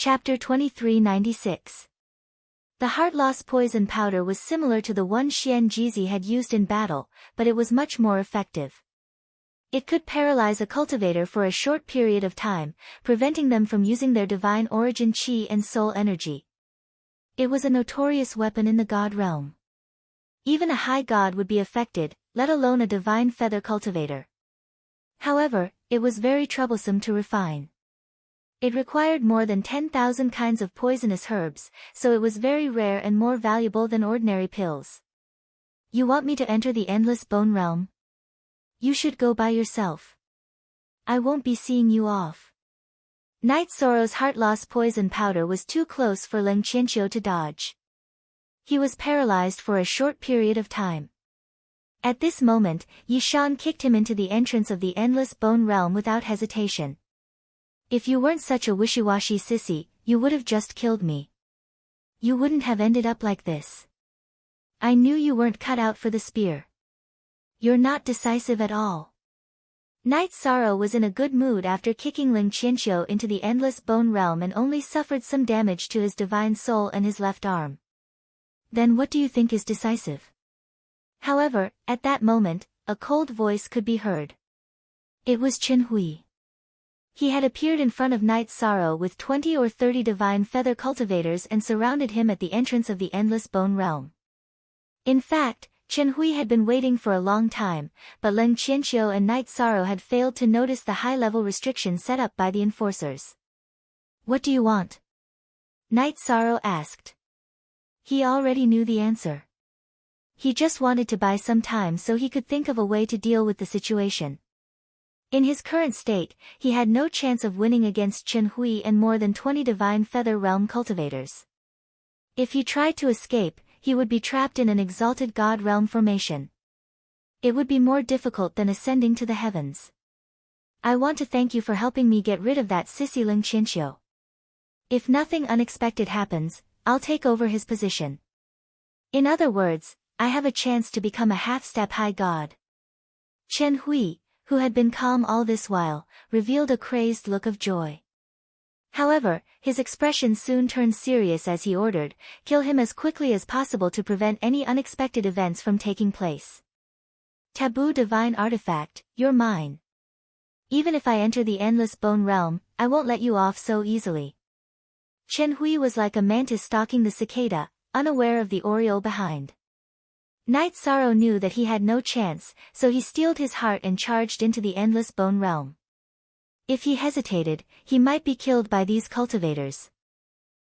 Chapter 2396. The heart-loss poison powder was similar to the one Xian Jizi had used in battle, but it was much more effective. It could paralyze a cultivator for a short period of time, preventing them from using their divine origin qi and soul energy. It was a notorious weapon in the god realm. Even a high god would be affected, let alone a divine feather cultivator. However, it was very troublesome to refine. It required more than 10,000 kinds of poisonous herbs, so it was very rare and more valuable than ordinary pills. You want me to enter the endless bone realm? You should go by yourself. I won't be seeing you off. Night Sorrow's heart-loss poison powder was too close for Leng Qianqiu to dodge. He was paralyzed for a short period of time. At this moment, Yi Shan kicked him into the entrance of the endless bone realm without hesitation. If you weren't such a wishy-washy sissy, you would have just killed me. You wouldn't have ended up like this. I knew you weren't cut out for the spear. You're not decisive at all. Night Sorrow was in a good mood after kicking Leng Qianqiu into the endless bone realm and only suffered some damage to his divine soul and his left arm. Then what do you think is decisive? However, at that moment, a cold voice could be heard. It was Chen Hui. He had appeared in front of Night Sorrow with 20 or 30 divine feather cultivators and surrounded him at the entrance of the endless bone realm. In fact, Chen Hui had been waiting for a long time, but Leng Qianqiu and Night Sorrow had failed to notice the high-level restriction set up by the enforcers. What do you want? Night Sorrow asked. He already knew the answer. He just wanted to buy some time so he could think of a way to deal with the situation. In his current state, he had no chance of winning against Chen Hui and more than 20 divine feather realm cultivators. If he tried to escape, he would be trapped in an exalted god realm formation. It would be more difficult than ascending to the heavens. I want to thank you for helping me get rid of that sissy Leng Qianqiu. If nothing unexpected happens, I'll take over his position. In other words, I have a chance to become a half-step high god. Chen Hui, who had been calm all this while, revealed a crazed look of joy. However, his expression soon turned serious as he ordered, kill him as quickly as possible to prevent any unexpected events from taking place. Taboo divine artifact, you're mine. Even if I enter the endless bone realm, I won't let you off so easily. Chen Hui was like a mantis stalking the cicada, unaware of the oriole behind. Night Sorrow knew that he had no chance, so he steeled his heart and charged into the endless bone realm. If he hesitated, he might be killed by these cultivators.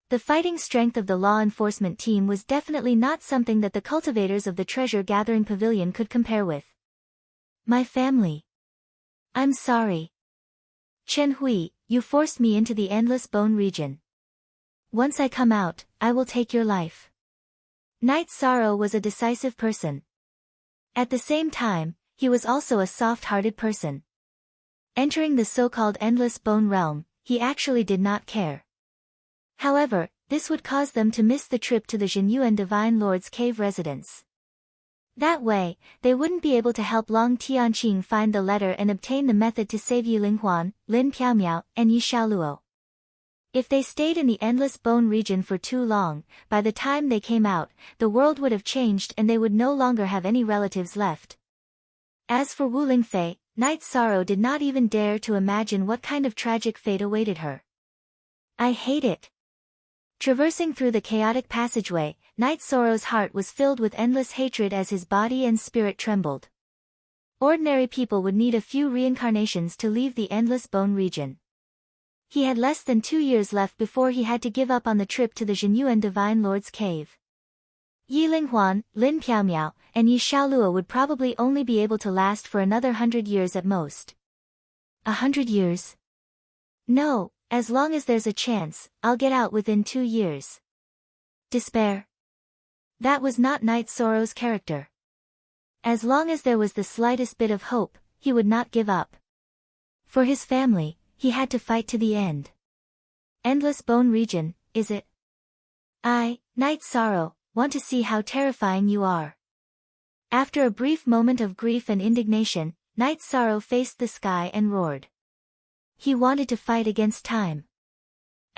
The fighting strength of the law enforcement team was definitely not something that the cultivators of the treasure-gathering pavilion could compare with. My family. I'm sorry. Chen Hui, you forced me into the endless bone region. Once I come out, I will take your life. Night Sorrow was a decisive person. At the same time, he was also a soft-hearted person. Entering the so-called endless bone realm, he actually did not care. However, this would cause them to miss the trip to the Zhenyuan Divine Lord's cave residence. That way, they wouldn't be able to help Long Tianqing find the letter and obtain the method to save Yi Linghuan, Lin Piaomiao, and Yi Xiaoluo. If they stayed in the endless bone region for too long, by the time they came out, the world would have changed and they would no longer have any relatives left. As for Wu Lingfei, Night Sorrow did not even dare to imagine what kind of tragic fate awaited her. I hate it. Traversing through the chaotic passageway, Night Sorrow's heart was filled with endless hatred as his body and spirit trembled. Ordinary people would need a few reincarnations to leave the endless bone region. He had less than 2 years left before he had to give up on the trip to the Zhenyuan Divine Lord's cave. Yi Linghuan, Lin Piaomiao, and Yi Xiaoluo would probably only be able to last for another 100 years at most. 100 years? No, as long as there's a chance, I'll get out within 2 years. Despair. That was not Night Sorrow's character. As long as there was the slightest bit of hope, he would not give up. For his family, he had to fight to the end. Endless bone region, is it? I, Night Sorrow, want to see how terrifying you are. After a brief moment of grief and indignation, Night Sorrow faced the sky and roared. He wanted to fight against time.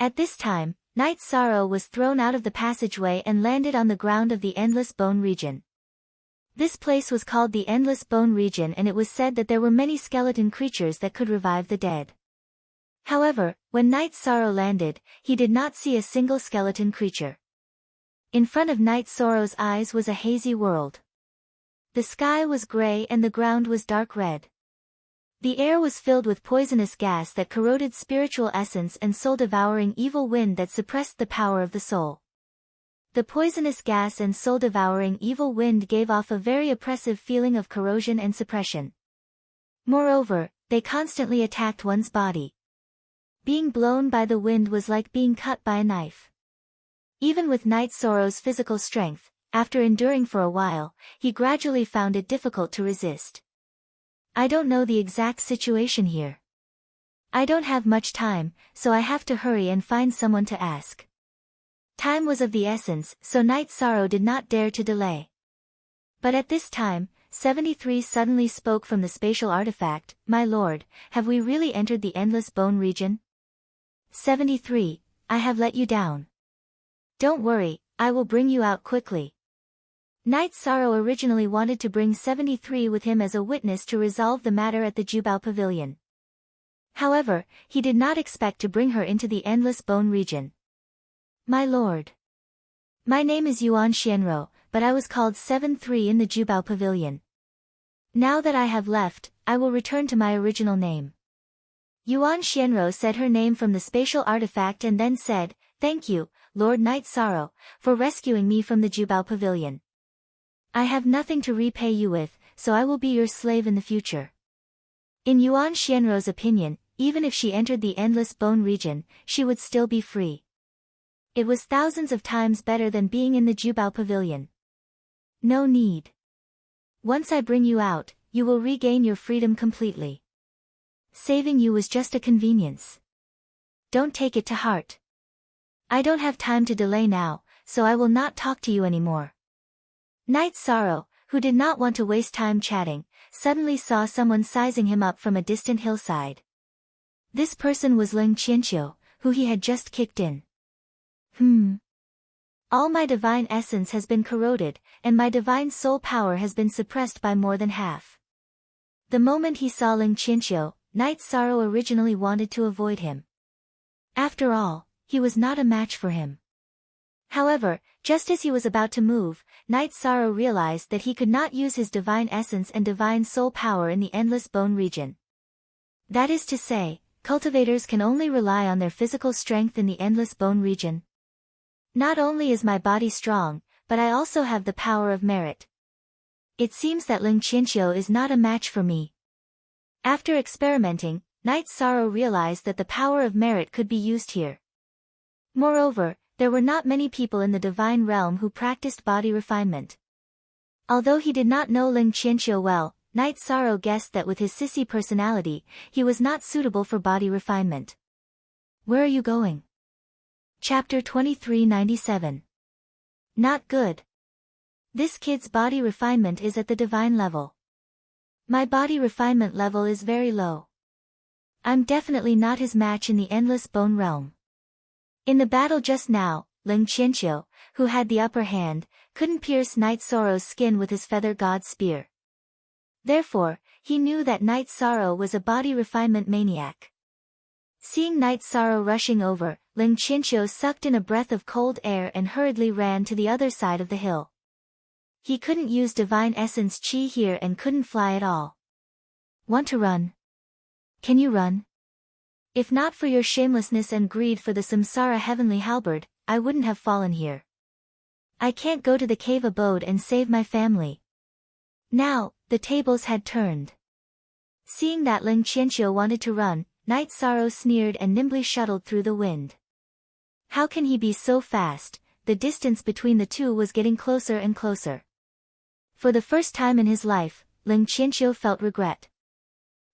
At this time, Night Sorrow was thrown out of the passageway and landed on the ground of the Endless Bone region. This place was called the Endless Bone region, and it was said that there were many skeleton creatures that could revive the dead. However, when Night Sorrow landed, he did not see a single skeleton creature. In front of Night Sorrow's eyes was a hazy world. The sky was gray and the ground was dark red. The air was filled with poisonous gas that corroded spiritual essence and soul-devouring evil wind that suppressed the power of the soul. The poisonous gas and soul-devouring evil wind gave off a very oppressive feeling of corrosion and suppression. Moreover, they constantly attacked one's body. Being blown by the wind was like being cut by a knife. Even with Night Sorrow's physical strength, after enduring for a while, he gradually found it difficult to resist. I don't know the exact situation here. I don't have much time, so I have to hurry and find someone to ask. Time was of the essence, so Night Sorrow did not dare to delay. But at this time, 73 suddenly spoke from the spatial artifact, "My lord, have we really entered the Endless Bone region?" 73, I have let you down. Don't worry, I will bring you out quickly. Night Sorrow originally wanted to bring 73 with him as a witness to resolve the matter at the Jubao Pavilion. However, he did not expect to bring her into the Endless Bone region. My lord. My name is Yuan Xianro, but I was called 73 in the Jubao Pavilion. Now that I have left, I will return to my original name. Yuan Xianro said her name from the spatial artifact and then said, "Thank you, Lord Night Sorrow, for rescuing me from the Jubao Pavilion. I have nothing to repay you with, so I will be your slave in the future." In Yuan Xianro's opinion, even if she entered the Endless Bone region, she would still be free. It was thousands of times better than being in the Jubao Pavilion. No need. Once I bring you out, you will regain your freedom completely. Saving you was just a convenience. Don't take it to heart. I don't have time to delay now, so I will not talk to you anymore. Night Sorrow, who did not want to waste time chatting, suddenly saw someone sizing him up from a distant hillside. This person was Ling Qianqiu, who he had just kicked in. All my divine essence has been corroded, and my divine soul power has been suppressed by more than half. The moment he saw Ling Qianqiu, Night Sorrow originally wanted to avoid him. After all, he was not a match for him. However, just as he was about to move, Night Sorrow realized that he could not use his divine essence and divine soul power in the Endless Bone region. That is to say, cultivators can only rely on their physical strength in the Endless Bone region. Not only is my body strong, but I also have the power of merit. It seems that Ling Qianqiu is not a match for me. After experimenting, Night Sorrow realized that the power of merit could be used here. Moreover, there were not many people in the divine realm who practiced body refinement. Although he did not know Ling Qianqiu well, Night Sorrow guessed that with his sissy personality, he was not suitable for body refinement. Where are you going? Chapter 2397. Not good. This kid's body refinement is at the divine level. My body refinement level is very low. I'm definitely not his match in the Endless Bone realm. In the battle just now, Ling Qianqiu, who had the upper hand, couldn't pierce Night Sorrow's skin with his feather god spear. Therefore, he knew that Night Sorrow was a body refinement maniac. Seeing Night Sorrow rushing over, Ling Qianqiu sucked in a breath of cold air and hurriedly ran to the other side of the hill. He couldn't use divine essence chi here and couldn't fly at all. Want to run? Can you run? If not for your shamelessness and greed for the Samsara heavenly halberd, I wouldn't have fallen here. I can't go to the cave abode and save my family. Now, the tables had turned. Seeing that Ling Qianqiu wanted to run, Night Sorrow sneered and nimbly shuttled through the wind. How can he be so fast? The distance between the two was getting closer and closer. For the first time in his life, Ling Qianqiu felt regret.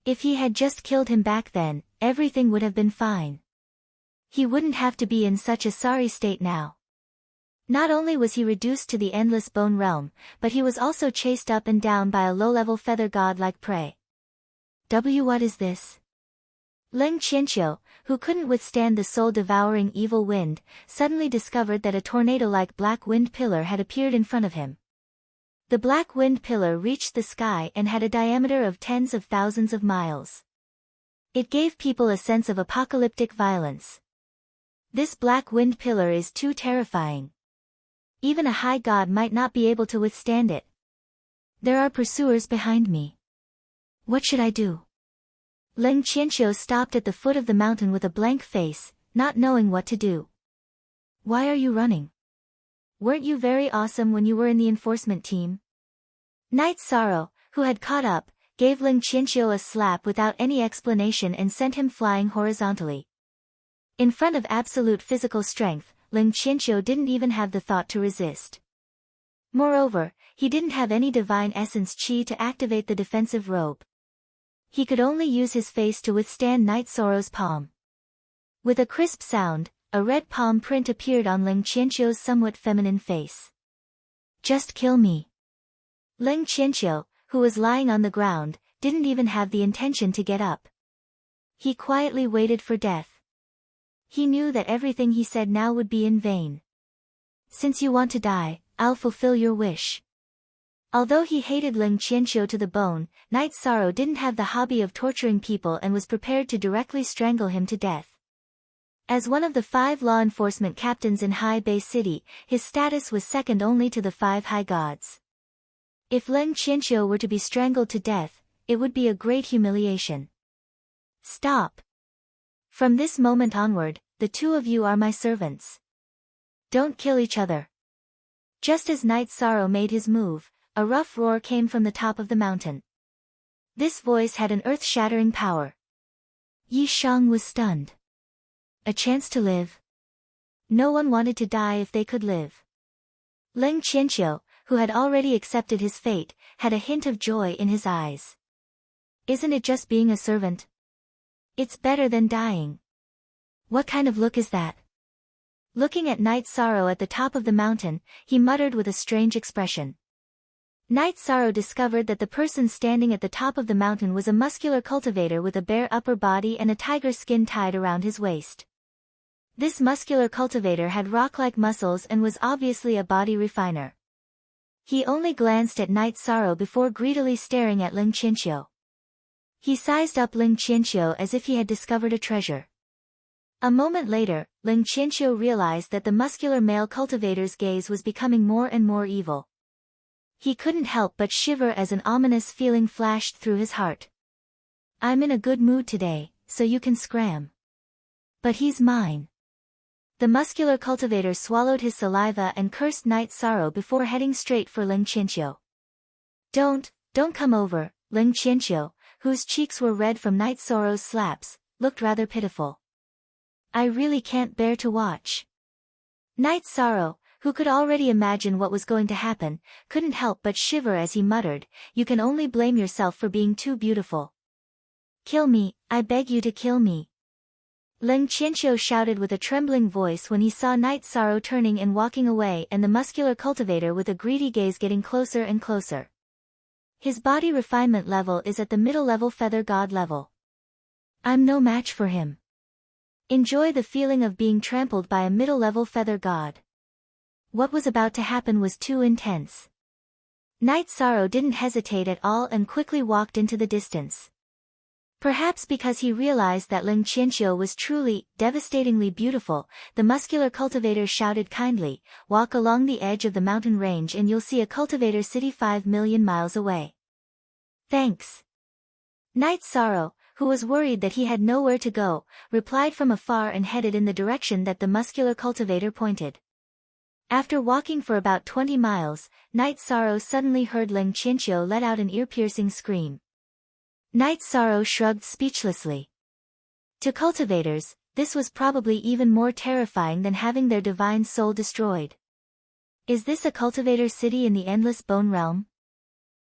If he had just killed him back then, everything would have been fine. He wouldn't have to be in such a sorry state now. Not only was he reduced to the Endless Bone realm, but he was also chased up and down by a low-level feather god like prey. What is this? Leng Qianqiu, who couldn't withstand the soul-devouring evil wind, suddenly discovered that a tornado-like black wind pillar had appeared in front of him. The black wind pillar reached the sky and had a diameter of tens of thousands of miles. It gave people a sense of apocalyptic violence. This black wind pillar is too terrifying. Even a high god might not be able to withstand it. There are pursuers behind me. What should I do? Leng Qianqiu stopped at the foot of the mountain with a blank face, not knowing what to do. Why are you running? Weren't you very awesome when you were in the enforcement team? Night Sorrow, who had caught up, gave Leng Qianqiu a slap without any explanation and sent him flying horizontally. In front of absolute physical strength, Leng Qianqiu didn't even have the thought to resist. Moreover, he didn't have any divine essence qi to activate the defensive robe. He could only use his face to withstand Night Sorrow's palm. With a crisp sound, a red palm print appeared on Leng Qianqiu's somewhat feminine face. Just kill me. Leng Qianqiu, who was lying on the ground, didn't even have the intention to get up. He quietly waited for death. He knew that everything he said now would be in vain. Since you want to die, I'll fulfill your wish. Although he hated Leng Qianqiu to the bone, Night Sorrow didn't have the hobby of torturing people and was prepared to directly strangle him to death. As one of the 5 law enforcement captains in Hai Bei City, his status was second only to the 5 high gods. If Leng Qianqiu were to be strangled to death, it would be a great humiliation. Stop. From this moment onward, the 2 of you are my servants. Don't kill each other. Just as Night Sorrow made his move, a rough roar came from the top of the mountain. This voice had an earth-shattering power. Yi Shang was stunned. A chance to live? No one wanted to die if they could live. Leng Qianqiu, who had already accepted his fate, had a hint of joy in his eyes. Isn't it just being a servant? It's better than dying. What kind of look is that? Looking at Night Sorrow at the top of the mountain, he muttered with a strange expression. Night Sorrow discovered that the person standing at the top of the mountain was a muscular cultivator with a bare upper body and a tiger skin tied around his waist. This muscular cultivator had rock-like muscles and was obviously a body refiner. He only glanced at Night Sorrow before greedily staring at Leng Qianqiu. He sized up Leng Qianqiu as if he had discovered a treasure. A moment later, Leng Qianqiu realized that the muscular male cultivator's gaze was becoming more and more evil. He couldn't help but shiver as an ominous feeling flashed through his heart. I'm in a good mood today, so you can scram. But he's mine. The muscular cultivator swallowed his saliva and cursed Night Sorrow before heading straight for Leng Qianqiu. Don't come over, Leng Qianqiu, whose cheeks were red from Night Sorrow's slaps, looked rather pitiful. I really can't bear to watch. Night Sorrow, who could already imagine what was going to happen, couldn't help but shiver as he muttered, you can only blame yourself for being too beautiful. Kill me, I beg you to kill me. Leng Qianqiu shouted with a trembling voice when he saw Night Sorrow turning and walking away and the muscular cultivator with a greedy gaze getting closer and closer. His body refinement level is at the middle-level feather god level. I'm no match for him. Enjoy the feeling of being trampled by a middle-level feather god. What was about to happen was too intense. Night Sorrow didn't hesitate at all and quickly walked into the distance. Perhaps because he realized that Leng Qianqiu was truly, devastatingly beautiful, the muscular cultivator shouted kindly, walk along the edge of the mountain range and you'll see a cultivator city 5 million miles away. Thanks. Night Sorrow, who was worried that he had nowhere to go, replied from afar and headed in the direction that the muscular cultivator pointed. After walking for about 20 miles, Night Sorrow suddenly heard Leng Qianqiu let out an ear-piercing scream. Night Sorrow shrugged speechlessly. To cultivators, this was probably even more terrifying than having their divine soul destroyed. Is this a cultivator city in the endless bone realm?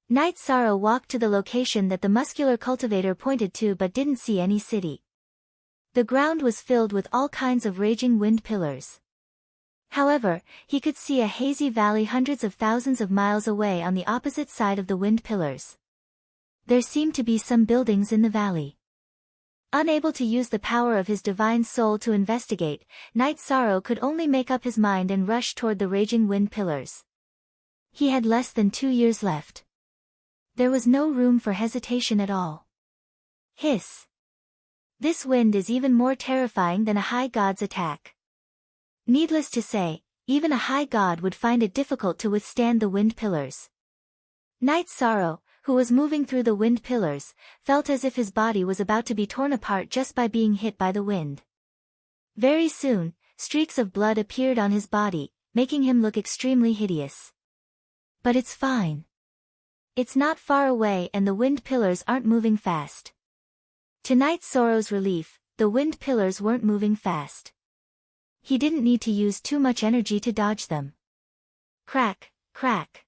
Night Sorrow walked to the location that the muscular cultivator pointed to but didn't see any city. The ground was filled with all kinds of raging wind pillars. However, he could see a hazy valley hundreds of thousands of miles away on the opposite side of the wind pillars. There seemed to be some buildings in the valley. Unable to use the power of his divine soul to investigate, Night Sorrow could only make up his mind and rush toward the raging wind pillars. He had less than 2 years left. There was no room for hesitation at all. Hiss! This wind is even more terrifying than a high god's attack. Needless to say, even a high god would find it difficult to withstand the wind pillars. Night Sorrow, who was moving through the wind pillars, felt as if his body was about to be torn apart just by being hit by the wind. Very soon, streaks of blood appeared on his body, making him look extremely hideous. But it's fine. It's not far away and the wind pillars aren't moving fast. To Night Sorrow's relief, the wind pillars weren't moving fast. He didn't need to use too much energy to dodge them. Crack, crack.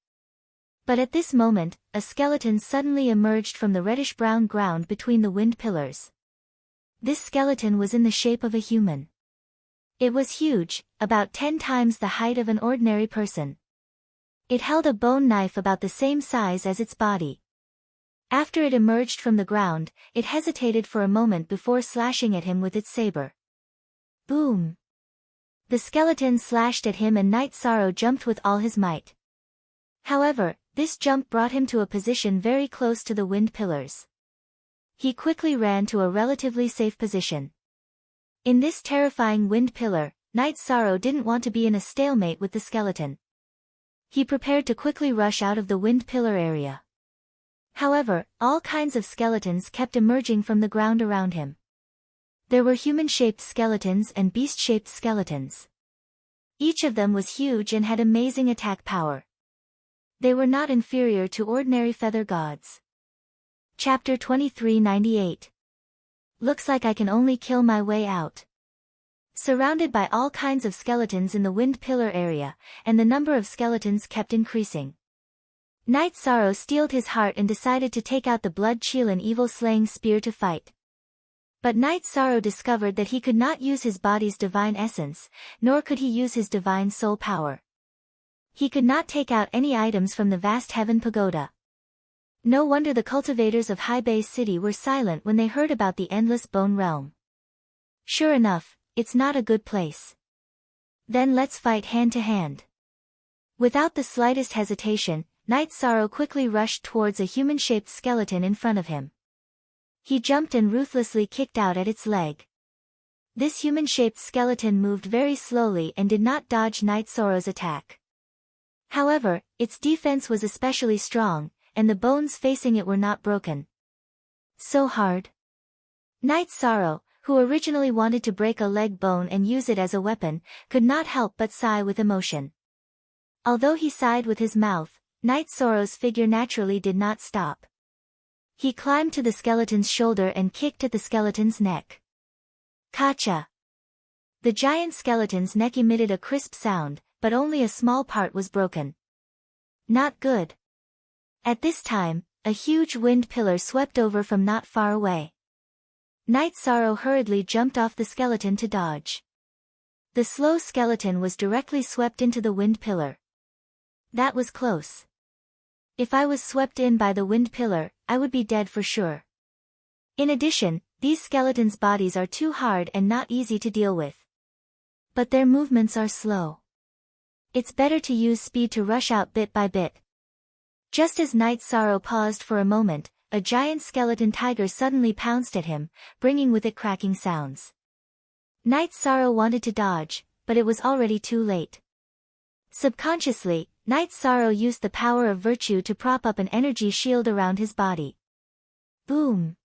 But at this moment, a skeleton suddenly emerged from the reddish-brown ground between the wind pillars. This skeleton was in the shape of a human. It was huge, about 10 times the height of an ordinary person. It held a bone knife about the same size as its body. After it emerged from the ground, it hesitated for a moment before slashing at him with its saber. Boom! The skeleton slashed at him and Night Sorrow jumped with all his might. However, this jump brought him to a position very close to the wind pillars. He quickly ran to a relatively safe position. In this terrifying wind pillar, Night Sorrow didn't want to be in a stalemate with the skeleton. He prepared to quickly rush out of the wind pillar area. However, all kinds of skeletons kept emerging from the ground around him. There were human-shaped skeletons and beast-shaped skeletons. Each of them was huge and had amazing attack power. They were not inferior to ordinary feather gods. Chapter 2398. Looks like I can only kill my way out. Surrounded by all kinds of skeletons in the wind pillar area, and the number of skeletons kept increasing. Night Sorrow steeled his heart and decided to take out the blood-chilling evil-slaying spear to fight. But Night Sorrow discovered that he could not use his body's divine essence, nor could he use his divine soul power. He could not take out any items from the vast heaven pagoda. No wonder the cultivators of High Bay City were silent when they heard about the endless bone realm. Sure enough, it's not a good place. Then let's fight hand to hand. Without the slightest hesitation, Night Sorrow quickly rushed towards a human-shaped skeleton in front of him. He jumped and ruthlessly kicked out at its leg. This human-shaped skeleton moved very slowly and did not dodge Night Sorrow's attack. However, its defense was especially strong, and the bones facing it were not broken. So hard. Night Sorrow, who originally wanted to break a leg bone and use it as a weapon, could not help but sigh with emotion. Although he sighed with his mouth, Night Sorrow's figure naturally did not stop. He climbed to the skeleton's shoulder and kicked at the skeleton's neck. Kacha! The giant skeleton's neck emitted a crisp sound, but only a small part was broken. Not good. At this time, a huge wind pillar swept over from not far away. Night Sorrow hurriedly jumped off the skeleton to dodge. The slow skeleton was directly swept into the wind pillar. That was close. If I was swept in by the wind pillar, I would be dead for sure. In addition, these skeletons' bodies are too hard and not easy to deal with. But their movements are slow. It's better to use speed to rush out bit by bit. Just as Night Sorrow paused for a moment, a giant skeleton tiger suddenly pounced at him, bringing with it cracking sounds. Night Sorrow wanted to dodge, but it was already too late. Subconsciously, Night Sorrow used the power of virtue to prop up an energy shield around his body. Boom!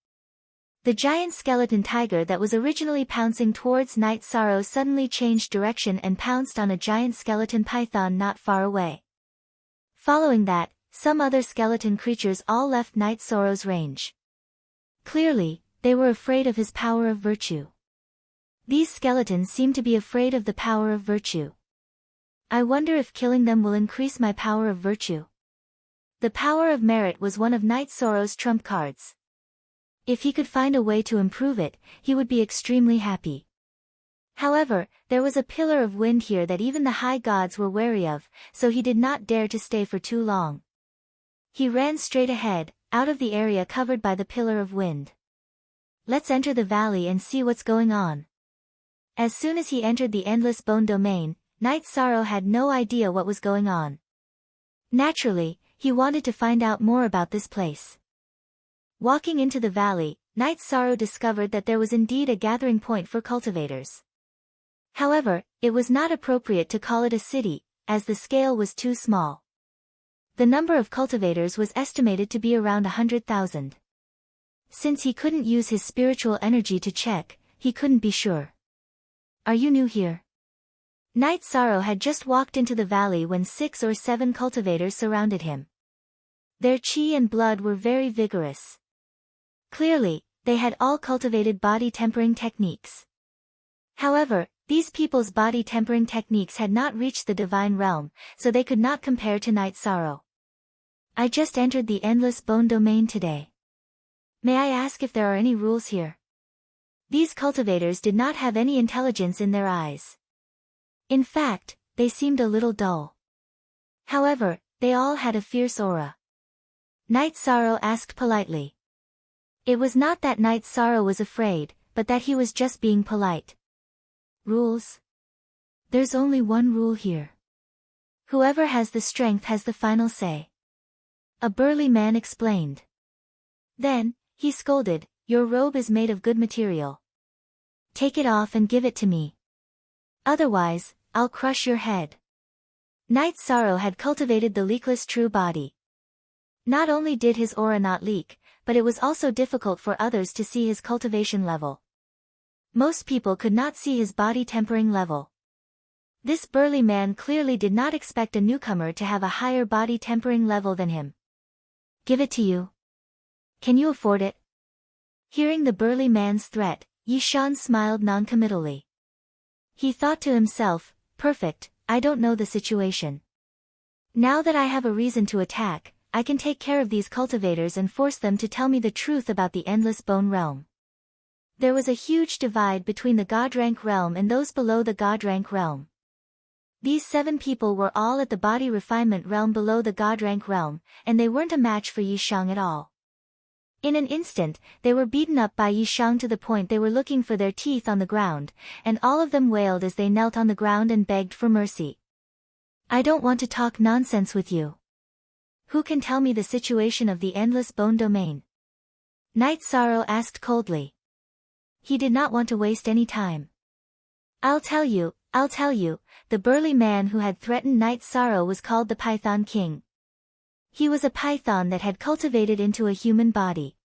The giant skeleton tiger that was originally pouncing towards Night Sorrow suddenly changed direction and pounced on a giant skeleton python not far away. Following that, some other skeleton creatures all left Night Sorrow's range. Clearly, they were afraid of his power of virtue. These skeletons seem to be afraid of the power of virtue. I wonder if killing them will increase my power of virtue. The power of merit was one of Night Sorrow's trump cards. If he could find a way to improve it, he would be extremely happy. However, there was a pillar of wind here that even the high gods were wary of, so he did not dare to stay for too long. He ran straight ahead, out of the area covered by the pillar of wind. Let's enter the valley and see what's going on. As soon as he entered the Endless Bone Domain, Knight Sorrow had no idea what was going on. Naturally, he wanted to find out more about this place. Walking into the valley, Knight Sorrow discovered that there was indeed a gathering point for cultivators. However, it was not appropriate to call it a city, as the scale was too small. The number of cultivators was estimated to be around 100,000. Since he couldn't use his spiritual energy to check, he couldn't be sure. Are you new here? Knight Sorrow had just walked into the valley when 6 or 7 cultivators surrounded him. Their chi and blood were very vigorous. Clearly, they had all cultivated body tempering techniques. However, these people's body tempering techniques had not reached the divine realm, so they could not compare to Knight Sorrow. I just entered the Endless Bone Domain today. May I ask if there are any rules here? These cultivators did not have any intelligence in their eyes. In fact, they seemed a little dull. However, they all had a fierce aura. Knight Sorrow asked politely. It was not that Knight Sorrow was afraid, but that he was just being polite. Rules? There's only one rule here. Whoever has the strength has the final say. A burly man explained. Then, he scolded, your robe is made of good material. Take it off and give it to me. Otherwise, I'll crush your head. Knight Sorrow had cultivated the leakless true body. Not only did his aura not leak, but it was also difficult for others to see his cultivation level. Most people could not see his body tempering level. This burly man clearly did not expect a newcomer to have a higher body tempering level than him. Give it to you. Can you afford it? Hearing the burly man's threat, Yishan smiled noncommittally. He thought to himself, perfect, I don't know the situation. Now that I have a reason to attack, I can take care of these cultivators and force them to tell me the truth about the Endless Bone Realm. There was a huge divide between the God Rank Realm and those below the God Rank Realm. These 7 people were all at the Body Refinement Realm below the God Rank Realm, and they weren't a match for Yishang at all. In an instant, they were beaten up by Yishang to the point they were looking for their teeth on the ground, and all of them wailed as they knelt on the ground and begged for mercy. I don't want to talk nonsense with you. Who can tell me the situation of the Endless Bone Domain? Knight Sorrow asked coldly. He did not want to waste any time. I'll tell you, the burly man who had threatened Knight Sorrow was called the Python King. He was a python that had cultivated into a human body.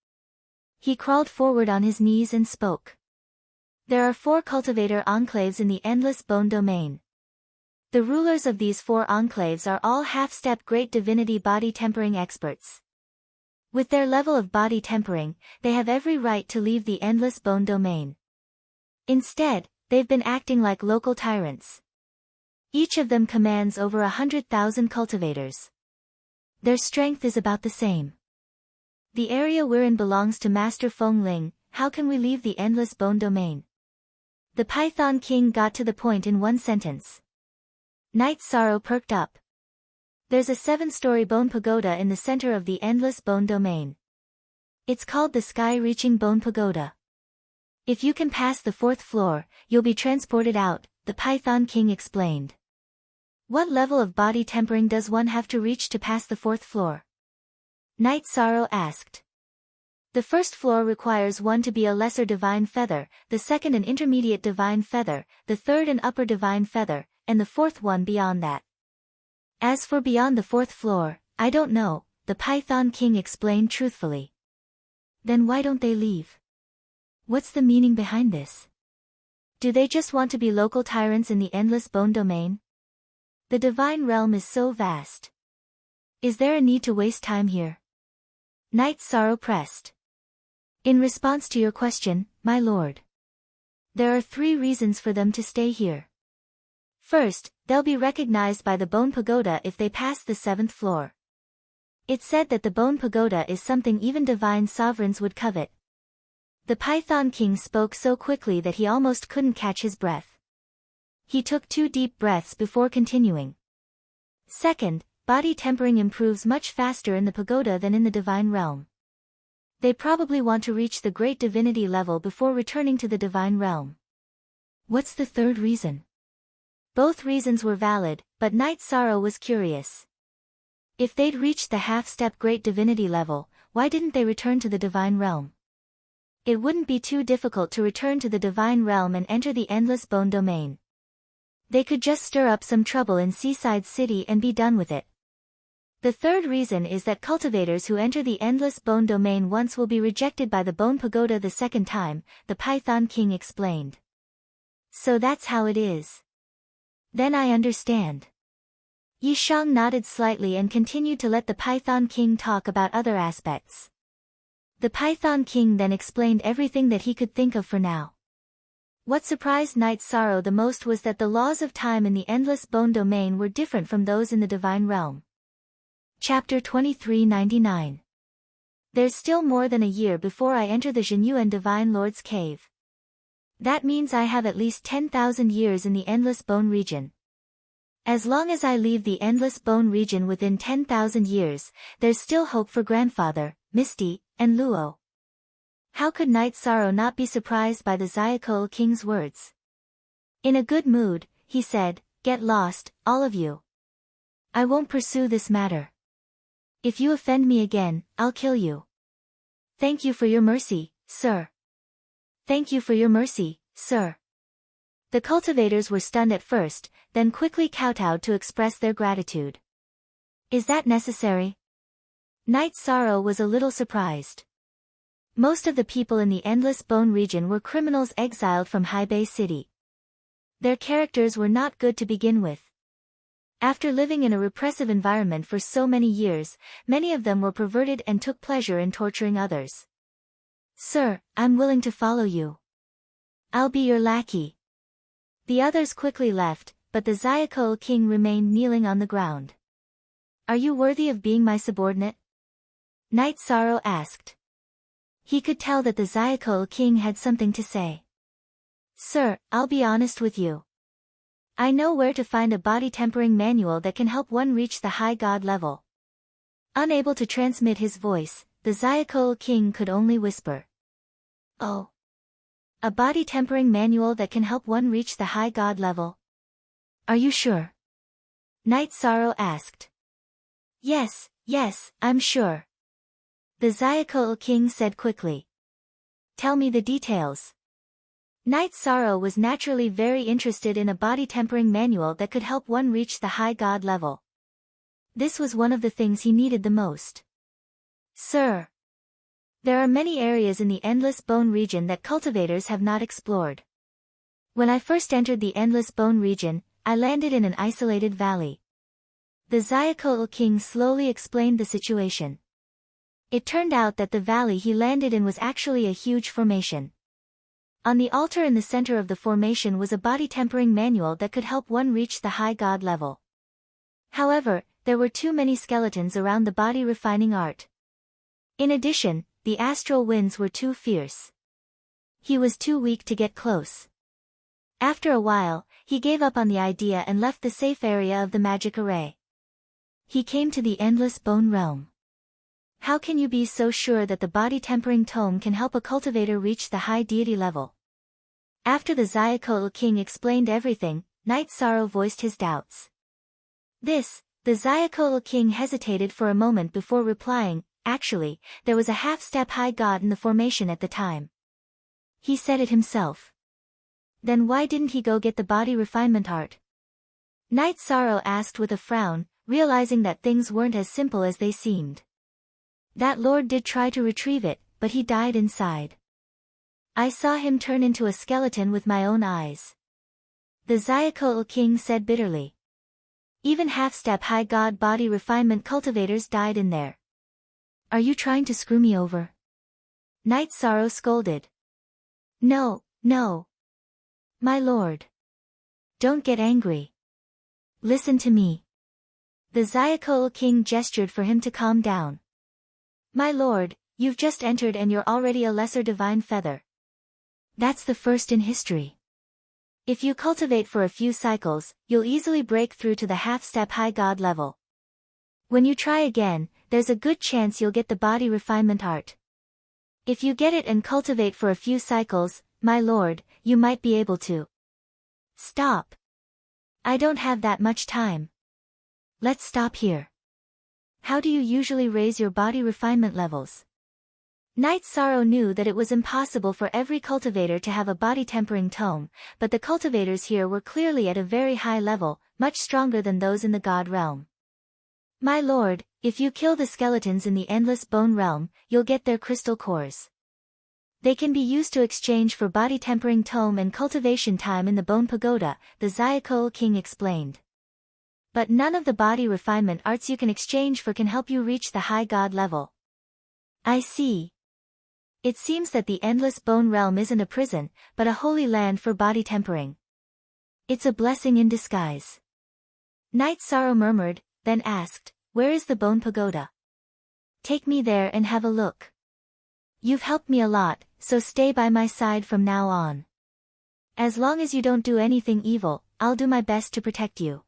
He crawled forward on his knees and spoke. There are 4 cultivator enclaves in the Endless Bone Domain. The rulers of these 4 enclaves are all half-step great divinity body tempering experts. With their level of body tempering, they have every right to leave the Endless Bone Domain. Instead, they've been acting like local tyrants. Each of them commands over 100,000 cultivators. Their strength is about the same. The area we're in belongs to Master Feng Ling. How can we leave the Endless Bone Domain? The Python King got to the point in one sentence. Knight Sorrow perked up. There's a 7-story bone pagoda in the center of the Endless Bone Domain. It's called the Sky-Reaching Bone Pagoda. If you can pass the 4th floor, you'll be transported out, the Python King explained. What level of body tempering does one have to reach to pass the 4th floor? Knight Sorrow asked. The 1st floor requires one to be a lesser divine feather, the 2nd an intermediate divine feather, the 3rd an upper divine feather, and the 4th one beyond that. As for beyond the 4th floor, I don't know, the Python King explained truthfully. Then why don't they leave? What's the meaning behind this? Do they just want to be local tyrants in the Endless Bone Domain? The divine realm is so vast. Is there a need to waste time here? Knight Sorrow pressed. In response to your question, my lord. There are 3 reasons for them to stay here. First, they'll be recognized by the Bone Pagoda if they pass the 7th floor. It's said that the Bone Pagoda is something even divine sovereigns would covet. The Python King spoke so quickly that he almost couldn't catch his breath. He took 2 deep breaths before continuing. Second, body tempering improves much faster in the pagoda than in the divine realm. They probably want to reach the great divinity level before returning to the divine realm. What's the third reason? Both reasons were valid, but Night Sorrow was curious. If they'd reached the half-step great divinity level, why didn't they return to the divine realm? It wouldn't be too difficult to return to the divine realm and enter the endless bone domain. They could just stir up some trouble in Seaside City and be done with it. The third reason is that cultivators who enter the endless bone domain once will be rejected by the Bone Pagoda the second time, the Python King explained. So that's how it is. Then I understand. Yi Shang nodded slightly and continued to let the Python King talk about other aspects. The Python King then explained everything that he could think of for now. What surprised Night Sorrow the most was that the laws of time in the endless bone domain were different from those in the divine realm. Chapter 2399. There's still more than a year before I enter the Zhenyuan Divine Lord's cave. That means I have at least 10,000 years in the endless bone region. As long as I leave the endless bone region within 10,000 years, there's still hope for Grandfather, Misty, and Luo. How could Night Sorrow not be surprised by the Xiaokou King's words? In a good mood, he said, "Get lost, all of you. I won't pursue this matter. If you offend me again, I'll kill you. Thank you for your mercy, sir. Thank you for your mercy, sir." The cultivators were stunned at first, then quickly kowtowed to express their gratitude. Is that necessary? Night Sorrow was a little surprised. Most of the people in the Endless Bone region were criminals exiled from Haibei City. Their characters were not good to begin with. After living in a repressive environment for so many years, many of them were perverted and took pleasure in torturing others. "Sir, I'm willing to follow you. I'll be your lackey." The others quickly left, but the Xiaokou King remained kneeling on the ground. "Are you worthy of being my subordinate?" Night Sorrow asked. He could tell that the Xiaokou King had something to say. "Sir, I'll be honest with you. I know where to find a body tempering manual that can help one reach the high god level." Unable to transmit his voice, the Xiaokou King could only whisper. "Oh. A body tempering manual that can help one reach the high god level? Are you sure?" Night Sorrow asked. Yes, I'm sure." The Xiaokou King said quickly. "Tell me the details." Night Sorrow was naturally very interested in a body tempering manual that could help one reach the high god level. This was one of the things he needed the most. "Sir, there are many areas in the Endless Bone region that cultivators have not explored. When I first entered the Endless Bone region, I landed in an isolated valley." The Xiaokou King slowly explained the situation. It turned out that the valley he landed in was actually a huge formation. On the altar in the center of the formation was a body tempering manual that could help one reach the high god level. However, there were too many skeletons around the body refining art. In addition, the astral winds were too fierce. He was too weak to get close. After a while, he gave up on the idea and left the safe area of the magic array. He came to the Endless Bone realm. How can you be so sure that the body tempering tome can help a cultivator reach the high deity level? After the Xiaokou King explained everything, Night Sorrow voiced his doubts. The Xiaokou King hesitated for a moment before replying. Actually, there was a half-step high god in the formation at the time. He said it himself. Then why didn't he go get the body refinement art? Night Sorrow asked with a frown, realizing that things weren't as simple as they seemed. That lord did try to retrieve it, but he died inside. I saw him turn into a skeleton with my own eyes. The Xiaokou King said bitterly. Even half-step high god body refinement cultivators died in there. Are you trying to screw me over? Night Sorrow scolded. No. My lord. Don't get angry. Listen to me. The Xiaokou King gestured for him to calm down. My lord, you've just entered and you're already a lesser divine feather. That's the first in history. If you cultivate for a few cycles, you'll easily break through to the half-step high god level. When you try again, there's a good chance you'll get the body refinement art. If you get it and cultivate for a few cycles, my lord, you might be able to. Stop. I don't have that much time. Let's stop here. How do you usually raise your body refinement levels? Knight Sorrow knew that it was impossible for every cultivator to have a body-tempering tome, but the cultivators here were clearly at a very high level, much stronger than those in the god realm. My lord, if you kill the skeletons in the endless bone realm, you'll get their crystal cores. They can be used to exchange for body-tempering tome and cultivation time in the bone pagoda, the Zyakol king explained. But none of the body refinement arts you can exchange for can help you reach the high god level. I see. It seems that the endless bone realm isn't a prison, but a holy land for body tempering. It's a blessing in disguise. Knight Sorrow murmured, then asked, where is the bone pagoda? Take me there and have a look. You've helped me a lot, so stay by my side from now on. As long as you don't do anything evil, I'll do my best to protect you.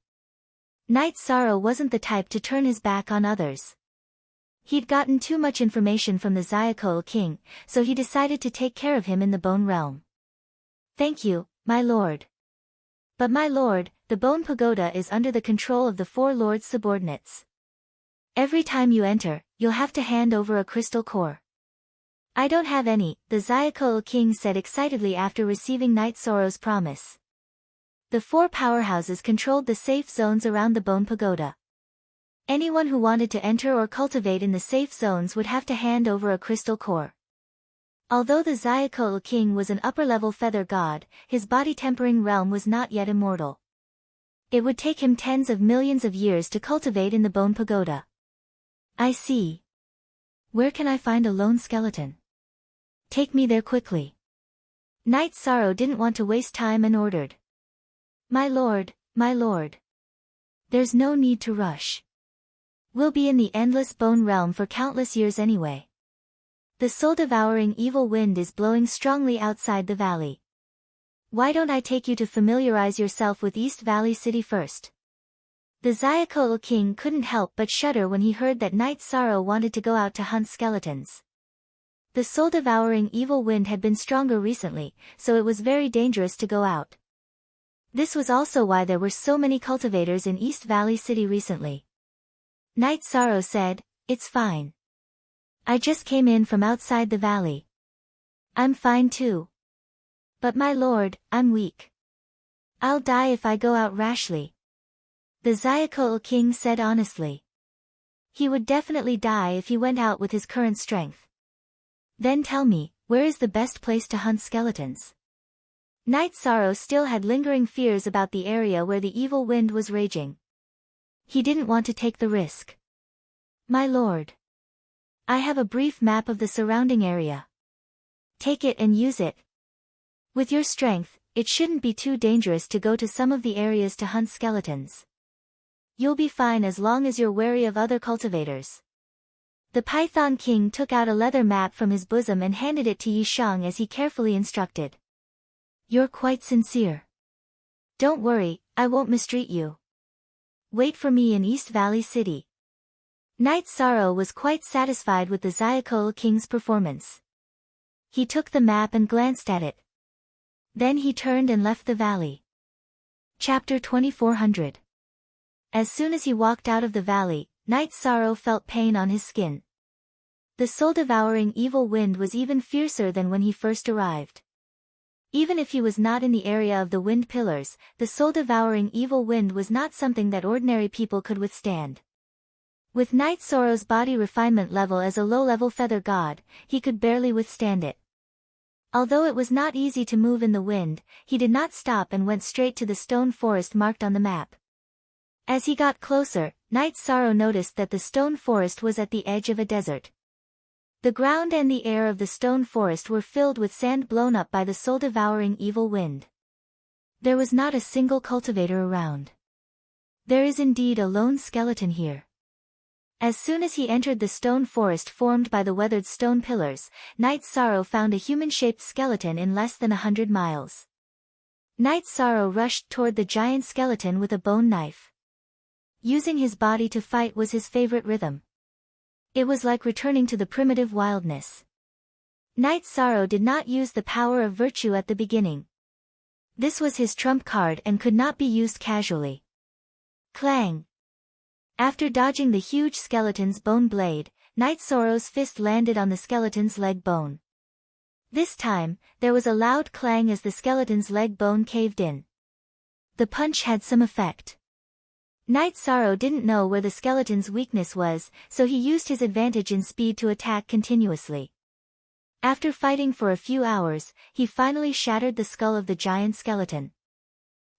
Knight Sorrow wasn't the type to turn his back on others. He'd gotten too much information from the Zyakol king, so he decided to take care of him in the bone realm. Thank you, my lord. But my lord, the bone pagoda is under the control of the 4 lords' subordinates. Every time you enter, you'll have to hand over a crystal core. I don't have any, the Zyakol king said excitedly after receiving Knight Sorrow's promise. The 4 powerhouses controlled the safe zones around the bone pagoda. Anyone who wanted to enter or cultivate in the safe zones would have to hand over a crystal core. Although the Zyakol king was an upper-level feather god, his body-tempering realm was not yet immortal. It would take him tens of millions of years to cultivate in the bone pagoda. I see. Where can I find a lone skeleton? Take me there quickly. Knight Sorrow didn't want to waste time and ordered. My lord, my lord. There's no need to rush. We'll be in the endless bone realm for countless years anyway. The soul-devouring evil wind is blowing strongly outside the valley. Why don't I take you to familiarize yourself with East Valley City first? The Zyakol king couldn't help but shudder when he heard that Knight Sorrow wanted to go out to hunt skeletons. The soul-devouring evil wind had been stronger recently, so it was very dangerous to go out. This was also why there were so many cultivators in East Valley City recently. Knight Sorrow said, it's fine. I just came in from outside the valley. I'm fine too. But my lord, I'm weak. I'll die if I go out rashly. The Zyakol king said honestly. He would definitely die if he went out with his current strength. Then tell me, where is the best place to hunt skeletons? Knight Sorrow still had lingering fears about the area where the evil wind was raging. He didn't want to take the risk. My lord. I have a brief map of the surrounding area. Take it and use it. With your strength, it shouldn't be too dangerous to go to some of the areas to hunt skeletons. You'll be fine as long as you're wary of other cultivators. The Python King took out a leather map from his bosom and handed it to Yishang as he carefully instructed. You're quite sincere. Don't worry, I won't mistreat you. Wait for me in East Valley City. Knight Sorrow was quite satisfied with the Zyakol king's performance. He took the map and glanced at it. Then he turned and left the valley. Chapter 2400. As soon as he walked out of the valley, Knight Sorrow felt pain on his skin. The soul-devouring evil wind was even fiercer than when he first arrived. Even if he was not in the area of the wind pillars, the soul-devouring evil wind was not something that ordinary people could withstand. With Knight Sorrow's body refinement level as a low-level feather god, he could barely withstand it. Although it was not easy to move in the wind, he did not stop and went straight to the stone forest marked on the map. As he got closer, Knight Sorrow noticed that the stone forest was at the edge of a desert. The ground and the air of the stone forest were filled with sand blown up by the soul-devouring evil wind. There was not a single cultivator around. There is indeed a lone skeleton here. As soon as he entered the stone forest formed by the weathered stone pillars, Knight Sorrow found a human-shaped skeleton in less than 100 miles. Knight Sorrow rushed toward the giant skeleton with a bone knife. Using his body to fight was his favorite rhythm. It was like returning to the primitive wildness. Knight Sorrow did not use the power of virtue at the beginning. This was his trump card and could not be used casually. Clang! After dodging the huge skeleton's bone blade, Knight Sorrow's fist landed on the skeleton's leg bone. This time, there was a loud clang as the skeleton's leg bone caved in. The punch had some effect. Knight Sorrow didn't know where the skeleton's weakness was, so he used his advantage in speed to attack continuously. After fighting for a few hours, he finally shattered the skull of the giant skeleton.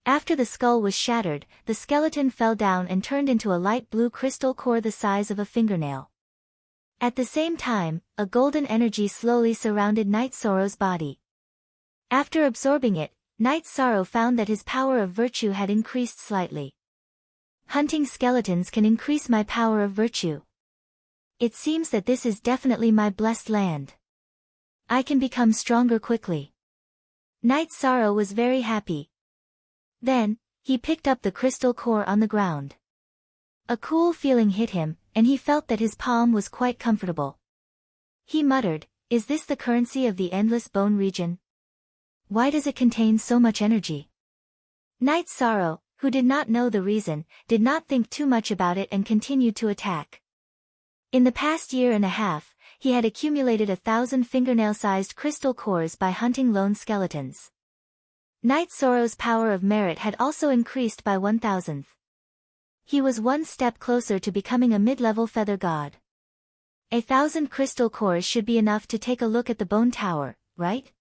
After the skull was shattered, the skeleton fell down and turned into a light blue crystal core the size of a fingernail. At the same time, a golden energy slowly surrounded Knight Sorrow's body. After absorbing it, Knight Sorrow found that his power of virtue had increased slightly. Hunting skeletons can increase my power of virtue. It seems that this is definitely my blessed land. I can become stronger quickly. Knight Sorrow was very happy. Then, he picked up the crystal core on the ground. A cool feeling hit him, and he felt that his palm was quite comfortable. He muttered, "Is this the currency of the endless bone region? Why does it contain so much energy?" Knight Sorrow, who did not know the reason, did not think too much about it and continued to attack. In the past year and a half, he had accumulated 1,000 fingernail-sized crystal cores by hunting lone skeletons. Knight Sorrow's power of merit had also increased by 1,000th. He was one step closer to becoming a mid-level feather god. 1,000 crystal cores should be enough to take a look at the bone tower, right?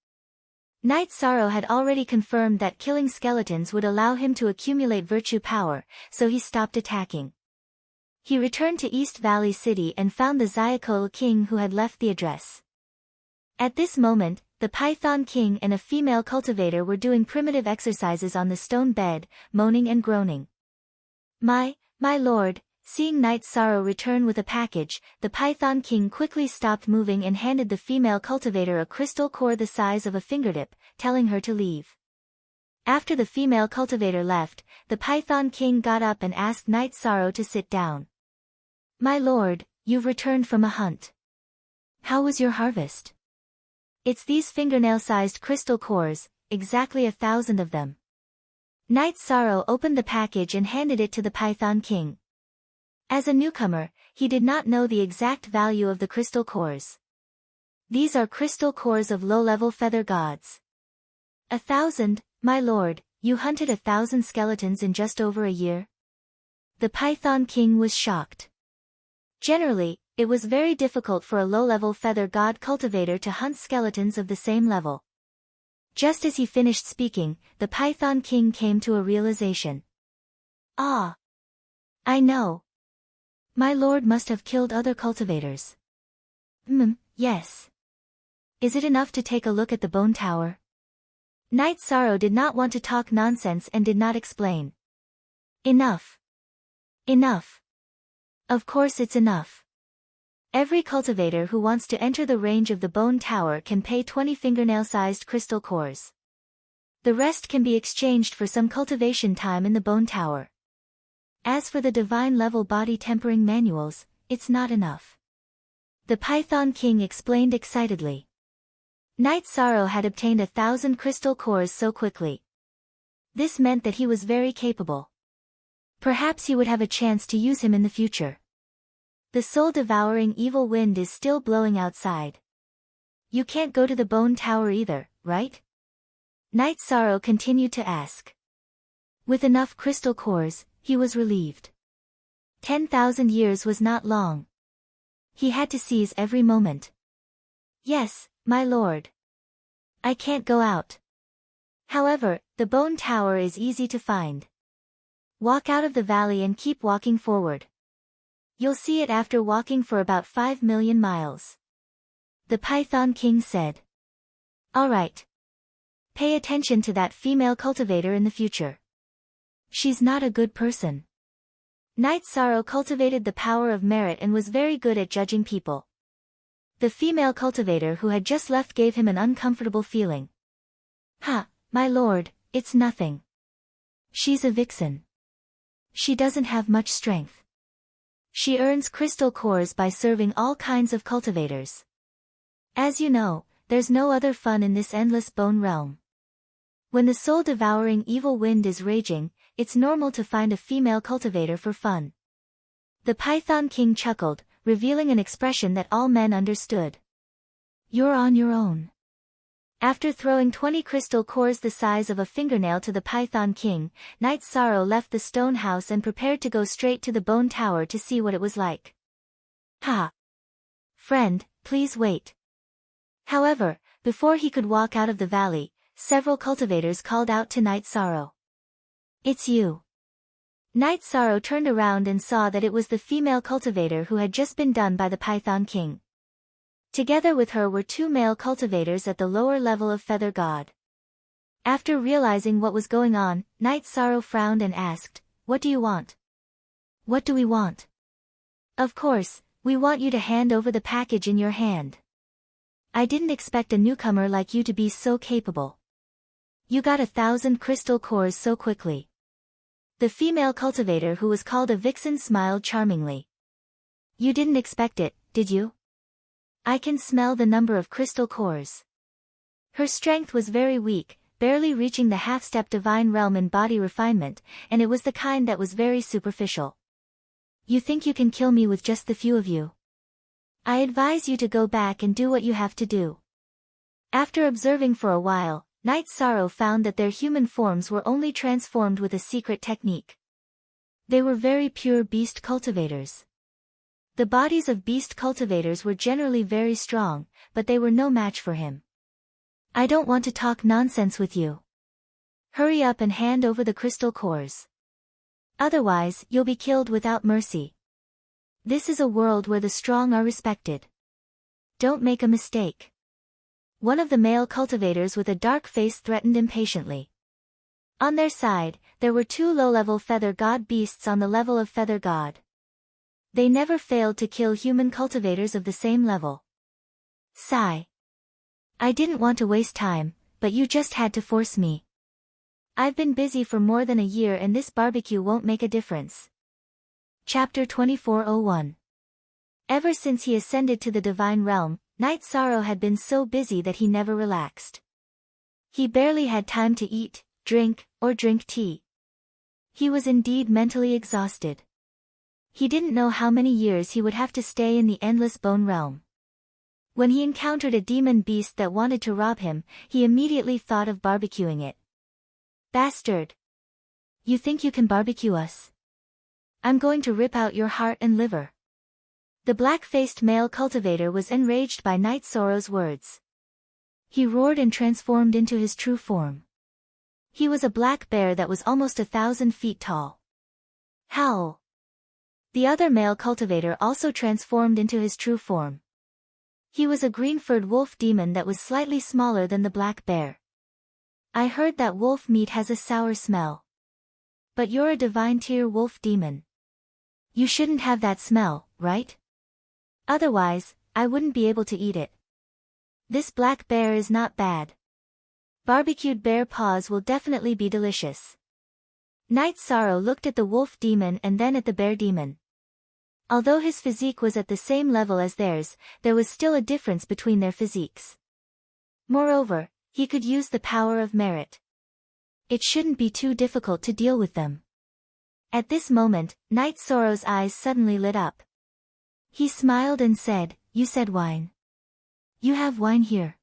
Knight Sorrow had already confirmed that killing skeletons would allow him to accumulate virtue power, so he stopped attacking. He returned to East Valley City and found the Zyakol king who had left the address. At this moment, the Python king and a female cultivator were doing primitive exercises on the stone bed, moaning and groaning. My lord," seeing Knight Sorrow return with a package, the Python king quickly stopped moving and handed the female cultivator a crystal core the size of a fingertip, telling her to leave. After the female cultivator left, the Python king got up and asked Knight Sorrow to sit down. "My lord, you've returned from a hunt. How was your harvest?" "It's these fingernail-sized crystal cores, exactly 1,000 of them." Knight Sorrow opened the package and handed it to the Python king. As a newcomer, he did not know the exact value of the crystal cores. "These are crystal cores of low-level feather gods." 1,000, my lord, you hunted 1,000 skeletons in just over a year?" The Python king was shocked. Generally, it was very difficult for a low-level feather god cultivator to hunt skeletons of the same level. Just as he finished speaking, the Python king came to a realization. "Ah! I know. My lord must have killed other cultivators." Yes. Is it enough to take a look at the bone tower?" Knight Sorrow did not want to talk nonsense and did not explain. "Enough. Enough. Of course it's enough. Every cultivator who wants to enter the range of the bone tower can pay 20 fingernail-sized crystal cores. The rest can be exchanged for some cultivation time in the bone tower. As for the divine-level body tempering manuals, it's not enough." The Python king explained excitedly. Knight Sorrow had obtained 1,000 crystal cores so quickly. This meant that he was very capable. Perhaps he would have a chance to use him in the future. The soul-devouring evil wind is still blowing outside. You can't go to the bone tower either, right? Knight Sorrow continued to ask. With enough crystal cores, he was relieved. 10,000 years was not long. He had to seize every moment. "Yes, my lord. I can't go out. However, the bone tower is easy to find. Walk out of the valley and keep walking forward. You'll see it after walking for about 5 million miles." The Python king said. "All right. Pay attention to that female cultivator in the future. She's not a good person." Knight Sorrow cultivated the power of merit and was very good at judging people. The female cultivator who had just left gave him an uncomfortable feeling. "Ha, my lord, it's nothing. She's a vixen. She doesn't have much strength. She earns crystal cores by serving all kinds of cultivators. As you know, there's no other fun in this endless bone realm. When the soul-devouring evil wind is raging, it's normal to find a female cultivator for fun. The Python King chuckled, revealing an expression that all men understood. You're on your own. After throwing 20 crystal cores the size of a fingernail to the Python King, Night Sorrow left the stone house and prepared to go straight to the bone tower to see what it was like. Ha! Friend, please wait. However, before he could walk out of the valley, several cultivators called out to Night Sorrow. It's you. Night Sorrow turned around and saw that it was the female cultivator who had just been done by the Python King. Together with her were 2 male cultivators at the lower level of Feather God. After realizing what was going on, Night Sorrow frowned and asked, "What do you want?" "What do we want?" "Of course, we want you to hand over the package in your hand. I didn't expect a newcomer like you to be so capable. You got 1,000 crystal cores so quickly." The female cultivator who was called a vixen smiled charmingly. "You didn't expect it, did you? I can smell the number of crystal cores." Her strength was very weak, barely reaching the half-step divine realm in body refinement, and it was the kind that was very superficial. "You think you can kill me with just the few of you? I advise you to go back and do what you have to do." After observing for a while, Night Sorrow found that their human forms were only transformed with a secret technique. They were very pure beast cultivators. The bodies of beast cultivators were generally very strong, but they were no match for him. "I don't want to talk nonsense with you. Hurry up and hand over the crystal cores. Otherwise, you'll be killed without mercy. This is a world where the strong are respected. Don't make a mistake." One of the male cultivators with a dark face threatened impatiently. On their side, there were 2 low-level Feather God beasts on the level of Feather God. They never failed to kill human cultivators of the same level. Sigh. "I didn't want to waste time, but you just had to force me. I've been busy for more than a year and this barbecue won't make a difference." Chapter 2401. Ever since he ascended to the divine realm, Night Sorrow had been so busy that he never relaxed. He barely had time to eat, drink, or drink tea. He was indeed mentally exhausted. He didn't know how many years he would have to stay in the endless bone realm. When he encountered a demon beast that wanted to rob him, he immediately thought of barbecuing it. "Bastard! You think you can barbecue us? I'm going to rip out your heart and liver." The black-faced male cultivator was enraged by Night Sorrow's words. He roared and transformed into his true form. He was a black bear that was almost 1,000 feet tall. Howl! The other male cultivator also transformed into his true form. He was a green-furred wolf demon that was slightly smaller than the black bear. "I heard that wolf meat has a sour smell. But you're a divine tier wolf demon. You shouldn't have that smell, right? Otherwise, I wouldn't be able to eat it. This black bear is not bad. Barbecued bear paws will definitely be delicious." Night Sorrow looked at the wolf demon and then at the bear demon. Although his physique was at the same level as theirs, there was still a difference between their physiques. Moreover, he could use the power of merit. It shouldn't be too difficult to deal with them. At this moment, Night Sorrow's eyes suddenly lit up. He smiled and said, "You said wine. You have wine here."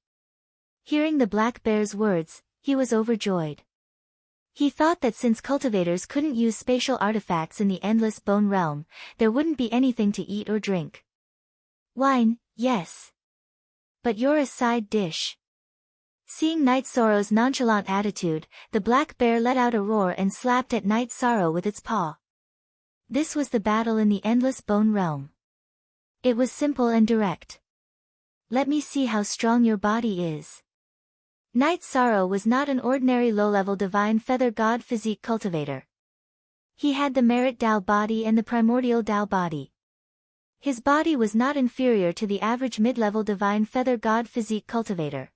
Hearing the black bear's words, he was overjoyed. He thought that since cultivators couldn't use spatial artifacts in the endless bone realm, there wouldn't be anything to eat or drink. "Wine, yes. But you're a side dish." Seeing Night Sorrow's nonchalant attitude, the black bear let out a roar and slapped at Night Sorrow with its paw. This was the battle in the endless bone realm. It was simple and direct. "Let me see how strong your body is." Night Sorrow was not an ordinary low-level divine feather god physique cultivator. He had the merit Tao body and the primordial Tao body. His body was not inferior to the average mid-level divine feather god physique cultivator.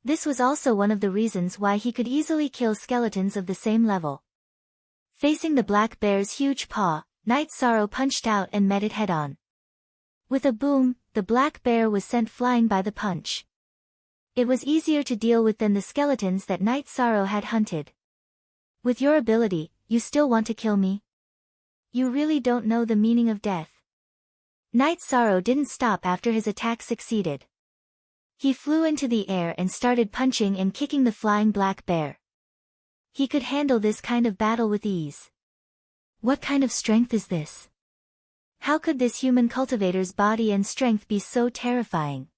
This was also one of the reasons why he could easily kill skeletons of the same level. Facing the black bear's huge paw, Night Sorrow punched out and met it head-on. With a boom, the black bear was sent flying by the punch. It was easier to deal with than the skeletons that Night Sorrow had hunted. With your ability, you still want to kill me? You really don't know the meaning of death. Night Sorrow didn't stop after his attack succeeded. He flew into the air and started punching and kicking the flying black bear. He could handle this kind of battle with ease. What kind of strength is this? How could this human cultivator's body and strength be so terrifying?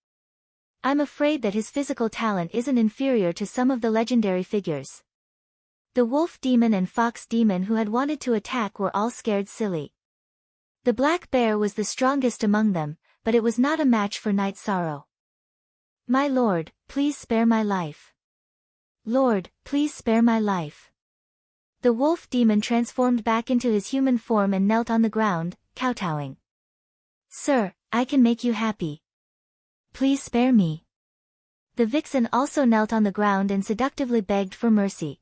I'm afraid that his physical talent isn't inferior to some of the legendary figures. The wolf demon and fox demon who had wanted to attack were all scared silly. The black bear was the strongest among them, but it was not a match for Night Sorrow. My lord, please spare my life. Lord, please spare my life. The wolf demon transformed back into his human form and knelt on the ground, kowtowing. Sir, I can make you happy. Please spare me. The vixen also knelt on the ground and seductively begged for mercy.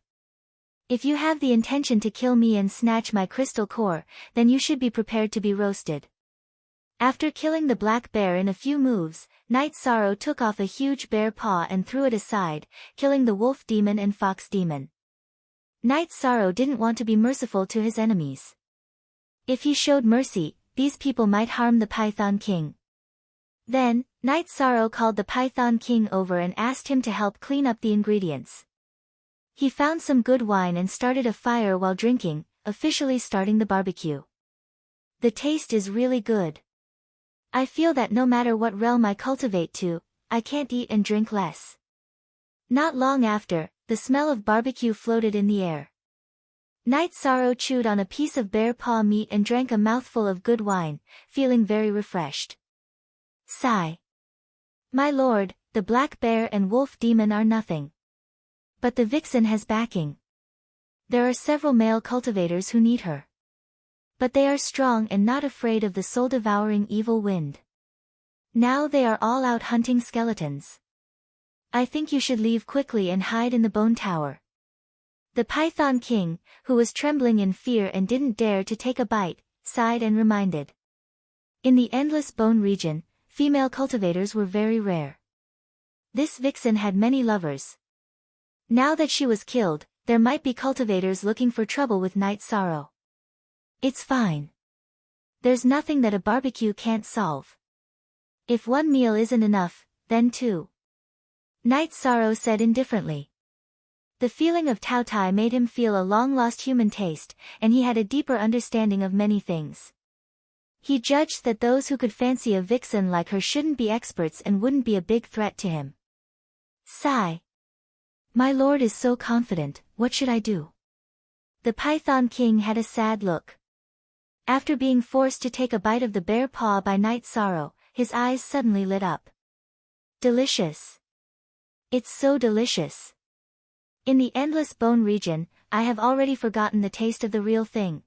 If you have the intention to kill me and snatch my crystal core, then you should be prepared to be roasted. After killing the black bear in a few moves, Night Sorrow took off a huge bear paw and threw it aside, killing the wolf demon and fox demon. Night Sorrow didn't want to be merciful to his enemies. If he showed mercy, these people might harm the Python King. Then, Night Sorrow called the Python King over and asked him to help clean up the ingredients. He found some good wine and started a fire while drinking, officially starting the barbecue. The taste is really good. I feel that no matter what realm I cultivate to, I can't eat and drink less. Not long after, the smell of barbecue floated in the air. Night Sorrow chewed on a piece of bear paw meat and drank a mouthful of good wine, feeling very refreshed. Sigh. My lord, the black bear and wolf demon are nothing. But the vixen has backing. There are several male cultivators who need her. But they are strong and not afraid of the soul-devouring evil wind. Now they are all out hunting skeletons. I think you should leave quickly and hide in the bone tower. The Python King, who was trembling in fear and didn't dare to take a bite, sighed and reminded. In the endless bone region, female cultivators were very rare. This vixen had many lovers. Now that she was killed, there might be cultivators looking for trouble with Night Sorrow. It's fine. There's nothing that a barbecue can't solve. If one meal isn't enough, then two. Night Sorrow said indifferently. The feeling of Tao Tai made him feel a long-lost human taste, and he had a deeper understanding of many things. He judged that those who could fancy a vixen like her shouldn't be experts and wouldn't be a big threat to him. Sigh. My lord is so confident, what should I do? The Python King had a sad look. After being forced to take a bite of the bear paw by Night Sorrow, his eyes suddenly lit up. Delicious. It's so delicious. In the endless bone region, I have already forgotten the taste of the real thing.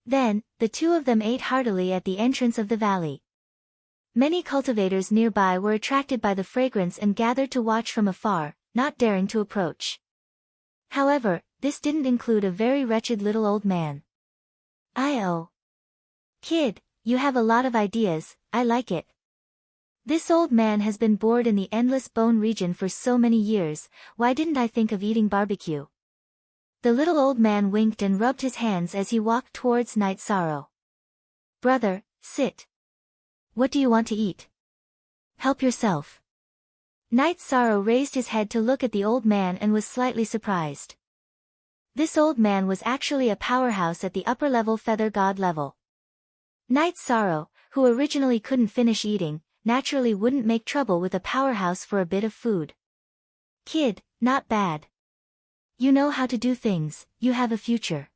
Then, the two of them ate heartily at the entrance of the valley. Many cultivators nearby were attracted by the fragrance and gathered to watch from afar, not daring to approach. However, this didn't include a very wretched little old man. "Oh. Kid, you have a lot of ideas, I like it. This old man has been bored in the endless bone region for so many years, why didn't I think of eating barbecue?" The little old man winked and rubbed his hands as he walked towards Night Sorrow. "Brother, sit. What do you want to eat? Help yourself." Night Sorrow raised his head to look at the old man and was slightly surprised. This old man was actually a powerhouse at the upper-level feather god level. Night Sorrow, who originally couldn't finish eating, naturally wouldn't make trouble with a powerhouse for a bit of food. "Kid, not bad. You know how to do things, you have a future.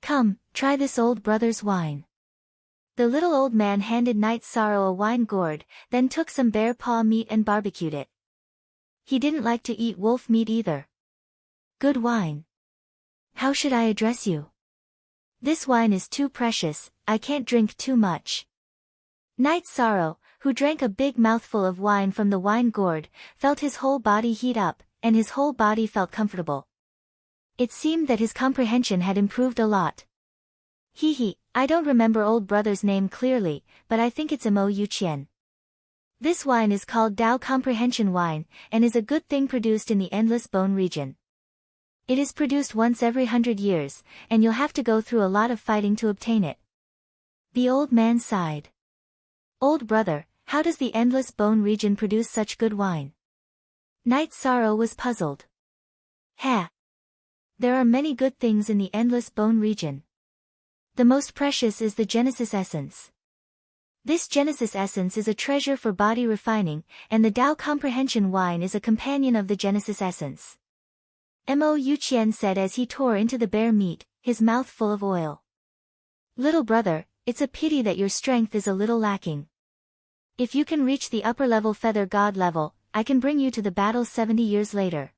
Come, try this old brother's wine." The little old man handed Night Sorrow a wine gourd, then took some bear paw meat and barbecued it. He didn't like to eat wolf meat either. "Good wine. How should I address you?" "This wine is too precious, I can't drink too much." Night Sorrow, who drank a big mouthful of wine from the wine gourd, felt his whole body heat up, and his whole body felt comfortable. It seemed that his comprehension had improved a lot. "Hee, I don't remember old brother's name clearly, but I think it's Mo Yuqian." This wine is called Dao Comprehension wine, and is a good thing produced in the Endless Bone region. It is produced once every 100 years, and you'll have to go through a lot of fighting to obtain it. The old man sighed. Old brother, how does the Endless Bone region produce such good wine? Knight Sorrow was puzzled. There are many good things in the Endless Bone region. The most precious is the Genesis Essence. This Genesis Essence is a treasure for body refining, and the Tao Comprehension wine is a companion of the Genesis Essence. Mo Yuqian said as he tore into the bear meat, his mouth full of oil. Little brother, it's a pity that your strength is a little lacking. If you can reach the upper-level feather god level, I can bring you to the battle 70 years later.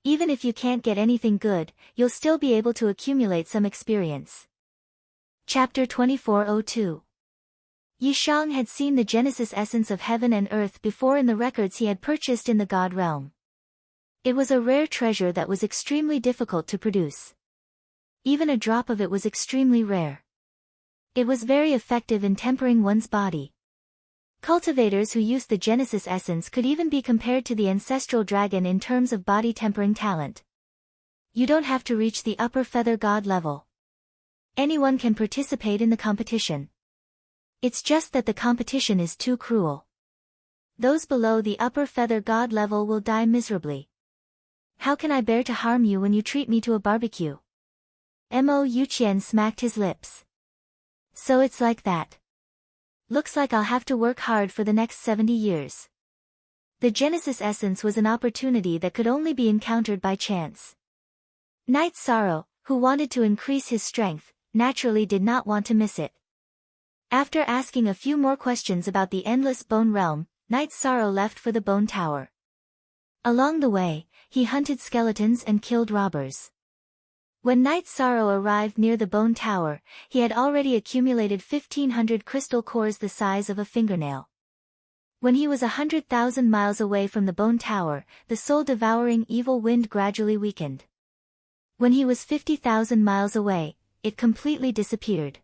Even if you can't get anything good, you'll still be able to accumulate some experience. Chapter 2402. Yishang had seen the Genesis Essence of heaven and earth before in the records he had purchased in the God realm. It was a rare treasure that was extremely difficult to produce. Even a drop of it was extremely rare. It was very effective in tempering one's body. Cultivators who used the Genesis Essence could even be compared to the ancestral dragon in terms of body tempering talent. You don't have to reach the upper feather god level. Anyone can participate in the competition. It's just that the competition is too cruel. Those below the upper feather god level will die miserably. How can I bear to harm you when you treat me to a barbecue? Mo Yuqian smacked his lips. So it's like that. Looks like I'll have to work hard for the next 70 years. The Genesis Essence was an opportunity that could only be encountered by chance. Knight Sorrow, who wanted to increase his strength, naturally did not want to miss it. After asking a few more questions about the Endless Bone Realm, Knight Sorrow left for the Bone Tower. Along the way, he hunted skeletons and killed robbers. When Knight Sorrow arrived near the Bone Tower, he had already accumulated 1,500 crystal cores the size of a fingernail. When he was 100,000 miles away from the Bone Tower, the soul-devouring evil wind gradually weakened. When he was 50,000 miles away, it completely disappeared.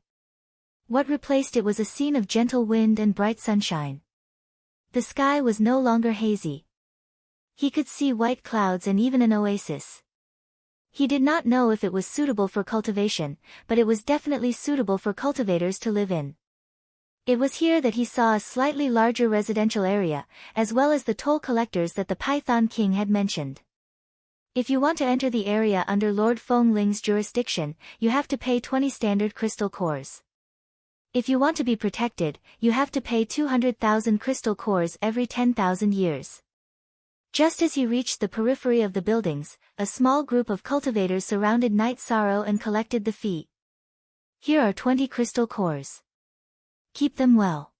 What replaced it was a scene of gentle wind and bright sunshine. The sky was no longer hazy. He could see white clouds and even an oasis. He did not know if it was suitable for cultivation, but it was definitely suitable for cultivators to live in. It was here that he saw a slightly larger residential area, as well as the toll collectors that the Python King had mentioned. If you want to enter the area under Lord Feng Ling's jurisdiction, you have to pay 20 standard crystal cores. If you want to be protected, you have to pay 200,000 crystal cores every 10,000 years. Just as he reached the periphery of the buildings, a small group of cultivators surrounded Knight Sorrow and collected the fee. Here are 20 crystal cores. Keep them well.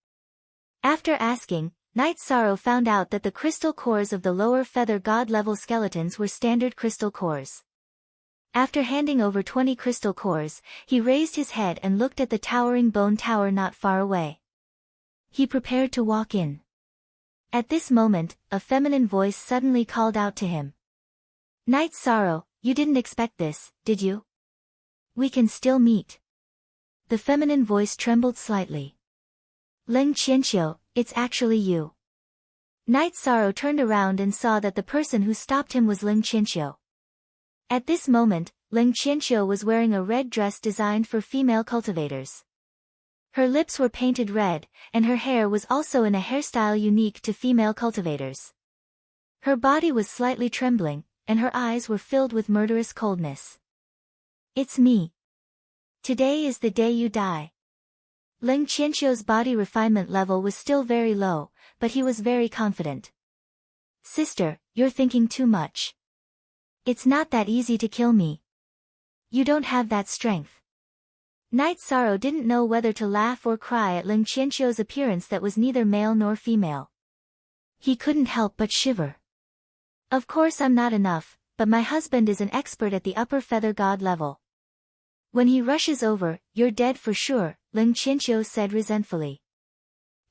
After asking, Knight Sorrow found out that the crystal cores of the lower feather god level skeletons were standard crystal cores. After handing over 20 crystal cores, he raised his head and looked at the towering bone tower not far away. He prepared to walk in. At this moment, a feminine voice suddenly called out to him. Knight Sorrow, you didn't expect this, did you? We can still meet. The feminine voice trembled slightly. Ling Qianqiu, it's actually you. Knight Sorrow turned around and saw that the person who stopped him was Ling Qianqiu. At this moment, Ling Qianqiu was wearing a red dress designed for female cultivators. Her lips were painted red, and her hair was also in a hairstyle unique to female cultivators. Her body was slightly trembling, and her eyes were filled with murderous coldness. It's me. Today is the day you die. Ling Qianqiu's body refinement level was still very low, but he was very confident. Sister, you're thinking too much. It's not that easy to kill me. You don't have that strength. Knight Sorrow didn't know whether to laugh or cry at Ling Qianqiu's appearance that was neither male nor female. He couldn't help but shiver. Of course I'm not enough, but my husband is an expert at the upper feather god level. When he rushes over, you're dead for sure, Ling Qianqiu said resentfully.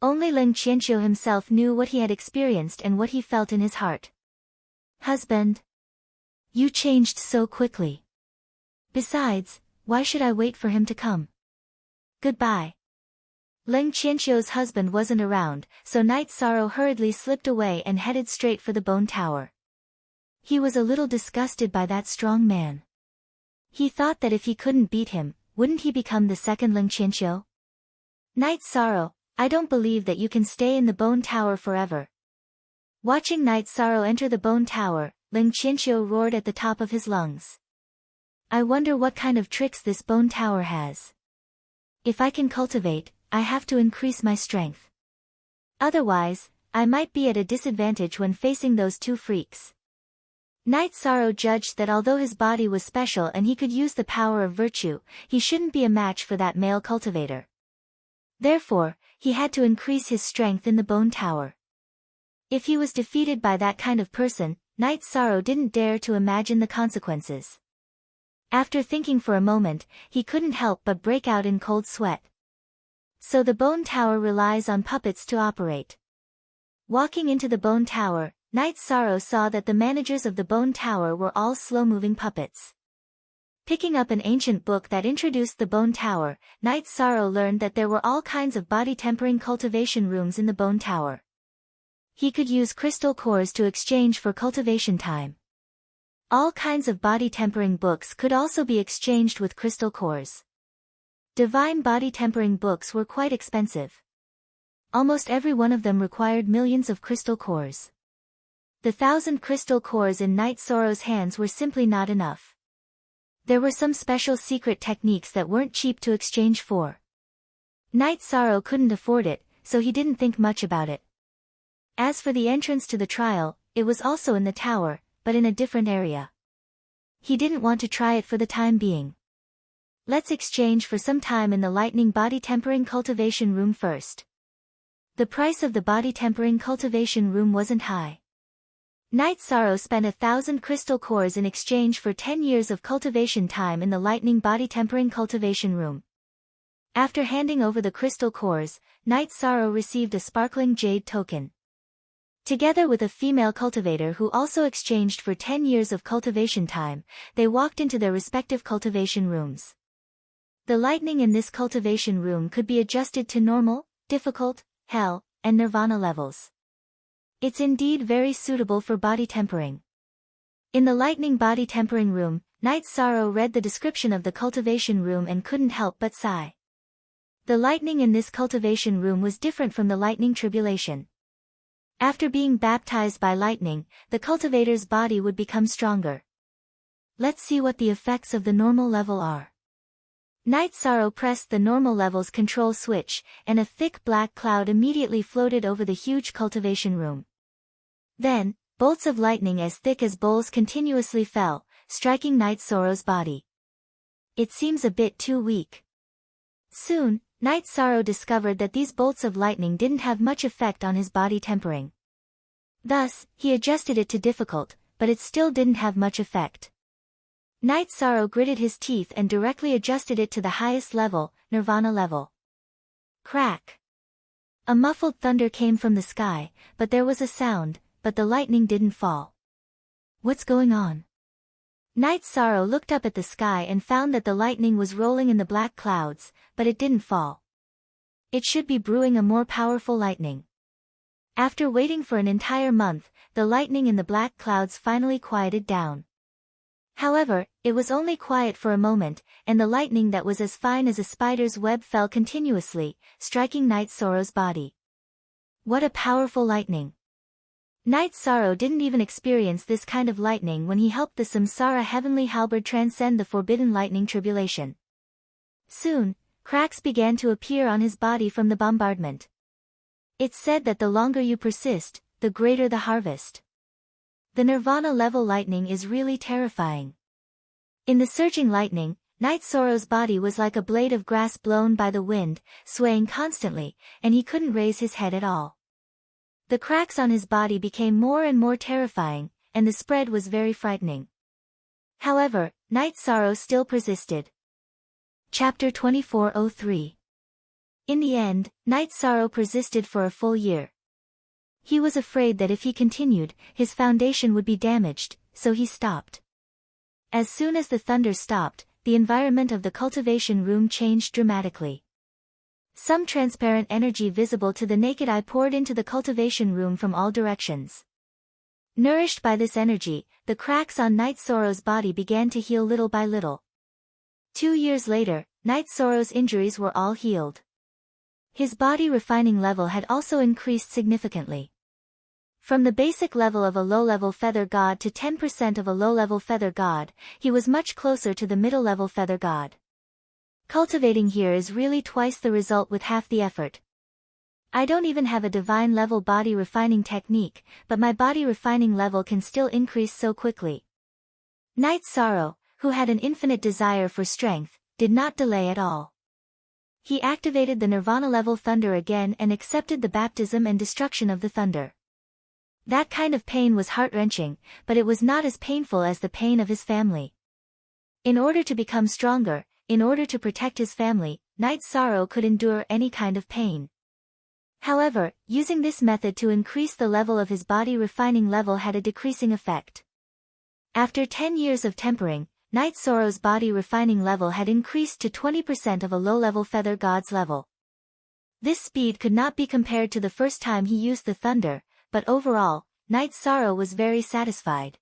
Only Ling Qianqiu himself knew what he had experienced and what he felt in his heart. Husband. You changed so quickly. Besides, why should I wait for him to come? Goodbye. Ling Qianqiu's husband wasn't around, so Night Sorrow hurriedly slipped away and headed straight for the bone tower. He was a little disgusted by that strong man. He thought that if he couldn't beat him, wouldn't he become the second Ling Qianqiu? Night Sorrow, I don't believe that you can stay in the bone tower forever. Watching Night Sorrow enter the bone tower, Ling Qianqiu roared at the top of his lungs. I wonder what kind of tricks this bone tower has. If I can cultivate, I have to increase my strength. Otherwise, I might be at a disadvantage when facing those two freaks. Night Sorrow judged that although his body was special and he could use the power of virtue, he shouldn't be a match for that male cultivator. Therefore, he had to increase his strength in the bone tower. If he was defeated by that kind of person, Night Sorrow didn't dare to imagine the consequences. After thinking for a moment, he couldn't help but break out in cold sweat. So the bone tower relies on puppets to operate. Walking into the bone tower, Night Sorrow saw that the managers of the bone tower were all slow-moving puppets. Picking up an ancient book that introduced the bone tower, Night Sorrow learned that there were all kinds of body-tempering cultivation rooms in the bone tower. He could use crystal cores to exchange for cultivation time. All kinds of body-tempering books could also be exchanged with crystal cores. Divine body-tempering books were quite expensive. Almost every one of them required millions of crystal cores. The 1,000 crystal cores in Night Sorrow's hands were simply not enough. There were some special secret techniques that weren't cheap to exchange for. Night Sorrow couldn't afford it, so he didn't think much about it. As for the entrance to the trial, it was also in the tower, but in a different area. He didn't want to try it for the time being. Let's exchange for some time in the lightning body tempering cultivation room first. The price of the body tempering cultivation room wasn't high. Night Sorrow spent 1,000 crystal cores in exchange for 10 years of cultivation time in the lightning body tempering cultivation room. After handing over the crystal cores, Night Sorrow received a sparkling jade token. Together with a female cultivator who also exchanged for 10 years of cultivation time, they walked into their respective cultivation rooms. The lightning in this cultivation room could be adjusted to normal, difficult, hell, and nirvana levels. It's indeed very suitable for body tempering. In the lightning body tempering room, Night Sorrow read the description of the cultivation room and couldn't help but sigh. The lightning in this cultivation room was different from the lightning tribulation. After being baptized by lightning, the cultivator's body would become stronger. Let's see what the effects of the normal level are. Night Sorrow pressed the normal level's control switch, and a thick black cloud immediately floated over the huge cultivation room. Then, bolts of lightning as thick as bowls continuously fell, striking Night Sorrow's body. It seems a bit too weak. Soon, Night Sorrow discovered that these bolts of lightning didn't have much effect on his body tempering. Thus, he adjusted it to difficult, but it still didn't have much effect. Night Sorrow gritted his teeth and directly adjusted it to the highest level, nirvana level. Crack! A muffled thunder came from the sky, but there was a sound, but the lightning didn't fall. What's going on? Night Sorrow looked up at the sky and found that the lightning was rolling in the black clouds, but it didn't fall. It should be brewing a more powerful lightning. After waiting for an entire month, the lightning in the black clouds finally quieted down. However, it was only quiet for a moment, and the lightning that was as fine as a spider's web fell continuously, striking Night Sorrow's body. What a powerful lightning! Night Sorrow didn't even experience this kind of lightning when he helped the Samsara heavenly halberd transcend the forbidden lightning tribulation. Soon, cracks began to appear on his body from the bombardment. It's said that the longer you persist, the greater the harvest. The nirvana level lightning is really terrifying. In the surging lightning, Night Sorrow's body was like a blade of grass blown by the wind, swaying constantly, and he couldn't raise his head at all. The cracks on his body became more and more terrifying, and the spread was very frightening. However, Night Sorrow still persisted. Chapter 2403. In the end, Night Sorrow persisted for a full year. He was afraid that if he continued, his foundation would be damaged, so he stopped. As soon as the thunder stopped, the environment of the cultivation room changed dramatically. Some transparent energy visible to the naked eye poured into the cultivation room from all directions. Nourished by this energy, the cracks on Night Sorrow's body began to heal little by little. 2 years later, Night Sorrow's injuries were all healed. His body refining level had also increased significantly. From the basic level of a low-level feather god to 10% of a low-level feather god, he was much closer to the middle-level feather god. Cultivating here is really twice the result with half the effort. I don't even have a divine level body refining technique, but my body refining level can still increase so quickly. Night Sorrow, who had an infinite desire for strength, did not delay at all. He activated the Nirvana level thunder again and accepted the baptism and destruction of the thunder. That kind of pain was heart-wrenching, but it was not as painful as the pain of his family. In order to become stronger, in order to protect his family, Night Sorrow could endure any kind of pain. However, using this method to increase the level of his body refining level had a decreasing effect. After 10 years of tempering, Night Sorrow's body refining level had increased to 20% of a low-level feather god's level. This speed could not be compared to the first time he used the thunder, but overall, Night Sorrow was very satisfied.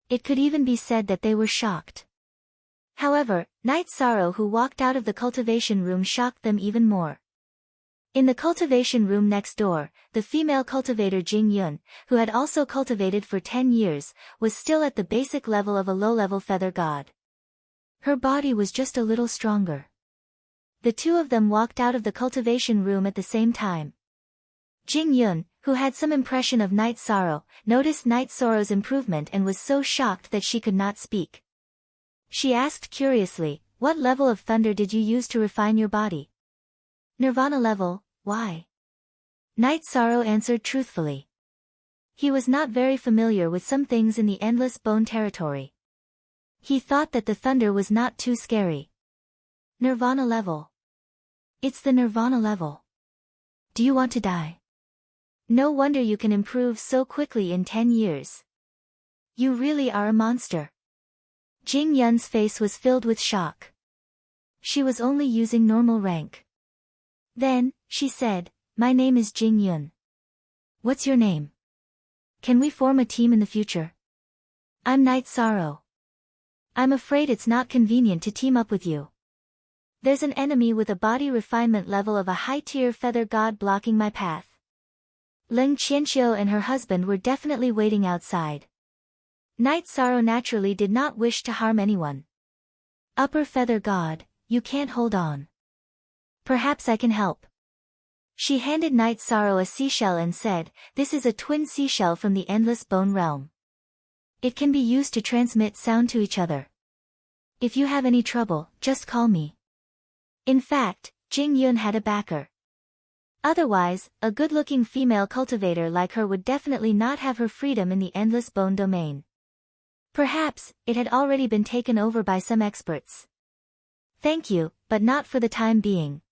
It could even be said that they were shocked. However, Night Sorrow who walked out of the cultivation room shocked them even more. In the cultivation room next door, the female cultivator Jing Yun, who had also cultivated for 10 years, was still at the basic level of a low-level feather god. Her body was just a little stronger. The two of them walked out of the cultivation room at the same time. Jing Yun, who had some impression of Night Sorrow, noticed Night Sorrow's improvement and was so shocked that she could not speak. She asked curiously, "What level of thunder did you use to refine your body?" "Nirvana level, why?" Night Sorrow answered truthfully. He was not very familiar with some things in the Endless Bone territory. He thought that the thunder was not too scary. "Nirvana level. It's the Nirvana level. Do you want to die? No wonder you can improve so quickly in 10 years. You really are a monster." Jing Yun's face was filled with shock. She was only using normal rank. Then, she said, "My name is Jing Yun. What's your name? Can we form a team in the future? I'm Night Sorrow. I'm afraid it's not convenient to team up with you. There's an enemy with a body refinement level of a high-tier feather god blocking my path." Ling Qianqiu and her husband were definitely waiting outside. Night Sorrow naturally did not wish to harm anyone. "Upper feather god, you can't hold on. Perhaps I can help." She handed Night Sorrow a seashell and said, "This is a twin seashell from the Endless Bone realm. It can be used to transmit sound to each other. If you have any trouble, just call me." In fact, Jing Yun had a backer. Otherwise, a good-looking female cultivator like her would definitely not have her freedom in the Endless Bone domain. Perhaps, it had already been taken over by some experts. "Thank you, but not for the time being.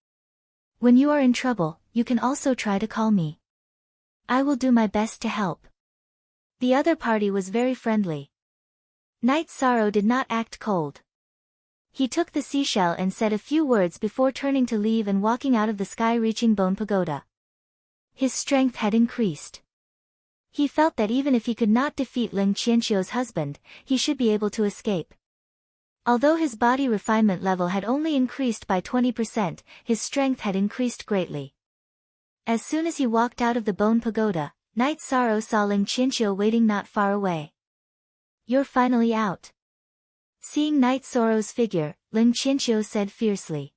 When you are in trouble, you can also try to call me. I will do my best to help." The other party was very friendly. Night Sorrow did not act cold. He took the seashell and said a few words before turning to leave and walking out of the sky-reaching bone pagoda. His strength had increased. He felt that even if he could not defeat Ling Qianqiu's husband, he should be able to escape. Although his body refinement level had only increased by 20%, his strength had increased greatly. As soon as he walked out of the bone pagoda, Night Sorrow saw Ling Qianqiu waiting not far away. "You're finally out." Seeing Night Sorrow's figure, Ling Qianqiu said fiercely.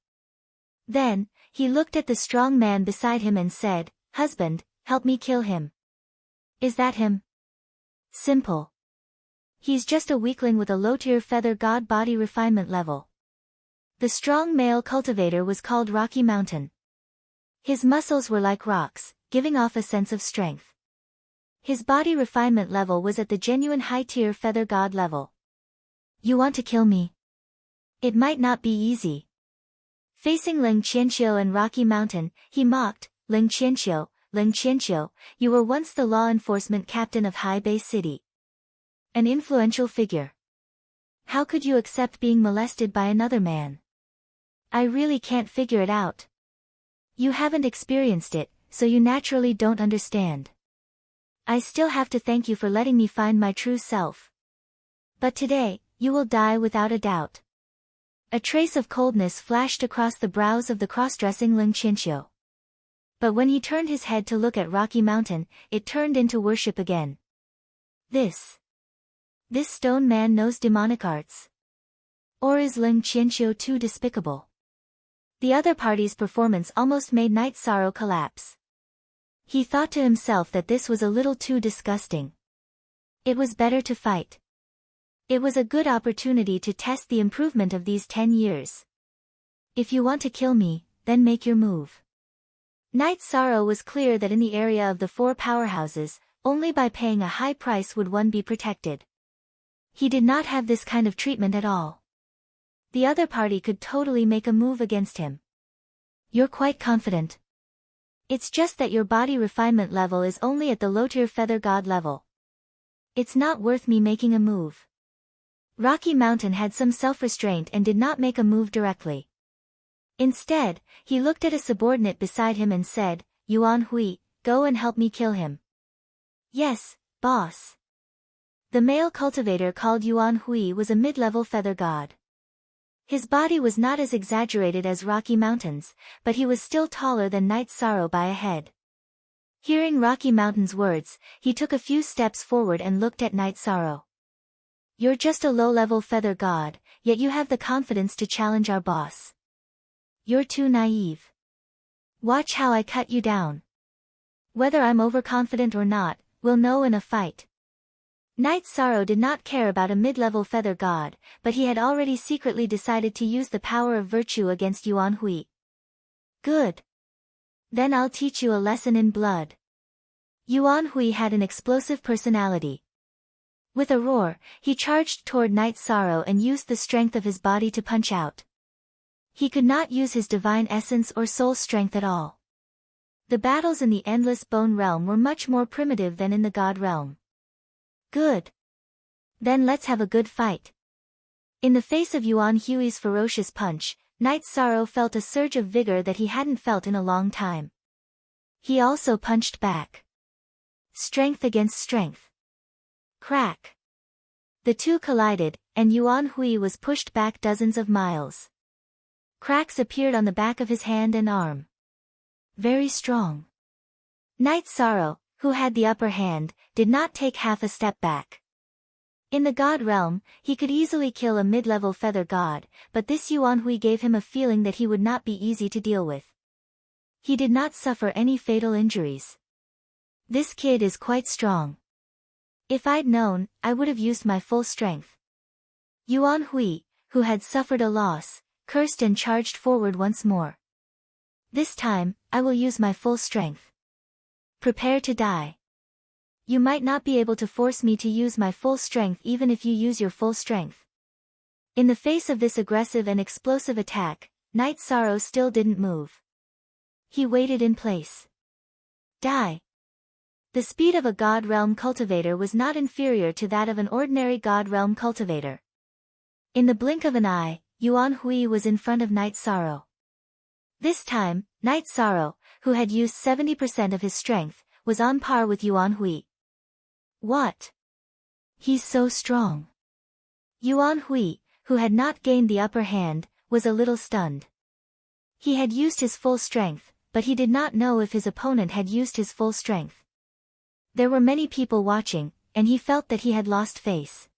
Then, he looked at the strong man beside him and said, "Husband, help me kill him." "Is that him?" "Simple. He's just a weakling with a low-tier feather god body refinement level." The strong male cultivator was called Rocky Mountain. His muscles were like rocks, giving off a sense of strength. His body refinement level was at the genuine high-tier feather god level. "You want to kill me? It might not be easy." Facing Ling Qianqiu and Rocky Mountain, he mocked, Ling Qianqiu, you were once the law enforcement captain of Hai Bei City. An influential figure. How could you accept being molested by another man? I really can't figure it out." You haven't experienced it, so you naturally don't understand. I still have to thank you for letting me find my true self. But today, you will die without a doubt. A trace of coldness flashed across the brows of the cross-dressing Ling Qianqiu. But when he turned his head to look at Rocky Mountain, it turned into worship again. This stone man knows demonic arts. Or is Ling Qianqiu too despicable? The other party's performance almost made Night Sorrow collapse. He thought to himself that this was a little too disgusting. It was better to fight. It was a good opportunity to test the improvement of these 10 years. If you want to kill me, then make your move. Night Sorrow was clear that in the area of the 4 powerhouses, only by paying a high price would one be protected. He did not have this kind of treatment at all. The other party could totally make a move against him. You're quite confident. It's just that your body refinement level is only at the low-tier feather god level. It's not worth me making a move. Rocky Mountain had some self-restraint and did not make a move directly. Instead, he looked at a subordinate beside him and said, Yuan Hui, go and help me kill him. Yes, boss. The male cultivator called Yuan Hui was a mid-level feather god. His body was not as exaggerated as Rocky Mountain's, but he was still taller than Night Sorrow by a head. Hearing Rocky Mountain's words, he took a few steps forward and looked at Night Sorrow. You're just a low-level feather god, yet you have the confidence to challenge our boss. You're too naive. Watch how I cut you down. Whether I'm overconfident or not, we'll know in a fight. Night Sorrow did not care about a mid-level feather god, but he had already secretly decided to use the power of virtue against Yuan Hui. Good. Then I'll teach you a lesson in blood. Yuan Hui had an explosive personality. With a roar, he charged toward Night Sorrow and used the strength of his body to punch out. He could not use his divine essence or soul strength at all. The battles in the Endless Bone Realm were much more primitive than in the God Realm. Good. Then let's have a good fight. In the face of Yuan Hui's ferocious punch, Night Sorrow felt a surge of vigor that he hadn't felt in a long time. He also punched back. Strength against strength. Crack. The two collided, and Yuan Hui was pushed back dozens of miles. Cracks appeared on the back of his hand and arm. Very strong. Night Sorrow, who had the upper hand, did not take half a step back. In the God Realm, he could easily kill a mid-level feather god, but this Yuan Hui gave him a feeling that he would not be easy to deal with. He did not suffer any fatal injuries. This kid is quite strong. If I'd known, I would have used my full strength. Yuan Hui, who had suffered a loss, cursed and charged forward once more. This time, I will use my full strength. Prepare to die. You might not be able to force me to use my full strength even if you use your full strength. In the face of this aggressive and explosive attack, Night Sorrow still didn't move. He waited in place. Die. The speed of a God Realm cultivator was not inferior to that of an ordinary God Realm cultivator. In the blink of an eye, Yuan Hui was in front of Night Sorrow. This time, Night Sorrow, who had used 70% of his strength, was on par with Yuan Hui. What? He's so strong. Yuan Hui, who had not gained the upper hand, was a little stunned. He had used his full strength, but he did not know if his opponent had used his full strength. There were many people watching, and he felt that he had lost face.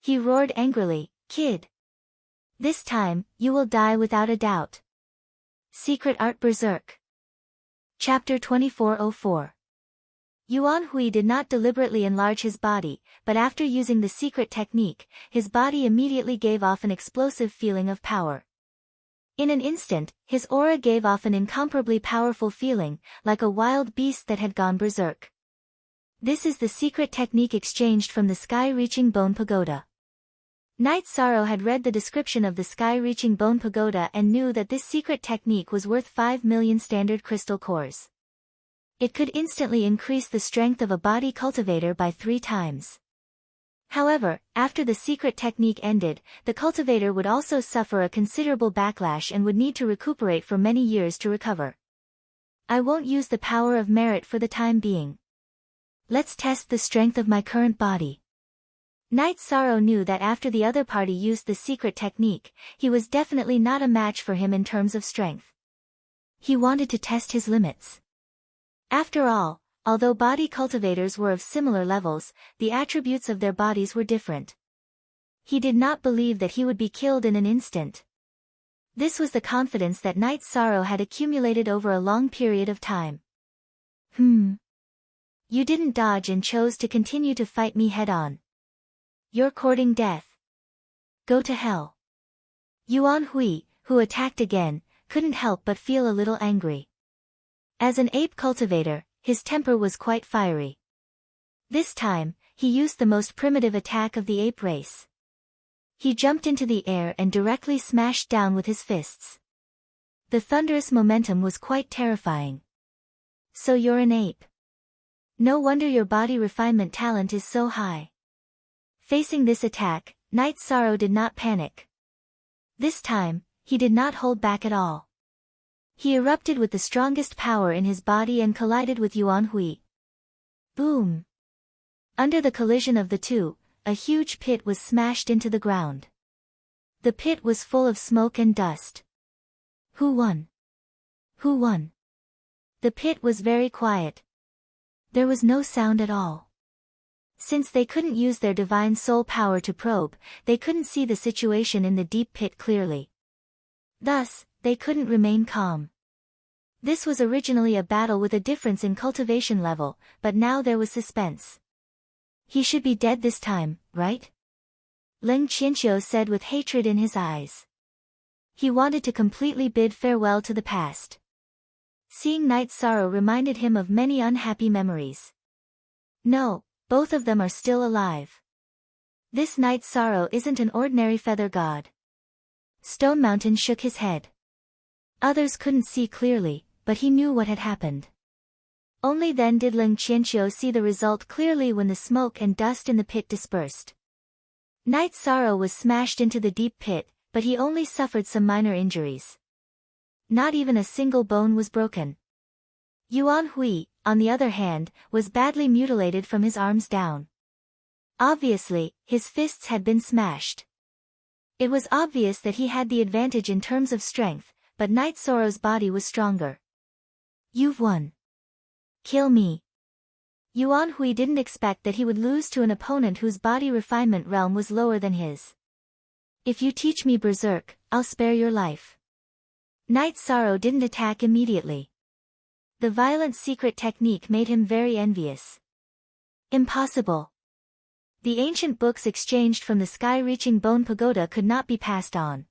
He roared angrily, "Kid! This time, you will die without a doubt." Secret Art Berserk. Chapter 2404. Yuan Hui did not deliberately enlarge his body, but after using the secret technique, his body immediately gave off an explosive feeling of power. In an instant, his aura gave off an incomparably powerful feeling, like a wild beast that had gone berserk. This is the secret technique exchanged from the Sky-Reaching Bone Pagoda. Night Sorrow had read the description of the Sky-Reaching Bone Pagoda and knew that this secret technique was worth 5 million standard crystal cores. It could instantly increase the strength of a body cultivator by 3 times. However, after the secret technique ended, the cultivator would also suffer a considerable backlash and would need to recuperate for many years to recover. I won't use the power of merit for the time being. Let's test the strength of my current body. Knight Sorrow knew that after the other party used the secret technique, he was definitely not a match for him in terms of strength. He wanted to test his limits. After all, although body cultivators were of similar levels, the attributes of their bodies were different. He did not believe that he would be killed in an instant. This was the confidence that Knight Sorrow had accumulated over a long period of time. You didn't dodge and chose to continue to fight me head-on. You're courting death. Go to hell. Yuan Hui, who attacked again, couldn't help but feel a little angry. As an ape cultivator, his temper was quite fiery. This time, he used the most primitive attack of the ape race. He jumped into the air and directly smashed down with his fists. The thunderous momentum was quite terrifying. So you're an ape. No wonder your body refinement talent is so high. Facing this attack, Knight Sorrow did not panic. This time, he did not hold back at all. He erupted with the strongest power in his body and collided with Yuan Hui. Boom! Under the collision of the two, a huge pit was smashed into the ground. The pit was full of smoke and dust. Who won? Who won? The pit was very quiet. There was no sound at all. Since they couldn't use their divine soul power to probe, they couldn't see the situation in the deep pit clearly. Thus, they couldn't remain calm. This was originally a battle with a difference in cultivation level, but now there was suspense. He should be dead this time, right? Leng Qianqiu said with hatred in his eyes. He wanted to completely bid farewell to the past. Seeing Knight Sorrow reminded him of many unhappy memories. No, both of them are still alive. This Knight Sorrow isn't an ordinary feather god. Stone Mountain shook his head. Others couldn't see clearly, but he knew what had happened. Only then did Leng Qianqiu see the result clearly when the smoke and dust in the pit dispersed. Knight Sorrow was smashed into the deep pit, but he only suffered some minor injuries. Not even a single bone was broken. Yuan Hui, on the other hand, was badly mutilated from his arms down. Obviously, his fists had been smashed. It was obvious that he had the advantage in terms of strength, but Knight Sorrow's body was stronger. You've won. Kill me. Yuan Hui didn't expect that he would lose to an opponent whose body refinement realm was lower than his. If you teach me berserk, I'll spare your life. Knight Sorrow didn't attack immediately. The violent secret technique made him very envious. Impossible. The ancient books exchanged from the sky-reaching bone pagoda could not be passed on.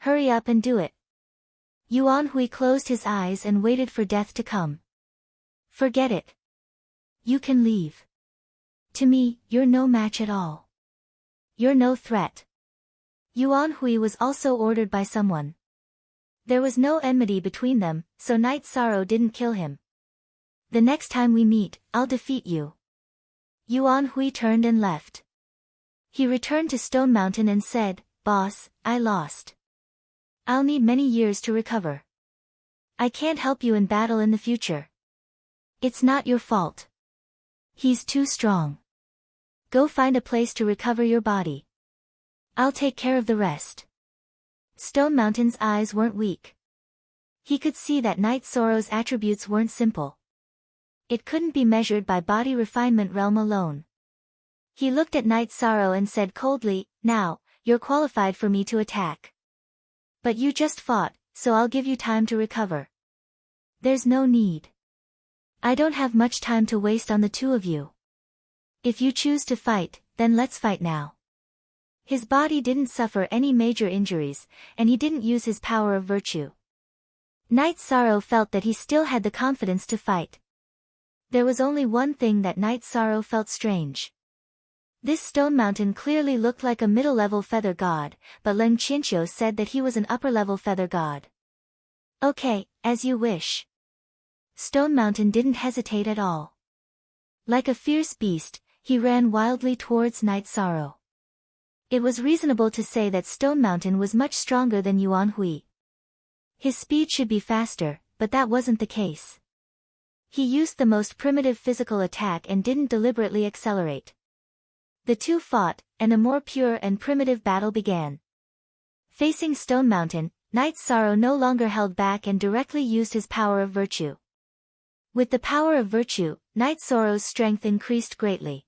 Hurry up and do it. Yuan Hui closed his eyes and waited for death to come. Forget it. You can leave. To me, you're no match at all. You're no threat. Yuan Hui was also ordered by someone. There was no enmity between them, so Knight Sorrow didn't kill him. The next time we meet, I'll defeat you. Yuan Hui turned and left. He returned to Stone Mountain and said, Boss, I lost. I'll need many years to recover. I can't help you in battle in the future. It's not your fault. He's too strong. Go find a place to recover your body. I'll take care of the rest. Stone Mountain's eyes weren't weak. He could see that Knight Sorrow's attributes weren't simple. It couldn't be measured by body refinement realm alone. He looked at Knight Sorrow and said coldly, Now, you're qualified for me to attack. But you just fought, so I'll give you time to recover. There's no need. I don't have much time to waste on the two of you. If you choose to fight, then let's fight now. His body didn't suffer any major injuries, and he didn't use his power of virtue. Knight Sorrow felt that he still had the confidence to fight. There was only one thing that Knight Sorrow felt strange. This Stone Mountain clearly looked like a middle-level feather god, but Leng Qianqiu said that he was an upper-level feather god. Okay, as you wish. Stone Mountain didn't hesitate at all. Like a fierce beast, he ran wildly towards Knight Sorrow. It was reasonable to say that Stone Mountain was much stronger than Yuan Hui. His speed should be faster, but that wasn't the case. He used the most primitive physical attack and didn't deliberately accelerate. The two fought, and a more pure and primitive battle began. Facing Stone Mountain, Knight Sorrow no longer held back and directly used his power of virtue. With the power of virtue, Knight Sorrow's strength increased greatly.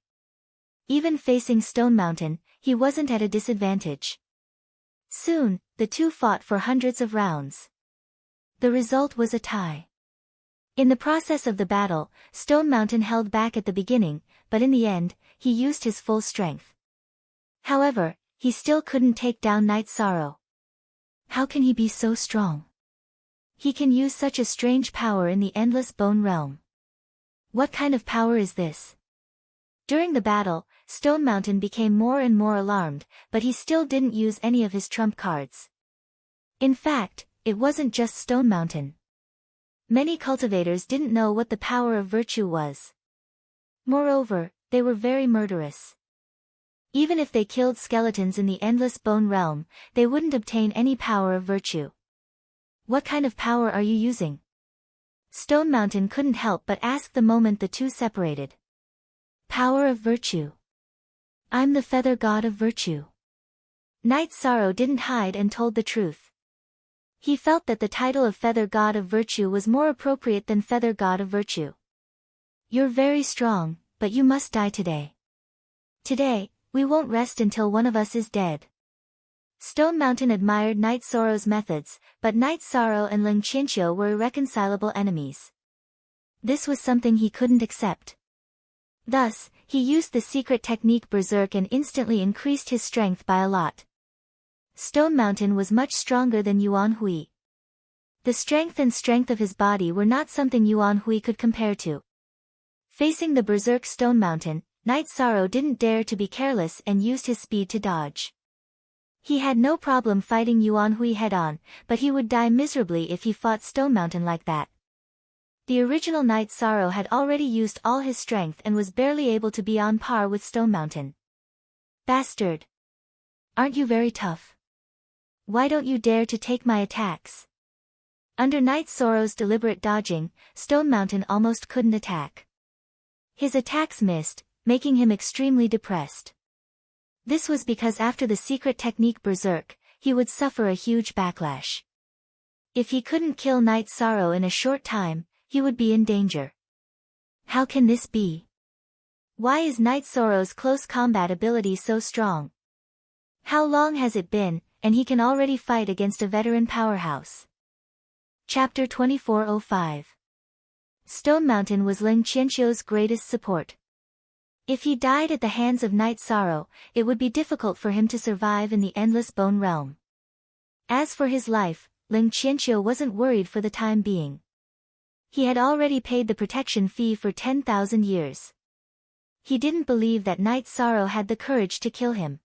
Even facing Stone Mountain, he wasn't at a disadvantage. Soon, the two fought for hundreds of rounds. The result was a tie. In the process of the battle, Stone Mountain held back at the beginning, but in the end, he used his full strength. However, he still couldn't take down Knight Sorrow. How can he be so strong? He can use such a strange power in the Endless Bone Realm. What kind of power is this? During the battle, Stone Mountain became more and more alarmed, but he still didn't use any of his trump cards. In fact, it wasn't just Stone Mountain. Many cultivators didn't know what the power of virtue was. Moreover, they were very murderous. Even if they killed skeletons in the Endless Bone Realm, they wouldn't obtain any power of virtue. What kind of power are you using? Stone Mountain couldn't help but ask the moment the two separated. Power of virtue. I'm the Feather God of Virtue. Knight Sorrow didn't hide and told the truth. He felt that the title of Feather God of Virtue was more appropriate than Feather God of Virtue. You're very strong, but you must die today. Today, we won't rest until one of us is dead. Stone Mountain admired Knight Sorrow's methods, but Knight Sorrow and Ling Qianqiu were irreconcilable enemies. This was something he couldn't accept. Thus, he used the secret technique Berserk and instantly increased his strength by a lot. Stone Mountain was much stronger than Yuan Hui. The strength of his body were not something Yuan Hui could compare to. Facing the Berserk Stone Mountain, Knight Sorrow didn't dare to be careless and used his speed to dodge. He had no problem fighting Yuan Hui head-on, but he would die miserably if he fought Stone Mountain like that. The original Knight Sorrow had already used all his strength and was barely able to be on par with Stone Mountain. Bastard! Aren't you very tough? Why don't you dare to take my attacks? Under Knight Sorrow's deliberate dodging, Stone Mountain almost couldn't attack. His attacks missed, making him extremely depressed. This was because after the secret technique Berserk, he would suffer a huge backlash. If he couldn't kill Knight Sorrow in a short time, he would be in danger. How can this be? Why is Knight Sorrow's close combat ability so strong? How long has it been, and he can already fight against a veteran powerhouse? Chapter 2405. Stone Mountain was Ling Qianqiu's greatest support. If he died at the hands of Knight Sorrow, it would be difficult for him to survive in the Endless Bone Realm. As for his life, Ling Qianqiu wasn't worried for the time being. He had already paid the protection fee for 10,000 years. He didn't believe that Knight Sorrow had the courage to kill him.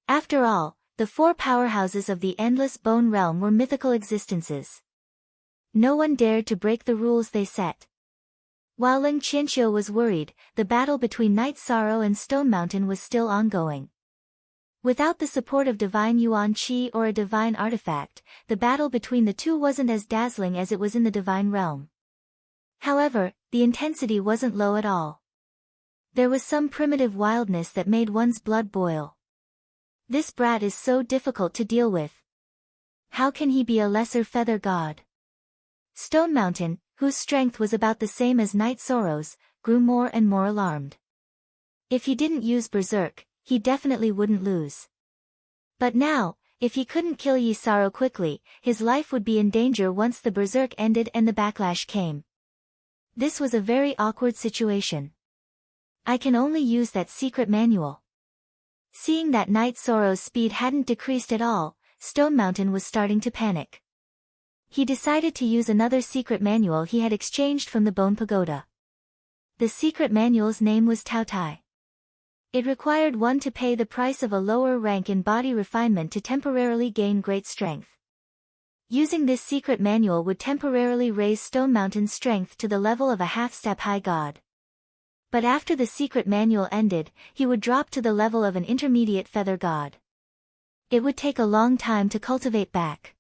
After all, the four powerhouses of the Endless Bone Realm were mythical existences. No one dared to break the rules they set. While Ling Qianqiu was worried, the battle between Knight Sorrow and Stone Mountain was still ongoing. Without the support of divine Yuan Qi or a divine artifact, the battle between the two wasn't as dazzling as it was in the divine realm. However, the intensity wasn't low at all. There was some primitive wildness that made one's blood boil. This brat is so difficult to deal with. How can he be a lesser feather god? Stone Mountain, whose strength was about the same as Knight Sorrow's, grew more and more alarmed. If he didn't use Berserk, he definitely wouldn't lose. But now, if he couldn't kill Yi Sorrow quickly, his life would be in danger once the Berserk ended and the backlash came. This was a very awkward situation. I can only use that secret manual. Seeing that Knight Sorrow's speed hadn't decreased at all, Stone Mountain was starting to panic. He decided to use another secret manual he had exchanged from the Bone Pagoda. The secret manual's name was Taotai. It required one to pay the price of a lower rank in body refinement to temporarily gain great strength. Using this secret manual would temporarily raise Stone Mountain's strength to the level of a half-step high god. But after the secret manual ended, he would drop to the level of an intermediate feather god. It would take a long time to cultivate back.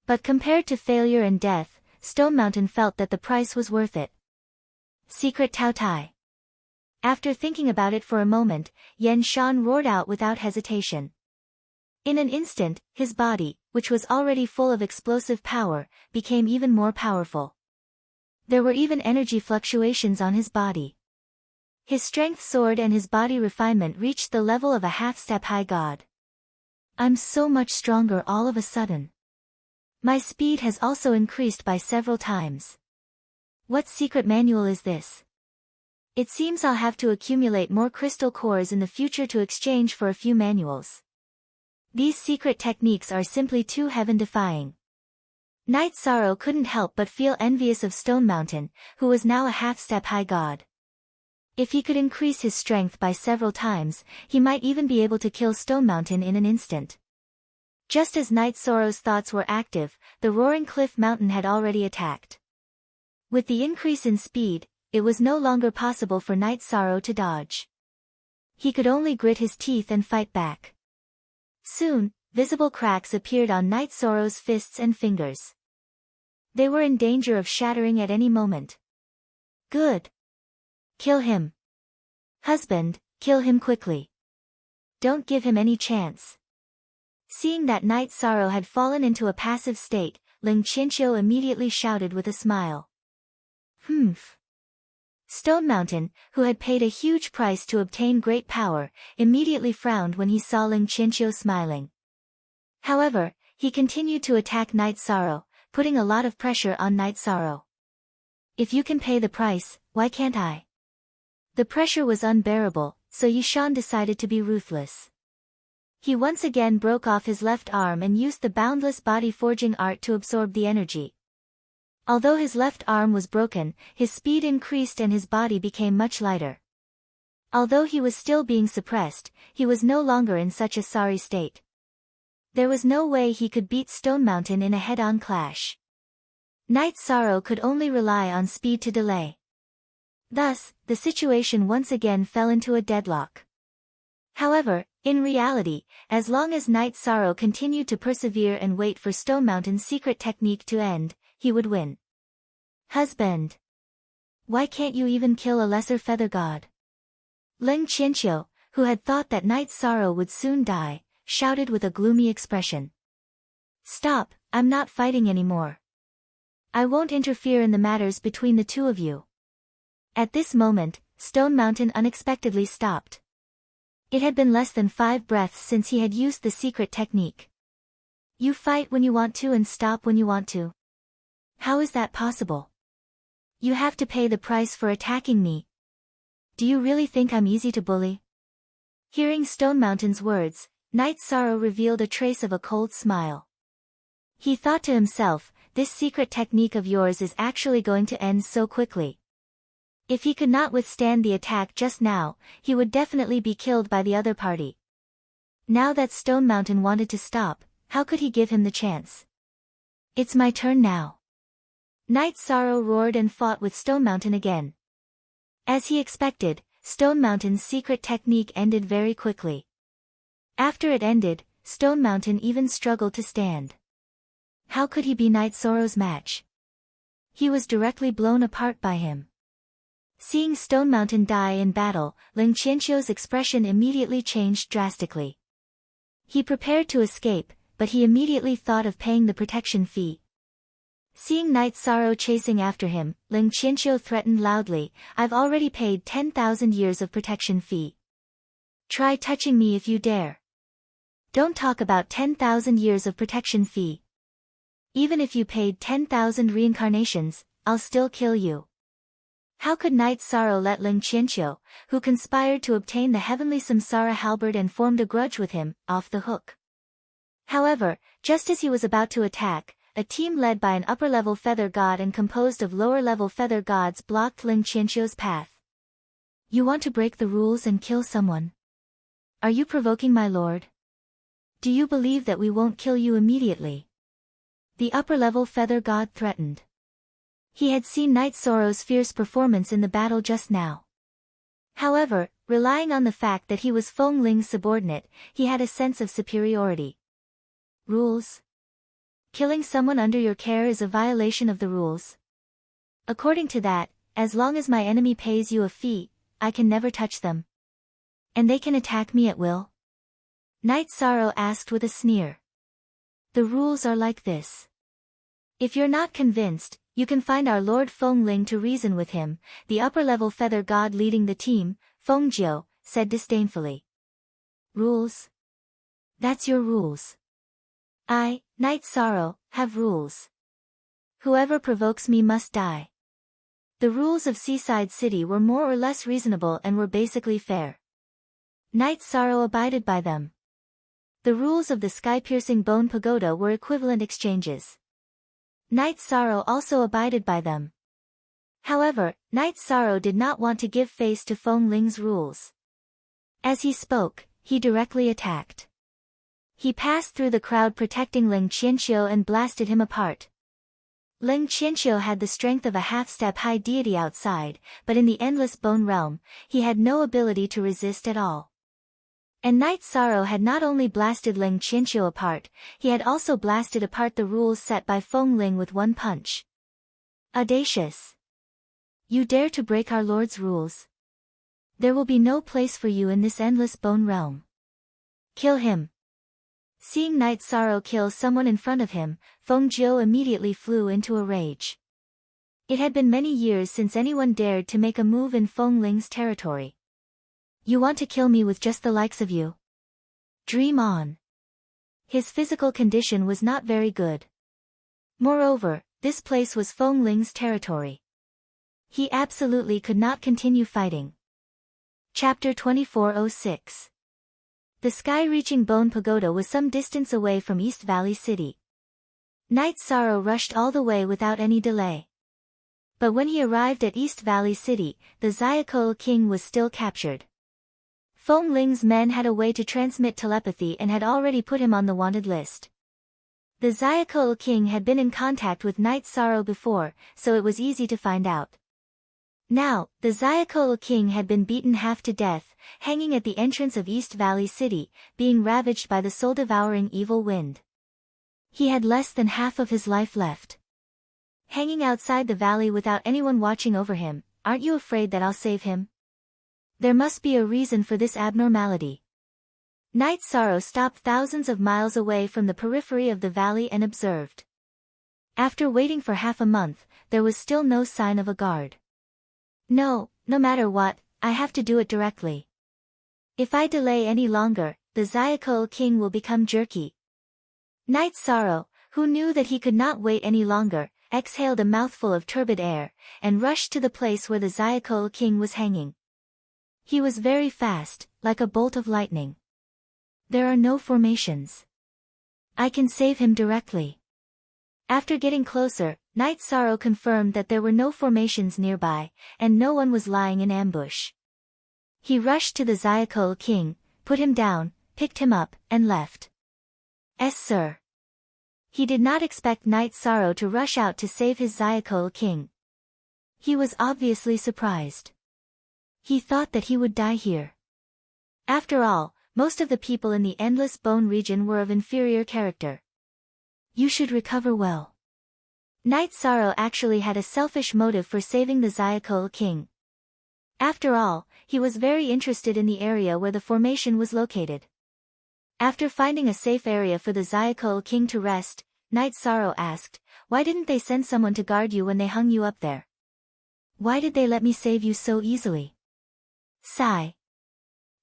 But compared to failure and death, Stone Mountain felt that the price was worth it. Secret Tao Tai. After thinking about it for a moment, Yan Shan roared out without hesitation. In an instant, his body, which was already full of explosive power, became even more powerful. There were even energy fluctuations on his body. His strength soared and his body refinement reached the level of a half-step high god. I'm so much stronger all of a sudden. My speed has also increased by several times. What secret manual is this? It seems I'll have to accumulate more crystal cores in the future to exchange for a few manuals. These secret techniques are simply too heaven-defying. Night Sorrow couldn't help but feel envious of Stone Mountain, who was now a half-step high god. If he could increase his strength by several times, he might even be able to kill Stone Mountain in an instant. Just as Night Sorrow's thoughts were active, the roaring cliff mountain had already attacked. With the increase in speed, it was no longer possible for Night Sorrow to dodge. He could only grit his teeth and fight back. Soon, visible cracks appeared on Night Sorrow's fists and fingers. They were in danger of shattering at any moment. Good. Kill him. Husband, kill him quickly. Don't give him any chance. Seeing that Night Sorrow had fallen into a passive state, Ling Qianqiu immediately shouted with a smile. Humph. Stone Mountain, who had paid a huge price to obtain great power, immediately frowned when he saw Ling Qianqiu smiling. However, he continued to attack Night Sorrow, putting a lot of pressure on Night Sorrow. If you can pay the price, why can't I? The pressure was unbearable, so Yishan decided to be ruthless. He once again broke off his left arm and used the boundless body forging art to absorb the energy. Although his left arm was broken, his speed increased and his body became much lighter. Although he was still being suppressed, he was no longer in such a sorry state. There was no way he could beat Stone Mountain in a head-on clash. Night Sorrow could only rely on speed to delay. Thus, the situation once again fell into a deadlock. However, in reality, as long as Night Sorrow continued to persevere and wait for Stone Mountain's secret technique to end, he would win. Husband. Why can't you even kill a lesser feather god? Ling Qianqiu, who had thought that Night Sorrow would soon die, shouted with a gloomy expression. Stop, I'm not fighting anymore. I won't interfere in the matters between the two of you. At this moment, Stone Mountain unexpectedly stopped. It had been less than 5 breaths since he had used the secret technique. You fight when you want to and stop when you want to. How is that possible? You have to pay the price for attacking me. Do you really think I'm easy to bully? Hearing Stone Mountain's words, Night Sorrow revealed a trace of a cold smile. He thought to himself, this secret technique of yours is actually going to end so quickly. If he could not withstand the attack just now, he would definitely be killed by the other party. Now that Stone Mountain wanted to stop, how could he give him the chance? It's my turn now. Night Sorrow roared and fought with Stone Mountain again. As he expected, Stone Mountain's secret technique ended very quickly. After it ended, Stone Mountain even struggled to stand. How could he be Night Sorrow's match? He was directly blown apart by him. Seeing Stone Mountain die in battle, Ling Qianqiu's expression immediately changed drastically. He prepared to escape, but he immediately thought of paying the protection fee. Seeing Night Sorrow chasing after him, Ling Qianqiu threatened loudly, I've already paid 10,000 years of protection fee. Try touching me if you dare. Don't talk about 10,000 years of protection fee. Even if you paid 10,000 reincarnations, I'll still kill you. How could Night Sorrow let Ling Qianqiu, who conspired to obtain the heavenly Samsara halberd and formed a grudge with him, off the hook? However, just as he was about to attack, a team led by an upper-level feather god and composed of lower-level feather gods blocked Ling Qianqiu's path. You want to break the rules and kill someone? Are you provoking my lord? Do you believe that we won't kill you immediately? The upper-level feather god threatened. He had seen Night Sorrow's fierce performance in the battle just now. However, relying on the fact that he was Feng Ling's subordinate, he had a sense of superiority. Rules? killing someone under your care is a violation of the rules. According to that, as long as my enemy pays you a fee, I can never touch them. And they can attack me at will? Knight Sorrow asked with a sneer. The rules are like this. If you're not convinced, you can find our Lord Feng Ling to reason with him, the upper-level feather god leading the team, Feng Jiu, said disdainfully. Rules? That's your rules. I, Knight Sorrow, have rules. Whoever provokes me must die. The rules of Seaside City were more or less reasonable and were basically fair. Knight Sorrow abided by them. The rules of the sky-piercing bone pagoda were equivalent exchanges. Knight Sorrow also abided by them. However, Knight Sorrow did not want to give face to Feng Ling's rules. As he spoke, he directly attacked. He passed through the crowd protecting Ling Qianqiu and blasted him apart. Ling Qianqiu had the strength of a half-step high deity outside, but in the endless bone realm, he had no ability to resist at all. And Knight Sorrow had not only blasted Ling Qianqiu apart, he had also blasted apart the rules set by Feng Ling with one punch. Audacious! You dare to break our Lord's rules? There will be no place for you in this endless bone realm. Kill him! Seeing Knight Sorrow kill someone in front of him, Feng Jiu immediately flew into a rage. It had been many years since anyone dared to make a move in Feng Ling's territory. You want to kill me with just the likes of you? Dream on. His physical condition was not very good. Moreover, this place was Feng Ling's territory. He absolutely could not continue fighting. Chapter 2406. The sky-reaching bone pagoda was some distance away from East Valley City. Knight Sorrow rushed all the way without any delay. But when he arrived at East Valley City, the Xiakou King was still captured. Feng Ling's men had a way to transmit telepathy and had already put him on the wanted list. The Xiakou King had been in contact with Knight Sorrow before, so it was easy to find out. Now, the Xiakou King had been beaten half to death, hanging at the entrance of East Valley City, being ravaged by the soul-devouring evil wind. He had less than half of his life left. Hanging outside the valley without anyone watching over him, aren't you afraid that I'll save him? There must be a reason for this abnormality. Knight Sorrow stopped thousands of miles away from the periphery of the valley and observed. After waiting for half a month, there was still no sign of a guard. No matter what, I have to do it directly. If I delay any longer, the Xiakou King will become jerky. Knight Sorrow, who knew that he could not wait any longer, exhaled a mouthful of turbid air, and rushed to the place where the Xiakou King was hanging. He was very fast, like a bolt of lightning. There are no formations. I can save him directly. After getting closer, Knight Sorrow confirmed that there were no formations nearby, and no one was lying in ambush. He rushed to the Xiakou King, put him down, picked him up, and left. Sir. He did not expect Knight Sorrow to rush out to save his Xiakou King. He was obviously surprised. He thought that he would die here. After all, most of the people in the Endless Bone region were of inferior character. You should recover well. Knight Sorrow actually had a selfish motive for saving the Xiakou King. After all, he was very interested in the area where the formation was located. After finding a safe area for the Xiakou King to rest, Knight Sorrow asked, why didn't they send someone to guard you when they hung you up there? Why did they let me save you so easily? Sigh.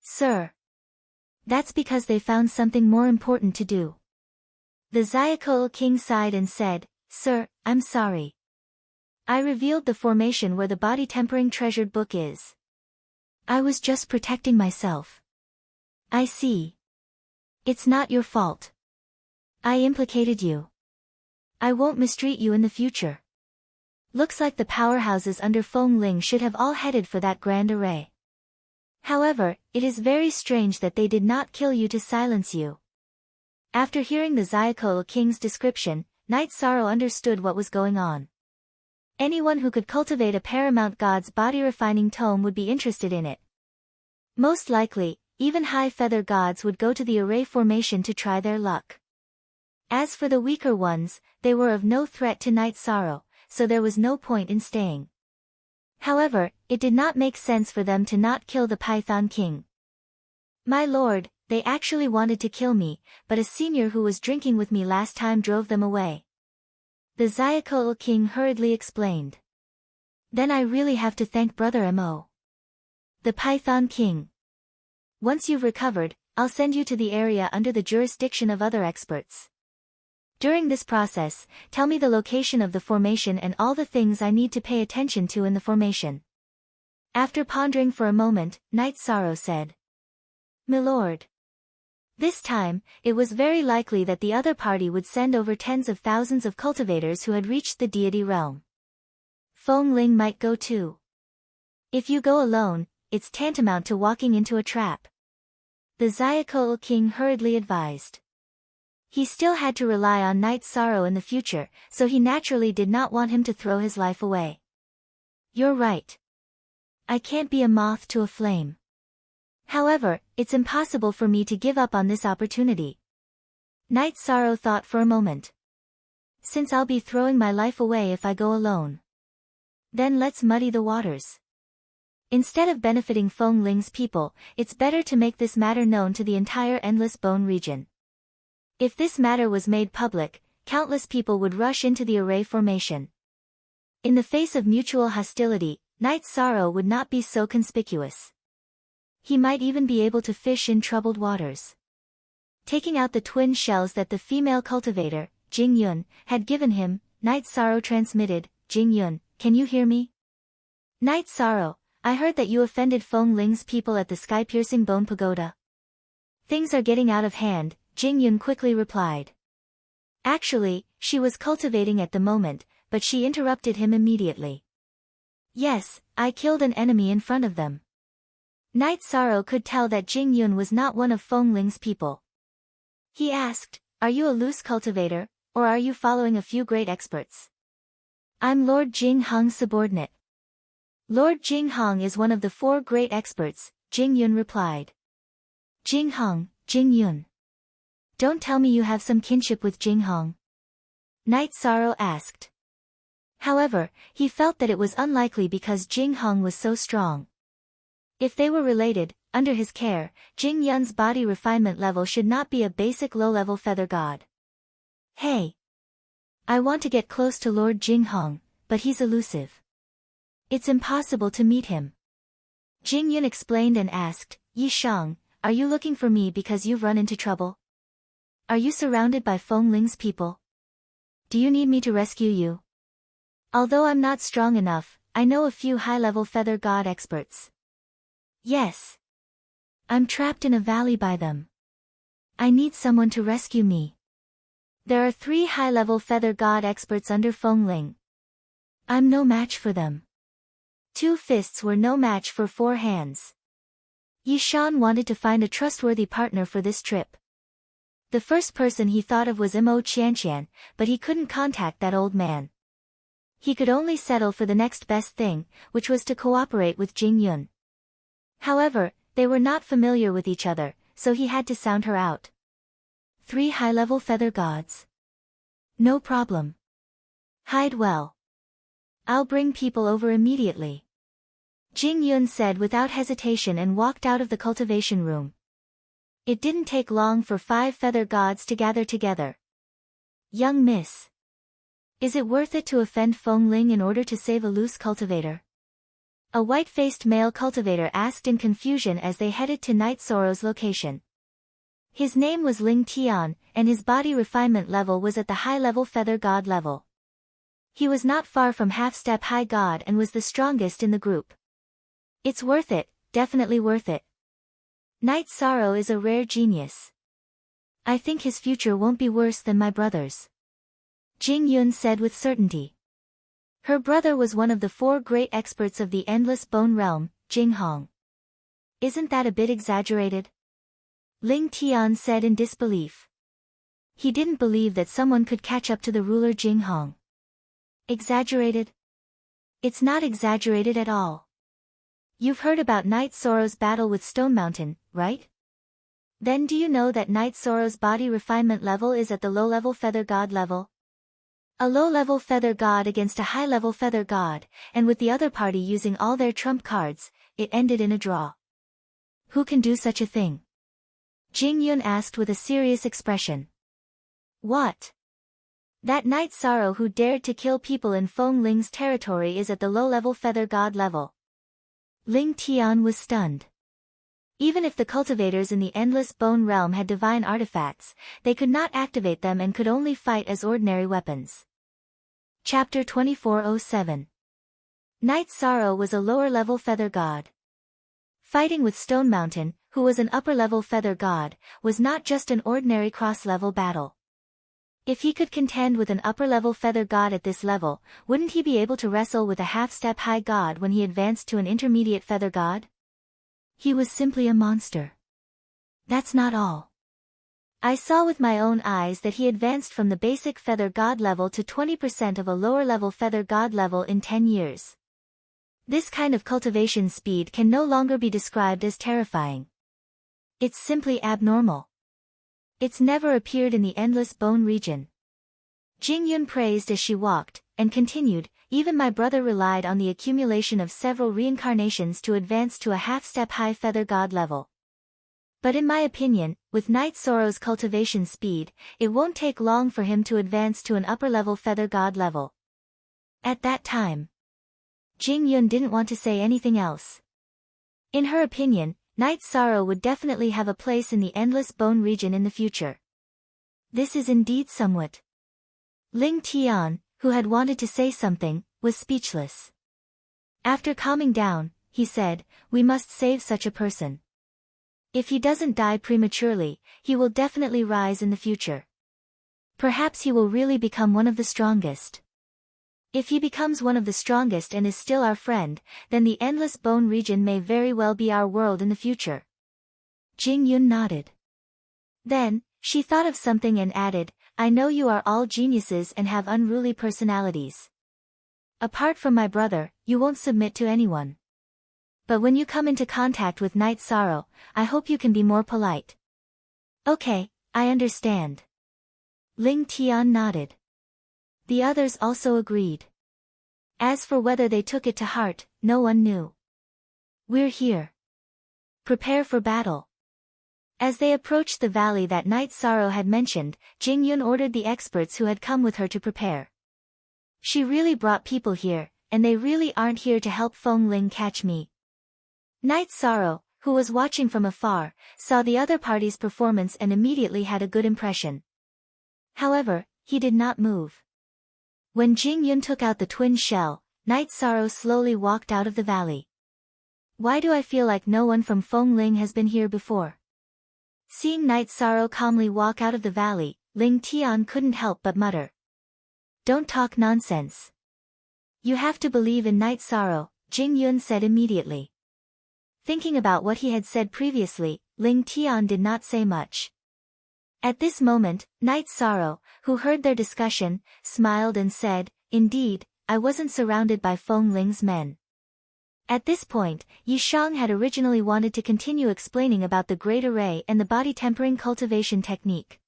Sir. That's because they found something more important to do. The Xiakou King sighed and said, Sir, I'm sorry. I revealed the formation where the body-tempering treasured book is. I was just protecting myself. I see. It's not your fault. I implicated you. I won't mistreat you in the future. Looks like the powerhouses under Feng Ling should have all headed for that grand array. However, it is very strange that they did not kill you to silence you. After hearing the Xiakou King's description, Knight Sorrow understood what was going on. Anyone who could cultivate a paramount god's body-refining tome would be interested in it. Most likely, even high feather gods would go to the array formation to try their luck. As for the weaker ones, they were of no threat to Night Sorrow, so there was no point in staying. However, it did not make sense for them to not kill the Python King. My lord, they actually wanted to kill me, but a senior who was drinking with me last time drove them away. The Zyakotl King hurriedly explained. Then I really have to thank Brother Mo. The Python King. Once you've recovered, I'll send you to the area under the jurisdiction of other experts. During this process, tell me the location of the formation and all the things I need to pay attention to in the formation. After pondering for a moment, Night Sorrow said. Milord. This time, it was very likely that the other party would send over tens of thousands of cultivators who had reached the deity realm. Feng Ling might go too. If you go alone, it's tantamount to walking into a trap. The Zyakotl King hurriedly advised. He still had to rely on Night Sorrow in the future, so he naturally did not want him to throw his life away. You're right. I can't be a moth to a flame. However, it's impossible for me to give up on this opportunity. Night Sorrow thought for a moment. Since I'll be throwing my life away if I go alone. Then let's muddy the waters. Instead of benefiting Feng Ling's people, it's better to make this matter known to the entire Endless Bone region. If this matter was made public, countless people would rush into the array formation. In the face of mutual hostility, Night Sorrow would not be so conspicuous. He might even be able to fish in troubled waters. Taking out the twin shells that the female cultivator, Jing Yun, had given him, Night Sorrow transmitted, Jing Yun, can you hear me? Night Sorrow, I heard that you offended Feng Ling's people at the sky-piercing bone pagoda. Things are getting out of hand, Jing Yun quickly replied. Actually, she was cultivating at the moment, but she interrupted him immediately. Yes, I killed an enemy in front of them. Night Sorrow could tell that Jing Yun was not one of Feng Ling's people. He asked, are you a loose cultivator, or are you following a few great experts? I'm Lord Jing Hong's subordinate. Lord Jing Hong is one of the 4 great experts, Jing Yun replied. Jing Hong, Jing Yun. Don't tell me you have some kinship with Jing Hong. Night Sorrow asked. However, he felt that it was unlikely because Jing Hong was so strong. If they were related, under his care, Jing Yun's body refinement level should not be a basic low-level feather god. Hey! I want to get close to Lord Jing Hong, but he's elusive. It's impossible to meet him. Jing Yun explained and asked, Yi Shang, are you looking for me because you've run into trouble? Are you surrounded by Feng Ling's people? Do you need me to rescue you? Although I'm not strong enough, I know a few high-level feather god experts. Yes. I'm trapped in a valley by them. I need someone to rescue me. There are 3 high-level feather god experts under Feng Ling. I'm no match for them. 2 fists were no match for 4 hands. Yi Shan wanted to find a trustworthy partner for this trip. The first person he thought of was Mo Qianqian, but he couldn't contact that old man. He could only settle for the next best thing, which was to cooperate with Jing Yun. However, they were not familiar with each other, so he had to sound her out. 3 high-level feather gods. No problem. Hide well. I'll bring people over immediately. Jing Yun said without hesitation and walked out of the cultivation room. It didn't take long for 5 feather gods to gather together. Young miss. Is it worth it to offend Feng Ling in order to save a loose cultivator? A white-faced male cultivator asked in confusion as they headed to Night Sorrow's location. His name was Ling Tian, and his body refinement level was at the high-level feather god level. He was not far from half-step high god and was the strongest in the group. It's worth it, definitely worth it. Night Sorrow is a rare genius. I think his future won't be worse than my brother's. Jing Yun said with certainty. Her brother was one of the 4 great experts of the Endless Bone Realm, Jing Hong. Isn't that a bit exaggerated? Ling Tian said in disbelief. He didn't believe that someone could catch up to the ruler Jing Hong. Exaggerated? It's not exaggerated at all. You've heard about Night Sorrow's battle with Stone Mountain, right? Then do you know that Night Sorrow's body refinement level is at the low-level feather god level? A low-level feather god against a high-level feather god, and with the other party using all their trump cards, it ended in a draw. Who can do such a thing? Jing Yun asked with a serious expression. What? That Night Sorrow who dared to kill people in Feng Ling's territory is at the low-level feather god level. Ling Tian was stunned. Even if the cultivators in the Endless Bone Realm had divine artifacts, they could not activate them and could only fight as ordinary weapons. Chapter 2407. Night Sorrow was a lower-level feather god. Fighting with Stone Mountain, who was an upper-level feather god, was not just an ordinary cross-level battle. If he could contend with an upper-level feather god at this level, wouldn't he be able to wrestle with a half-step high god when he advanced to an intermediate feather god? He was simply a monster. That's not all. I saw with my own eyes that he advanced from the basic feather god level to 20% of a lower-level feather god level in 10 years. This kind of cultivation speed can no longer be described as terrifying. It's simply abnormal. It's never appeared in the Endless Bone region. Jing Yun praised as she walked, and continued, even my brother relied on the accumulation of several reincarnations to advance to a half-step high feather god level. But in my opinion, with Night Sorrow's cultivation speed, it won't take long for him to advance to an upper-level feather god level. At that time, Jing Yun didn't want to say anything else. In her opinion, Night Sorrow would definitely have a place in the Endless Bone region in the future. This is indeed somewhat. Ling Tian, who had wanted to say something, was speechless. After calming down, he said, "We must save such a person. If he doesn't die prematurely, he will definitely rise in the future. Perhaps he will really become one of the strongest. If he becomes one of the strongest and is still our friend, then the Endless Bone region may very well be our world in the future." Jing Yun nodded. Then, she thought of something and added, "I know you are all geniuses and have unruly personalities. Apart from my brother, you won't submit to anyone. But when you come into contact with Night Sorrow, I hope you can be more polite." "Okay, I understand." Ling Tian nodded. The others also agreed. As for whether they took it to heart, no one knew. "We're here. Prepare for battle." As they approached the valley that Night Sorrow had mentioned, Jing Yun ordered the experts who had come with her to prepare. She really brought people here, and they really aren't here to help Feng Ling catch me. Night Sorrow, who was watching from afar, saw the other party's performance and immediately had a good impression. However, he did not move. When Jing Yun took out the twin shell, Night Sorrow slowly walked out of the valley. "Why do I feel like no one from Feng Ling has been here before?" Seeing Night Sorrow calmly walk out of the valley, Ling Tian couldn't help but mutter. "Don't talk nonsense. You have to believe in Night Sorrow," Jing Yun said immediately. Thinking about what he had said previously, Ling Tian did not say much. At this moment, Night Sorrow, who heard their discussion, smiled and said, "Indeed, I wasn't surrounded by Feng Ling's men." At this point, Yi Shang had originally wanted to continue explaining about the Great Array and the body tempering cultivation technique.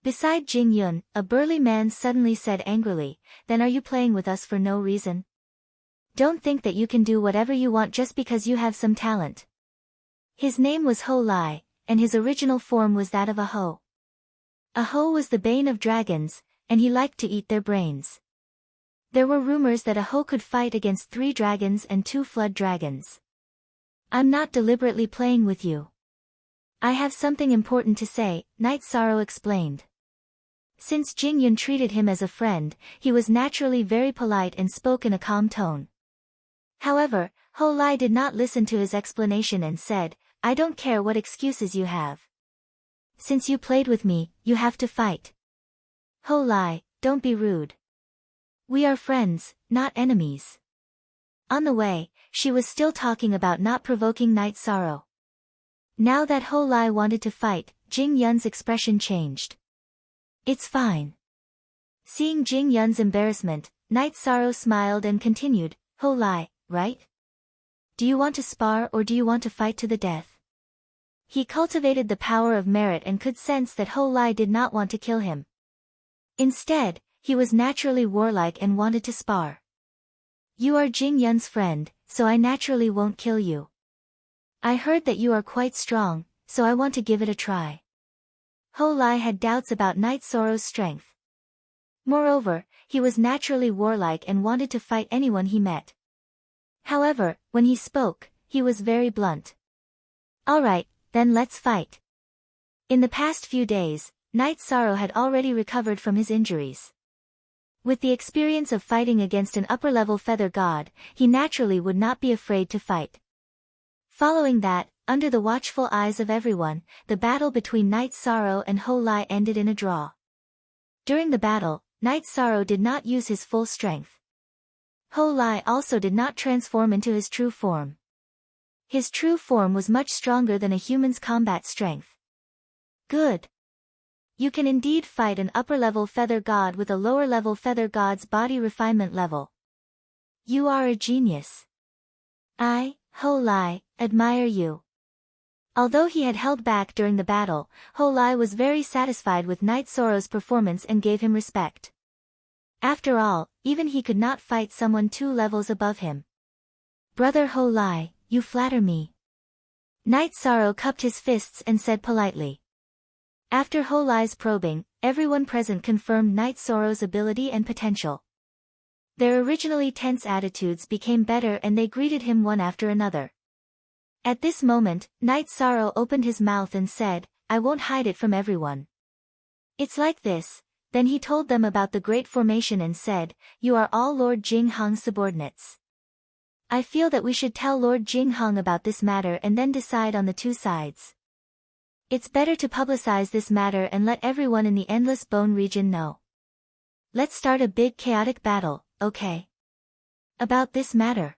Beside Jing Yun, a burly man suddenly said angrily, "Then are you playing with us for no reason? Don't think that you can do whatever you want just because you have some talent." His name was Ho Lai, and his original form was that of a Ho. A Ho was the bane of dragons, and he liked to eat their brains. There were rumors that a Ho could fight against 3 dragons and 2 flood dragons. "I'm not deliberately playing with you. I have something important to say," Night Sorrow explained. Since Jing Yun treated him as a friend, he was naturally very polite and spoke in a calm tone. However, Ho Lai did not listen to his explanation and said, "I don't care what excuses you have. Since you played with me, you have to fight. Ho Lai, don't be rude. We are friends, not enemies." On the way, she was still talking about not provoking Night Sorrow. Now that Ho Lai wanted to fight, Jing Yun's expression changed. "It's fine." Seeing Jing Yun's embarrassment, Night Sorrow smiled and continued, "Ho Lai, right? Do you want to spar or do you want to fight to the death?" He cultivated the power of merit and could sense that Ho Lai did not want to kill him. Instead, he was naturally warlike and wanted to spar. You are Jing Yun's friend, so I naturally won't kill you. I heard that you are quite strong, so I want to give it a try. Ho Lai had doubts about Night Sorrow's strength. Moreover, he was naturally warlike and wanted to fight anyone he met. However, when he spoke, he was very blunt. Alright, then let's fight. In the past few days, Night Sorrow had already recovered from his injuries. With the experience of fighting against an upper-level feather god, he naturally would not be afraid to fight. Following that, under the watchful eyes of everyone, the battle between Night Sorrow and Ho Lai ended in a draw. During the battle, Night Sorrow did not use his full strength. Ho Lai also did not transform into his true form. His true form was much stronger than a human's combat strength. Good. You can indeed fight an upper-level feather god with a lower-level feather god's body refinement level. You are a genius. I, Ho Lai, admire you. Although he had held back during the battle, Ho Lai was very satisfied with Night Sorrow's performance and gave him respect. After all, even he could not fight someone 2 levels above him. Brother Ho Lai, you flatter me. Night Sorrow cupped his fists and said politely. After Ho Lai's probing, everyone present confirmed Night Sorrow's ability and potential. Their originally tense attitudes became better and they greeted him one after another. At this moment, Night Sorrow opened his mouth and said, I won't hide it from everyone. It's like this. Then he told them about the Great Formation and said, you are all Lord Jing Hong's subordinates. I feel that we should tell Lord Jing Hong about this matter and then decide on the 2 sides. It's better to publicize this matter and let everyone in the Endless Bone region know. Let's start a big chaotic battle, okay? About this matter.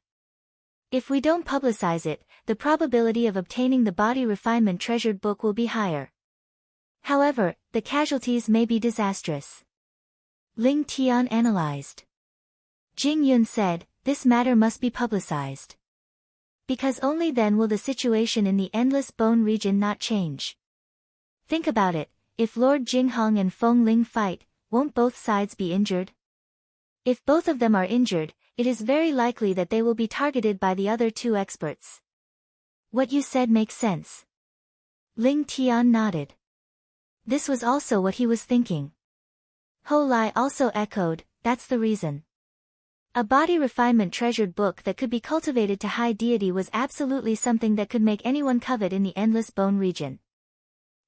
If we don't publicize it, the probability of obtaining the body refinement treasured book will be higher. However, the casualties may be disastrous. Ling Tian analyzed. Jing Yun said, this matter must be publicized. Because only then will the situation in the Endless Bone region not change. Think about it, if Lord Jing Hong and Feng Ling fight, won't both sides be injured? If both of them are injured, it is very likely that they will be targeted by the other 2 experts. What you said makes sense. Ling Tian nodded. This was also what he was thinking. Ho Lai also echoed, that's the reason. A body refinement treasured book that could be cultivated to high deity was absolutely something that could make anyone covet in the Endless Bone region.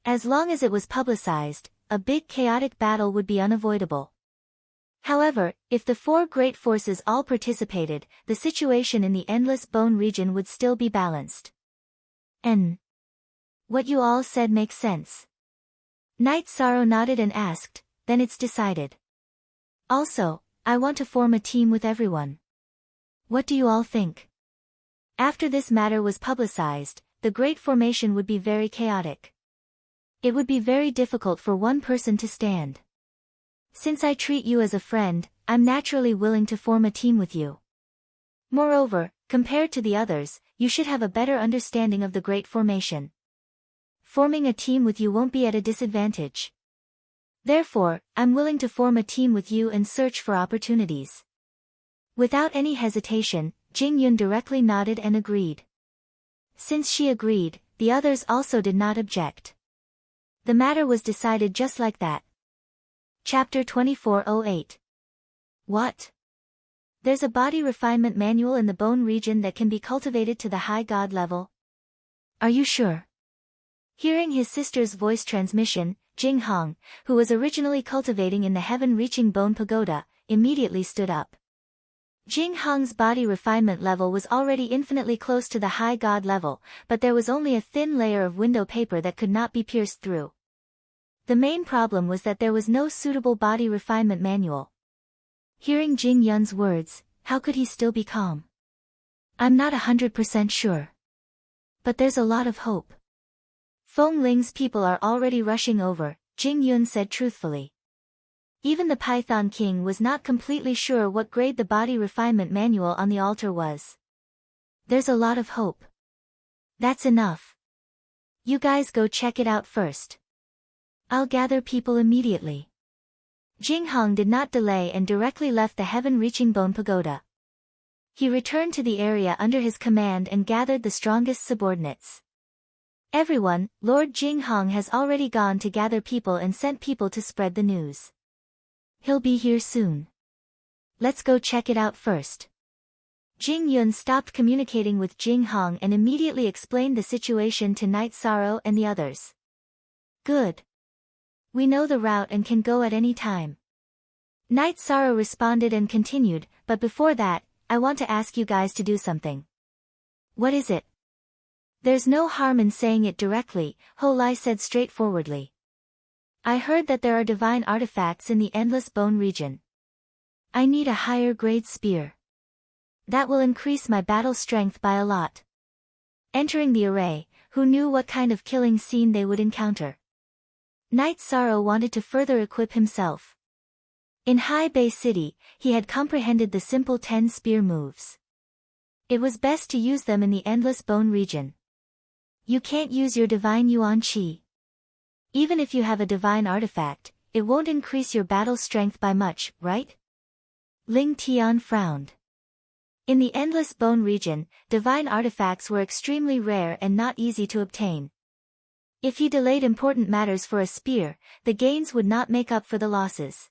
As long as it was publicized, a big chaotic battle would be unavoidable. However, if the 4 great forces all participated, the situation in the Endless Bone region would still be balanced. What you all said makes sense. Night Sorrow nodded and asked, then it's decided. Also, I want to form a team with everyone. What do you all think? After this matter was publicized, the Great Formation would be very chaotic. It would be very difficult for one person to stand. Since I treat you as a friend, I'm naturally willing to form a team with you. Moreover, compared to the others, you should have a better understanding of the Great Formation. Forming a team with you won't be at a disadvantage. Therefore, I'm willing to form a team with you and search for opportunities. Without any hesitation, Jing Yun directly nodded and agreed. Since she agreed, the others also did not object. The matter was decided just like that. Chapter 2408. What? There's a body refinement manual in the bone region that can be cultivated to the high god level. Are you sure? Hearing his sister's voice transmission, Jing Hong, who was originally cultivating in the heaven-reaching bone pagoda, immediately stood up. Jing Hong's body refinement level was already infinitely close to the high god level, but there was only a thin layer of window paper that could not be pierced through. The main problem was that there was no suitable body refinement manual. Hearing Jing Yun's words, how could he still be calm? I'm not 100% sure. But there's a lot of hope. Feng Ling's people are already rushing over, Jing Yun said truthfully. Even the Python King was not completely sure what grade the body refinement manual on the altar was. There's a lot of hope. That's enough. You guys go check it out first. I'll gather people immediately. Jing Hong did not delay and directly left the heaven-reaching bone pagoda. He returned to the area under his command and gathered the strongest subordinates. Everyone, Lord Jing Hong has already gone to gather people and sent people to spread the news. He'll be here soon. Let's go check it out first. Jing Yun stopped communicating with Jing Hong and immediately explained the situation to Night Sorrow and the others. Good. We know the route and can go at any time. Night Sorrow responded and continued, but before that, I want to ask you guys to do something. What is it? There's no harm in saying it directly, Ho Lai said straightforwardly. I heard that there are divine artifacts in the Endless Bone region. I need a higher grade spear. That will increase my battle strength by a lot. Entering the array, who knew what kind of killing scene they would encounter? Night Sorrow wanted to further equip himself. In High Bay City, he had comprehended the simple 10 spear moves. It was best to use them in the Endless Bone region. You can't use your divine Yuan Qi. Even if you have a divine artifact, it won't increase your battle strength by much, right? Ling Tian frowned. In the Endless Bone region, divine artifacts were extremely rare and not easy to obtain. If he delayed important matters for a spear, the gains would not make up for the losses.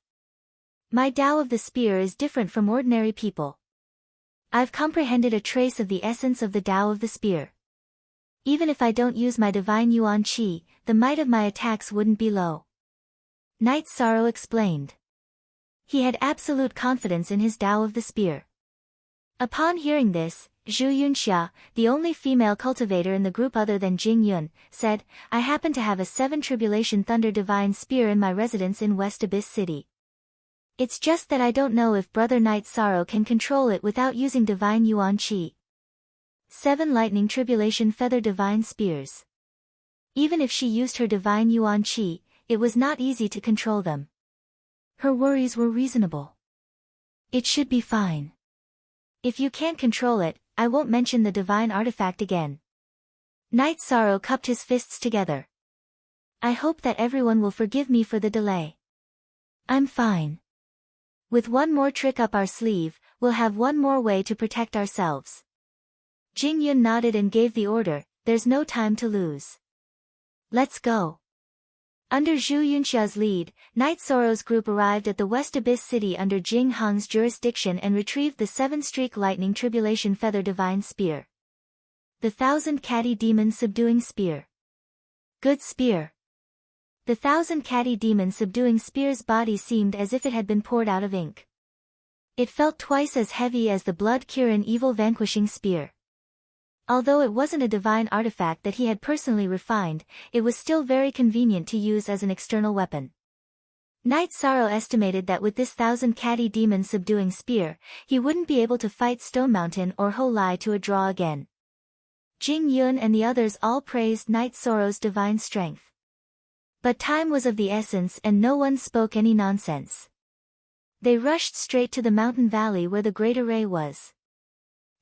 My Tao of the spear is different from ordinary people. I've comprehended a trace of the essence of the Tao of the spear. Even if I don't use my divine Yuan Qi, the might of my attacks wouldn't be low. Night Sorrow explained. He had absolute confidence in his Tao of the spear. Upon hearing this, Zhu Yunxia, the only female cultivator in the group other than Jing Yun, said, I happen to have a 7 Tribulation Thunder Divine Spear in my residence in West Abyss City. It's just that I don't know if Brother Night Sorrow can control it without using divine Yuan Qi. 7 Lightning Tribulation Feather Divine Spears. Even if she used her divine Yuan Qi, it was not easy to control them. Her worries were reasonable. It should be fine. If you can't control it, I won't mention the divine artifact again. Night Sorrow cupped his fists together. I hope that everyone will forgive me for the delay. I'm fine. With one more trick up our sleeve, we'll have one more way to protect ourselves. Jing Yun nodded and gave the order, there's no time to lose. Let's go. Under Zhu Yunxia's lead, Night Sorrow's group arrived at the West Abyss City under Jing Hong's jurisdiction and retrieved the 7-streak Lightning Tribulation Feather Divine Spear. The 1,000 Catty Demon Subduing Spear. Good spear. The 1,000 Catty Demon Subduing Spear's body seemed as if it had been poured out of ink. It felt twice as heavy as the Blood Kirin Evil Vanquishing Spear. Although it wasn't a divine artifact that he had personally refined, it was still very convenient to use as an external weapon. Night Sorrow estimated that with this 1,000 Catty Demon Subduing Spear, he wouldn't be able to fight Stone Mountain or Ho Lai to a draw again. Jing Yun and the others all praised Night Sorrow's divine strength. But time was of the essence and no one spoke any nonsense. They rushed straight to the mountain valley where the great array was.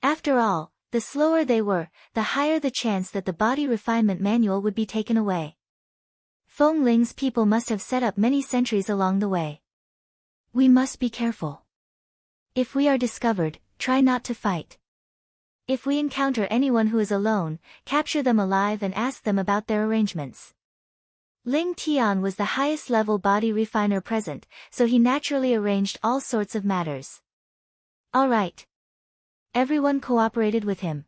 After all, the slower they were, the higher the chance that the body refinement manual would be taken away. Feng Ling's people must have set up many sentries along the way. We must be careful. If we are discovered, try not to fight. If we encounter anyone who is alone, capture them alive and ask them about their arrangements. Ling Tian was the highest level body refiner present, so he naturally arranged all sorts of matters. All right. Everyone cooperated with him.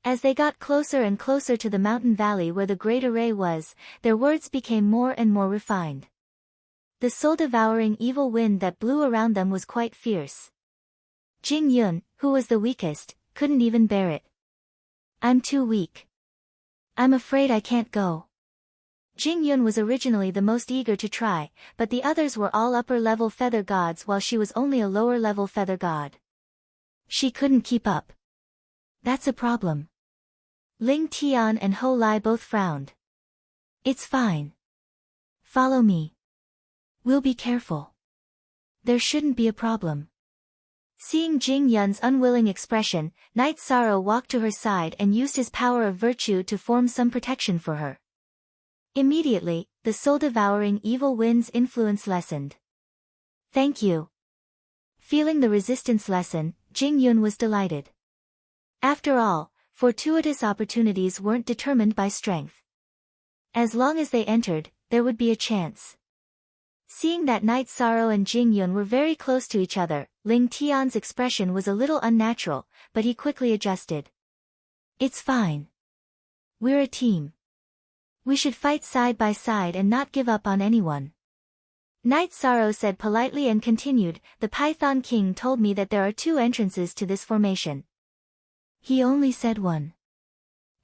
As they got closer and closer to the mountain valley where the great array was, their words became more and more refined. The soul-devouring evil wind that blew around them was quite fierce. Jing Yun, who was the weakest, couldn't even bear it. I'm too weak. I'm afraid I can't go. Jing Yun was originally the most eager to try, but the others were all upper-level feather gods while she was only a lower-level feather god. She couldn't keep up. That's a problem. Ling Tian and Ho Lai both frowned. It's fine. Follow me. We'll be careful. There shouldn't be a problem. Seeing Jing Yun's unwilling expression, Knight Sorrow walked to her side and used his power of virtue to form some protection for her. Immediately, the soul-devouring evil wind's influence lessened. Thank you. Feeling the resistance lessen, Jing Yun was delighted. After all, fortuitous opportunities weren't determined by strength. As long as they entered, there would be a chance. Seeing that Knight Sorrow and Jing Yun were very close to each other, Ling Tian's expression was a little unnatural, but he quickly adjusted. It's fine. We're a team. We should fight side by side and not give up on anyone. Knight Sorrow said politely and continued, the Python King told me that there are 2 entrances to this formation. He only said one.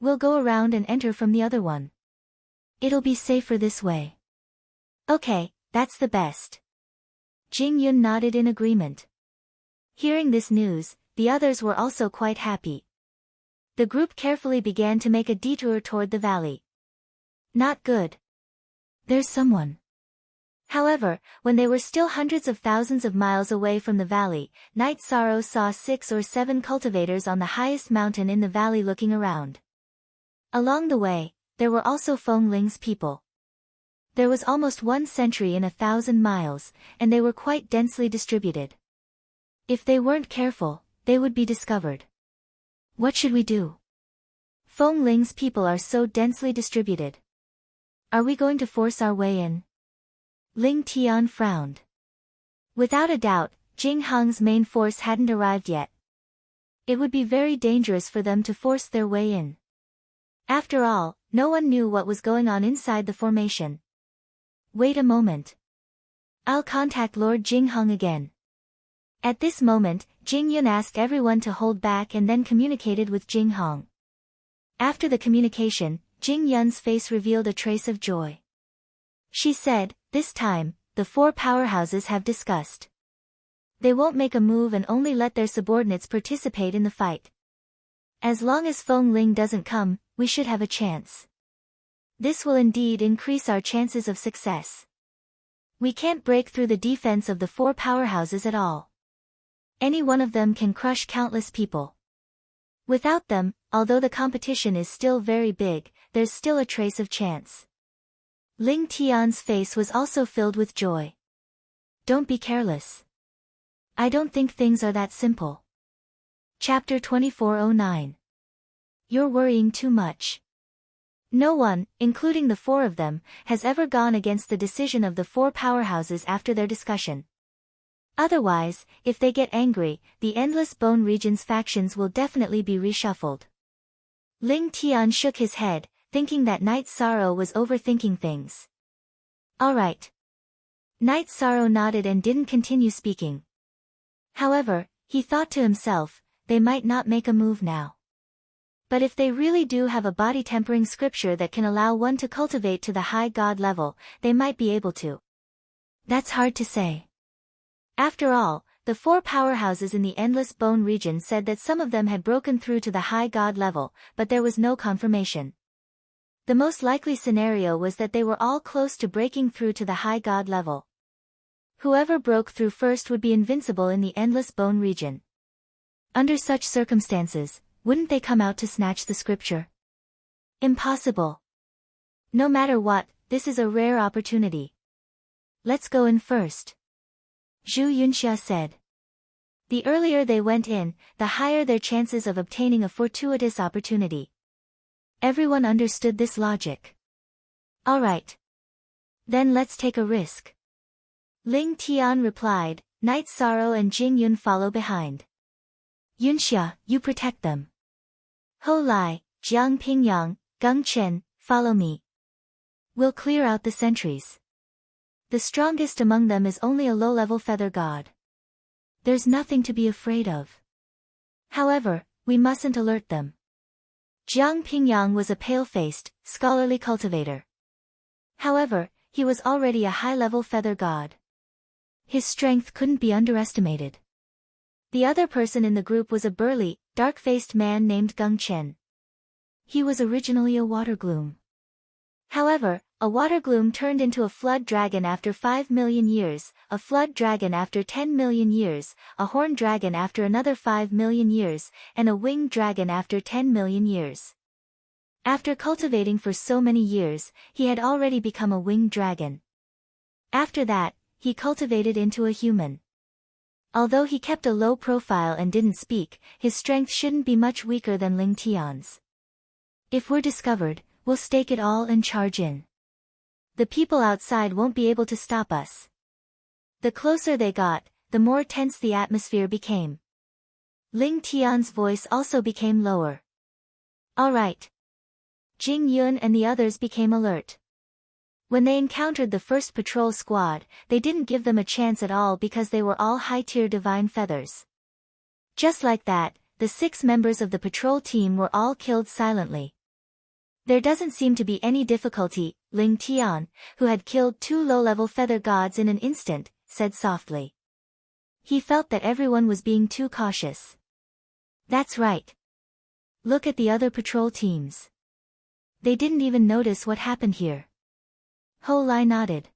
We'll go around and enter from the other one. It'll be safer this way. Okay, that's the best. Jing Yun nodded in agreement. Hearing this news, the others were also quite happy. The group carefully began to make a detour toward the valley. Not good. There's someone. However, when they were still hundreds of thousands of miles away from the valley, Knight Sorrow saw 6 or 7 cultivators on the highest mountain in the valley looking around. Along the way, there were also Feng Ling's people. There was almost 1 sentry in 1,000 miles, and they were quite densely distributed. If they weren't careful, they would be discovered. What should we do? Feng Ling's people are so densely distributed. Are we going to force our way in? Ling Tian frowned. Without a doubt, Jing Heng's main force hadn't arrived yet. It would be very dangerous for them to force their way in. After all, no one knew what was going on inside the formation. Wait a moment. I'll contact Lord Jing Heng again. At this moment, Jing Yun asked everyone to hold back and then communicated with Jing Heng. After the communication, Jing Yun's face revealed a trace of joy. She said, this time, the 4 powerhouses have discussed. They won't make a move and only let their subordinates participate in the fight. As long as Feng Ling doesn't come, we should have a chance. This will indeed increase our chances of success. We can't break through the defense of the 4 powerhouses at all. Any one of them can crush countless people. Without them, although the competition is still very big, there's still a trace of chance. Ling Tian's face was also filled with joy. Don't be careless. I don't think things are that simple. Chapter 2409. You're worrying too much. No one, including the 4 of them, has ever gone against the decision of the 4 powerhouses after their discussion. Otherwise, if they get angry, the Endless Bone Region's factions will definitely be reshuffled. Ling Tian shook his head, thinking that Knight Sorrow was overthinking things. Alright. Knight Sorrow nodded and didn't continue speaking. However, he thought to himself, they might not make a move now. But if they really do have a body-tempering scripture that can allow one to cultivate to the high god level, they might be able to. That's hard to say. After all, the 4 powerhouses in the Endless Bone region said that some of them had broken through to the high god level, but there was no confirmation. The most likely scenario was that they were all close to breaking through to the high god level. Whoever broke through first would be invincible in the Endless Bone region. Under such circumstances, wouldn't they come out to snatch the scripture? Impossible. No matter what, this is a rare opportunity. Let's go in first. Zhu Yunxia said. The earlier they went in, the higher their chances of obtaining a fortuitous opportunity. Everyone understood this logic. Alright. Then let's take a risk. Ling Tian replied, Knight Sorrow and Jing Yun follow behind. Yunxia, you protect them. Ho Lai, Jiang Pingyang, Gung Chen, follow me. We'll clear out the sentries. The strongest among them is only a low-level feather god. There's nothing to be afraid of. However, we mustn't alert them. Jiang Pingyang was a pale-faced, scholarly cultivator. However, he was already a high-level feather god. His strength couldn't be underestimated. The other person in the group was a burly, dark-faced man named Gung Chen. He was originally a water gloom. However, A water gloom turned into a flood dragon after 5 million years, a flood dragon after 10 million years, a horned dragon after another 5 million years, and a winged dragon after 10 million years. After cultivating for so many years, he had already become a winged dragon. After that, he cultivated into a human. Although he kept a low profile and didn't speak, his strength shouldn't be much weaker than Ling Tian's. If we're discovered, we'll stake it all and charge in. The people outside won't be able to stop us. The closer they got, the more tense the atmosphere became. Ling Tian's voice also became lower. All right. Jing Yun and the others became alert. When they encountered the first patrol squad, they didn't give them a chance at all because they were all high-tier divine feathers. Just like that, the 6 members of the patrol team were all killed silently. There doesn't seem to be any difficulty, Ling Tian, who had killed 2 low-level feather gods in an instant, said softly. He felt that everyone was being too cautious. That's right. Look at the other patrol teams. They didn't even notice what happened here. Ho Lai nodded.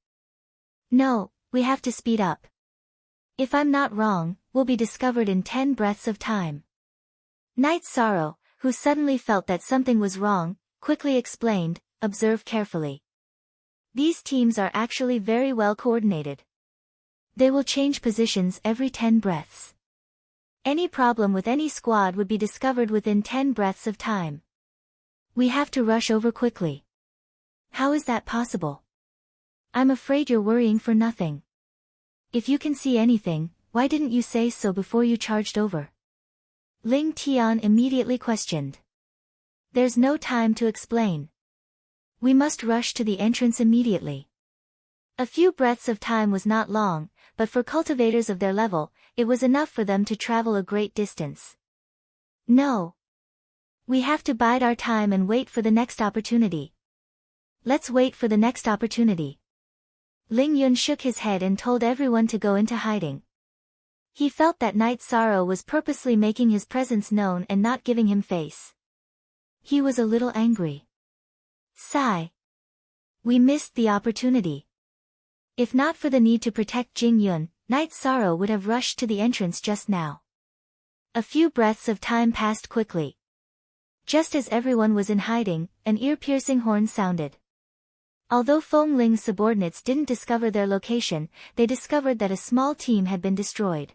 No, we have to speed up. If I'm not wrong, we'll be discovered in 10 breaths of time. Night Sorrow, who suddenly felt that something was wrong, quickly explained, observe carefully. These teams are actually very well coordinated. They will change positions every 10 breaths. Any problem with any squad would be discovered within 10 breaths of time. We have to rush over quickly. How is that possible? I'm afraid you're worrying for nothing. If you can see anything, why didn't you say so before you charged over? Ling Tian immediately questioned. There's no time to explain. We must rush to the entrance immediately. A few breaths of time was not long, but for cultivators of their level, it was enough for them to travel a great distance. No. We have to bide our time and wait for the next opportunity. Let's wait for the next opportunity. Ling Yun shook his head and told everyone to go into hiding. He felt that Night Sorrow was purposely making his presence known and not giving him face. He was a little angry. Sigh. We missed the opportunity. If not for the need to protect Jing Yun, Night Sorrow would have rushed to the entrance just now. A few breaths of time passed quickly. Just as everyone was in hiding, an ear-piercing horn sounded. Although Feng Ling's subordinates didn't discover their location, they discovered that a small team had been destroyed.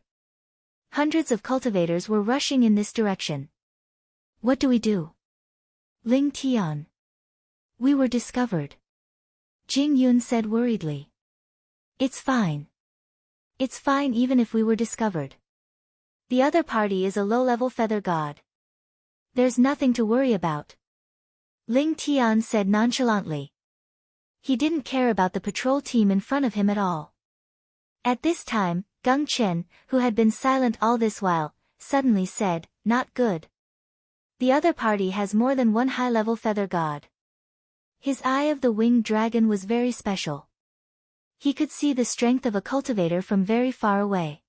Hundreds of cultivators were rushing in this direction. What do we do? Ling Tian. We were discovered. Jing Yun said worriedly. It's fine. It's fine even if we were discovered. The other party is a low-level feather god. There's nothing to worry about. Ling Tian said nonchalantly. He didn't care about the patrol team in front of him at all. At this time, Gung Chen, who had been silent all this while, suddenly said, not good. The other party has more than one high-level feather god. His eye of the winged dragon was very special. He could see the strength of a cultivator from very far away.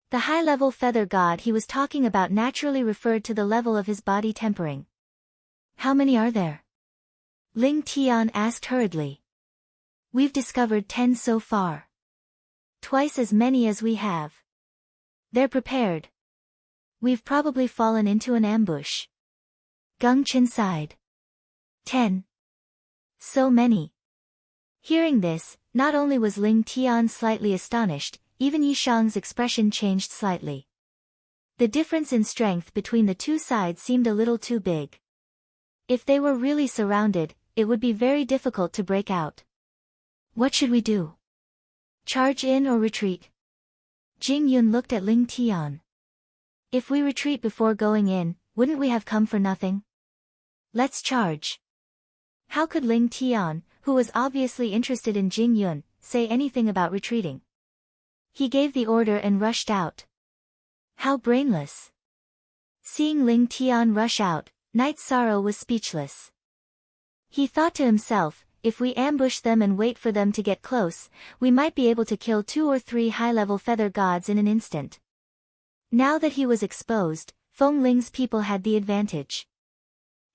The high-level feather god he was talking about naturally referred to the level of his body tempering. How many are there? Ling Tian asked hurriedly. We've discovered 10 so far. Twice as many as we have. They're prepared. We've probably fallen into an ambush. Gung Chen sighed. 10. So many. Hearing this, not only was Ling Tian slightly astonished, even Yishang's expression changed slightly. The difference in strength between the two sides seemed a little too big. If they were really surrounded, it would be very difficult to break out. What should we do? Charge in or retreat? Jing Yun looked at Ling Tian. If we retreat before going in, wouldn't we have come for nothing? Let's charge. How could Ling Tian, who was obviously interested in Jing Yun, say anything about retreating? He gave the order and rushed out. How brainless. Seeing Ling Tian rush out, Night Sorrow was speechless. He thought to himself, if we ambush them and wait for them to get close, we might be able to kill 2 or 3 high-level feather gods in an instant. Now that he was exposed, Feng Ling's people had the advantage.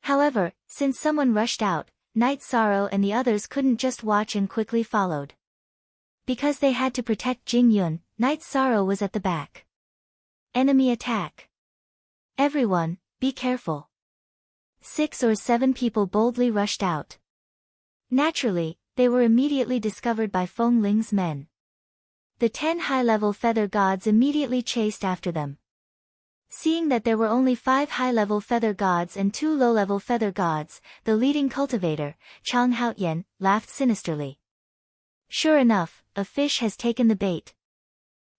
However, since someone rushed out, Night Sorrow and the others couldn't just watch and quickly followed. Because they had to protect Jing Yun, Night Sorrow was at the back. Enemy attack. Everyone, be careful. 6 or 7 people boldly rushed out. Naturally, they were immediately discovered by Feng Ling's men. The 10 high-level feather gods immediately chased after them. Seeing that there were only 5 high-level feather gods and 2 low-level feather gods, the leading cultivator, Chang Haotian, laughed sinisterly. Sure enough, a fish has taken the bait.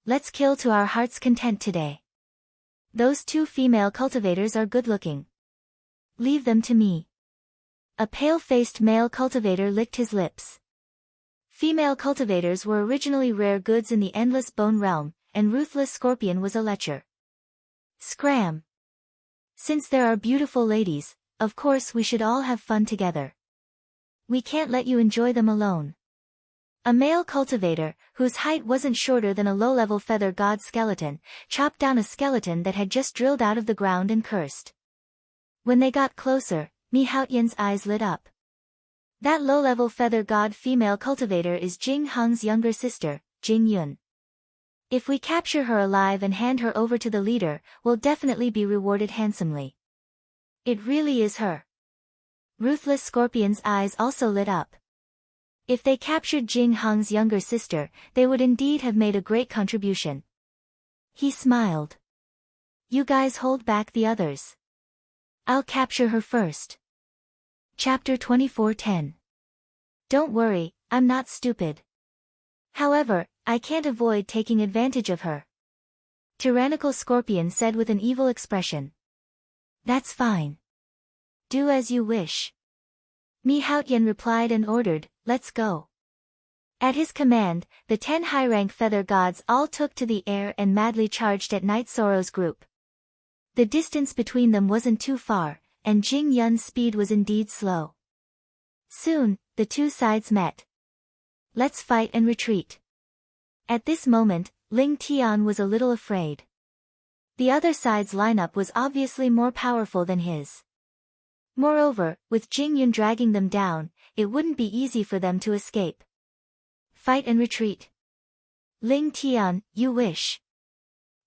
Let's kill to our heart's content today. Those 2 female cultivators are good-looking. Leave them to me. A pale-faced male cultivator licked his lips. Female cultivators were originally rare goods in the Endless Bone Realm, and Ruthless Scorpion was a lecher. Scram! Since there are beautiful ladies, of course we should all have fun together. We can't let you enjoy them alone. A male cultivator, whose height wasn't shorter than a low-level feather god skeleton, chopped down a skeleton that had just drilled out of the ground and cursed. When they got closer, Mi Haotian's eyes lit up. That low-level feather god female cultivator is Jing Heng's younger sister, Jing Yun. If we capture her alive and hand her over to the leader, we'll definitely be rewarded handsomely. It really is her. Ruthless Scorpion's eyes also lit up. If they captured Jing Heng's younger sister, they would indeed have made a great contribution. He smiled. You guys hold back the others. I'll capture her first. Chapter 24:10. Don't worry, I'm not stupid. However, I can't avoid taking advantage of her. Tyrannical Scorpion said with an evil expression. That's fine. Do as you wish. Mi Haotian replied and ordered, let's go. At his command, the 10 high-rank feather gods all took to the air and madly charged at Night Sorrow's group. The distance between them wasn't too far, and Jing Yun's speed was indeed slow. Soon, the 2 sides met. Let's fight and retreat. At this moment, Ling Tian was a little afraid. The other side's lineup was obviously more powerful than his. Moreover, with Jing Yun dragging them down, it wouldn't be easy for them to escape. Fight and retreat. Ling Tian, you wish.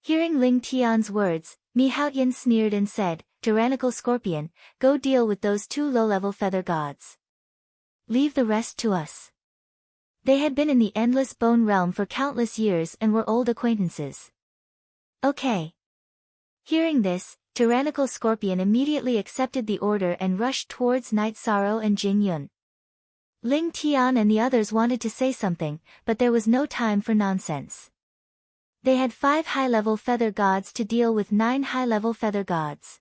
Hearing Ling Tian's words, Mi Haotian sneered and said, Tyrannical Scorpion, go deal with those 2 low-level feather gods. Leave the rest to us. They had been in the Endless Bone Realm for countless years and were old acquaintances. Okay. Hearing this, Tyrannical Scorpion immediately accepted the order and rushed towards Night Sorrow and Jing Yun. Ling Tian and the others wanted to say something, but there was no time for nonsense. They had 5 high-level feather gods to deal with 9 high-level feather gods.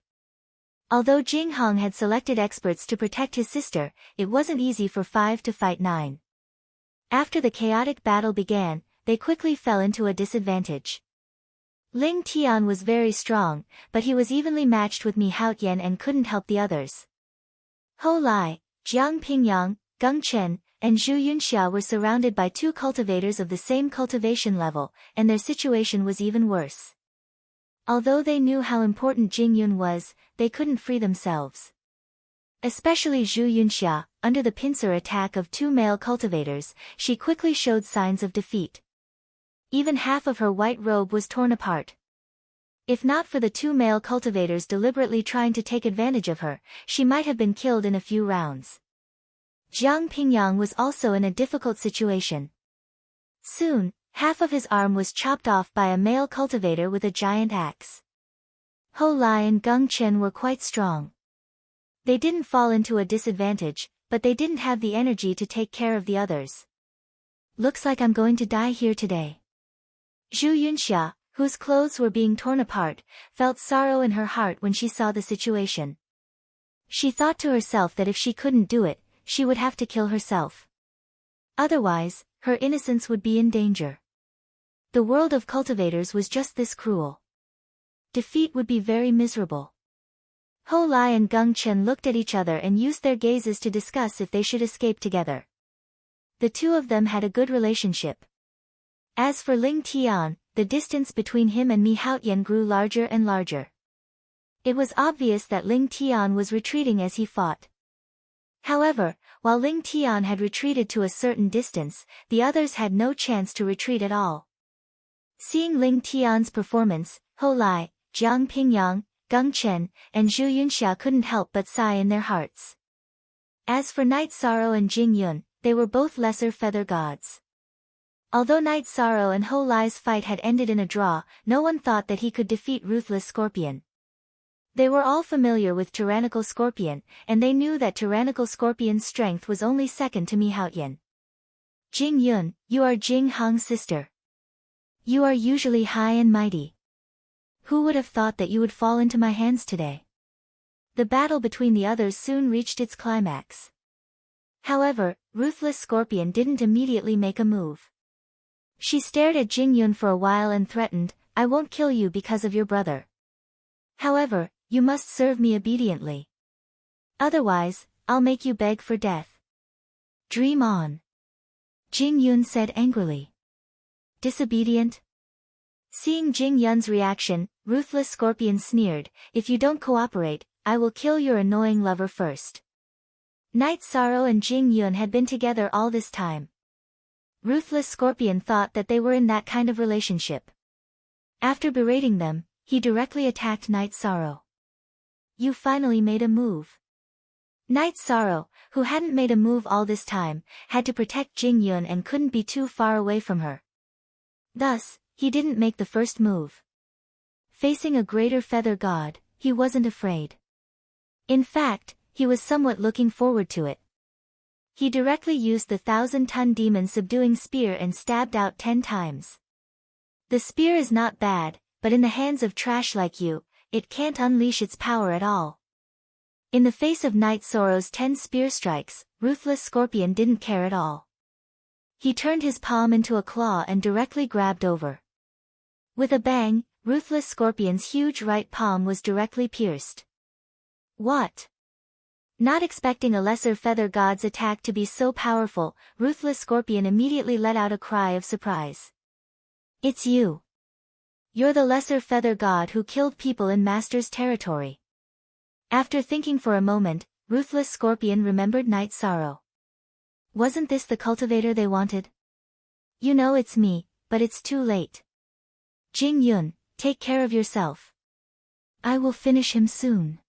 Although Jing Heng had selected experts to protect his sister, it wasn't easy for 5 to fight 9. After the chaotic battle began, they quickly fell into a disadvantage. Ling Tian was very strong, but he was evenly matched with Mi Haotian and couldn't help the others. Ho Lai, Jiang Pingyang, Geng Chen, and Zhu Yunxia were surrounded by 2 cultivators of the same cultivation level, and their situation was even worse. Although they knew how important Jing Yun was, they couldn't free themselves. Especially Zhu Yunxia, under the pincer attack of 2 male cultivators, she quickly showed signs of defeat. Even half of her white robe was torn apart. If not for the 2 male cultivators deliberately trying to take advantage of her, she might have been killed in a few rounds. Jiang Pingyang was also in a difficult situation. Soon, half of his arm was chopped off by a male cultivator with a giant axe. Ho Lai and Geng Chen were quite strong. They didn't fall into a disadvantage, but they didn't have the energy to take care of the others. Looks like I'm going to die here today. Zhu Yunxia, whose clothes were being torn apart, felt sorrow in her heart when she saw the situation. She thought to herself that if she couldn't do it, she would have to kill herself. Otherwise, her innocence would be in danger. The world of cultivators was just this cruel. Defeat would be very miserable. Ho Lai and Geng Chen looked at each other and used their gazes to discuss if they should escape together. The 2 of them had a good relationship. As for Ling Tian, the distance between him and Mi Haotian grew larger and larger. It was obvious that Ling Tian was retreating as he fought. However, while Ling Tian had retreated to a certain distance, the others had no chance to retreat at all. Seeing Ling Tian's performance, Ho Lai, Jiang Pingyang, Geng Chen, and Zhu Yunxia couldn't help but sigh in their hearts. As for Night Sorrow and Jing Yun, they were both lesser feather gods. Although Night Sorrow and Ho Lai's fight had ended in a draw, no one thought that he could defeat Ruthless Scorpion. They were all familiar with Tyrannical Scorpion, and they knew that Tyrannical Scorpion's strength was only second to Mihaoyan. Jing Yun, you are Jing Hang's sister. You are usually high and mighty. Who would have thought that you would fall into my hands today? The battle between the others soon reached its climax. However, Ruthless Scorpion didn't immediately make a move. She stared at Jing Yun for a while and threatened, I won't kill you because of your brother. However, you must serve me obediently. Otherwise, I'll make you beg for death. Dream on. Jing Yun said angrily. Disobedient? Seeing Jing Yun's reaction, Ruthless Scorpion sneered, if you don't cooperate, I will kill your annoying lover first. Night Sorrow and Jing Yun had been together all this time. Ruthless Scorpion thought that they were in that kind of relationship. After berating them, he directly attacked Night Sorrow. You finally made a move. Night Sorrow, who hadn't made a move all this time, had to protect Jing Yun and couldn't be too far away from her. Thus, he didn't make the first move. Facing a greater feather god, he wasn't afraid. In fact, he was somewhat looking forward to it. He directly used the 1,000-ton demon subduing spear and stabbed out 10 times. The spear is not bad, but in the hands of trash like you, it can't unleash its power at all. In the face of Night Sorrow's 10 spear strikes, Ruthless Scorpion didn't care at all. He turned his palm into a claw and directly grabbed over. With a bang, Ruthless Scorpion's huge right palm was directly pierced. What? Not expecting a lesser feather god's attack to be so powerful, Ruthless Scorpion immediately let out a cry of surprise. It's you. You're the lesser feather god who killed people in Master's territory. After thinking for a moment, Ruthless Scorpion remembered Night Sorrow. Wasn't this the cultivator they wanted? You know it's me, but it's too late. Jing Yun, take care of yourself. I will finish him soon.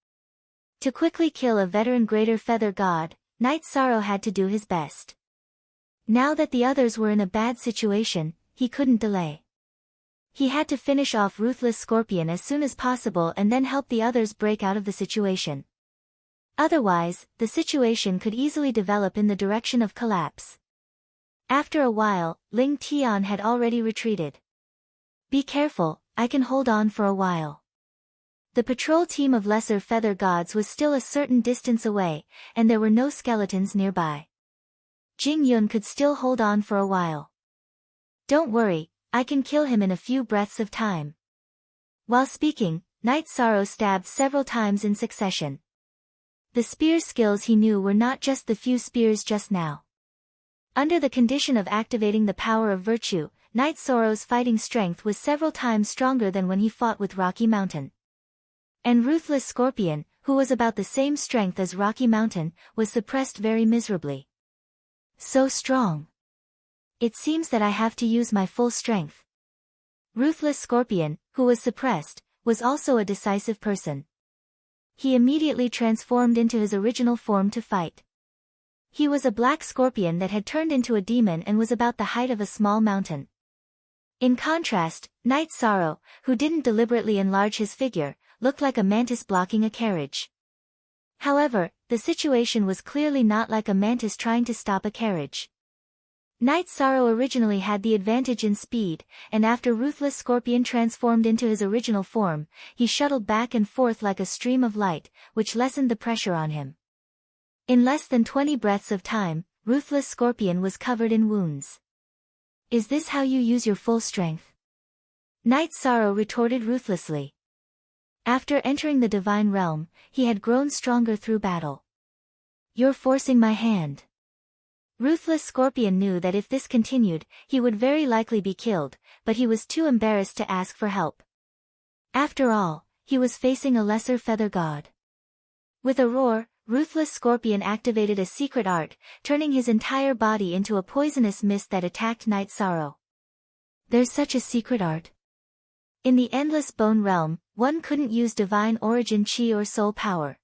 To quickly kill a veteran greater feather god, Night Sorrow had to do his best. Now that the others were in a bad situation, he couldn't delay. He had to finish off Ruthless Scorpion as soon as possible and then help the others break out of the situation. Otherwise, the situation could easily develop in the direction of collapse. After a while, Ling Tian had already retreated. Be careful, I can hold on for a while. The patrol team of lesser feather gods was still a certain distance away, and there were no skeletons nearby. Jing Yun could still hold on for a while. Don't worry, I can kill him in a few breaths of time. While speaking, Night Sorrow stabbed several times in succession. The spear skills he knew were not just the few spears just now. Under the condition of activating the power of virtue, Night Sorrow's fighting strength was several times stronger than when he fought with Rocky Mountain. And Ruthless Scorpion, who was about the same strength as Rocky Mountain, was suppressed very miserably. So strong. It seems that I have to use my full strength. Ruthless Scorpion, who was suppressed, was also a decisive person. He immediately transformed into his original form to fight. He was a black scorpion that had turned into a demon and was about the height of a small mountain. In contrast, Night Sorrow, who didn't deliberately enlarge his figure, looked like a mantis blocking a carriage. However, the situation was clearly not like a mantis trying to stop a carriage. Night Sorrow originally had the advantage in speed, and after Ruthless Scorpion transformed into his original form, he shuttled back and forth like a stream of light, which lessened the pressure on him. In less than 20 breaths of time, Ruthless Scorpion was covered in wounds. Is this how you use your full strength? Night Sorrow retorted ruthlessly. After entering the divine realm, he had grown stronger through battle. You're forcing my hand. Ruthless Scorpion knew that if this continued, he would very likely be killed, but he was too embarrassed to ask for help. After all, he was facing a lesser feather god. With a roar, Ruthless Scorpion activated a secret art, turning his entire body into a poisonous mist that attacked Night Sorrow. There's such a secret art. In the Endless Bone Realm, one couldn't use divine origin chi or soul power.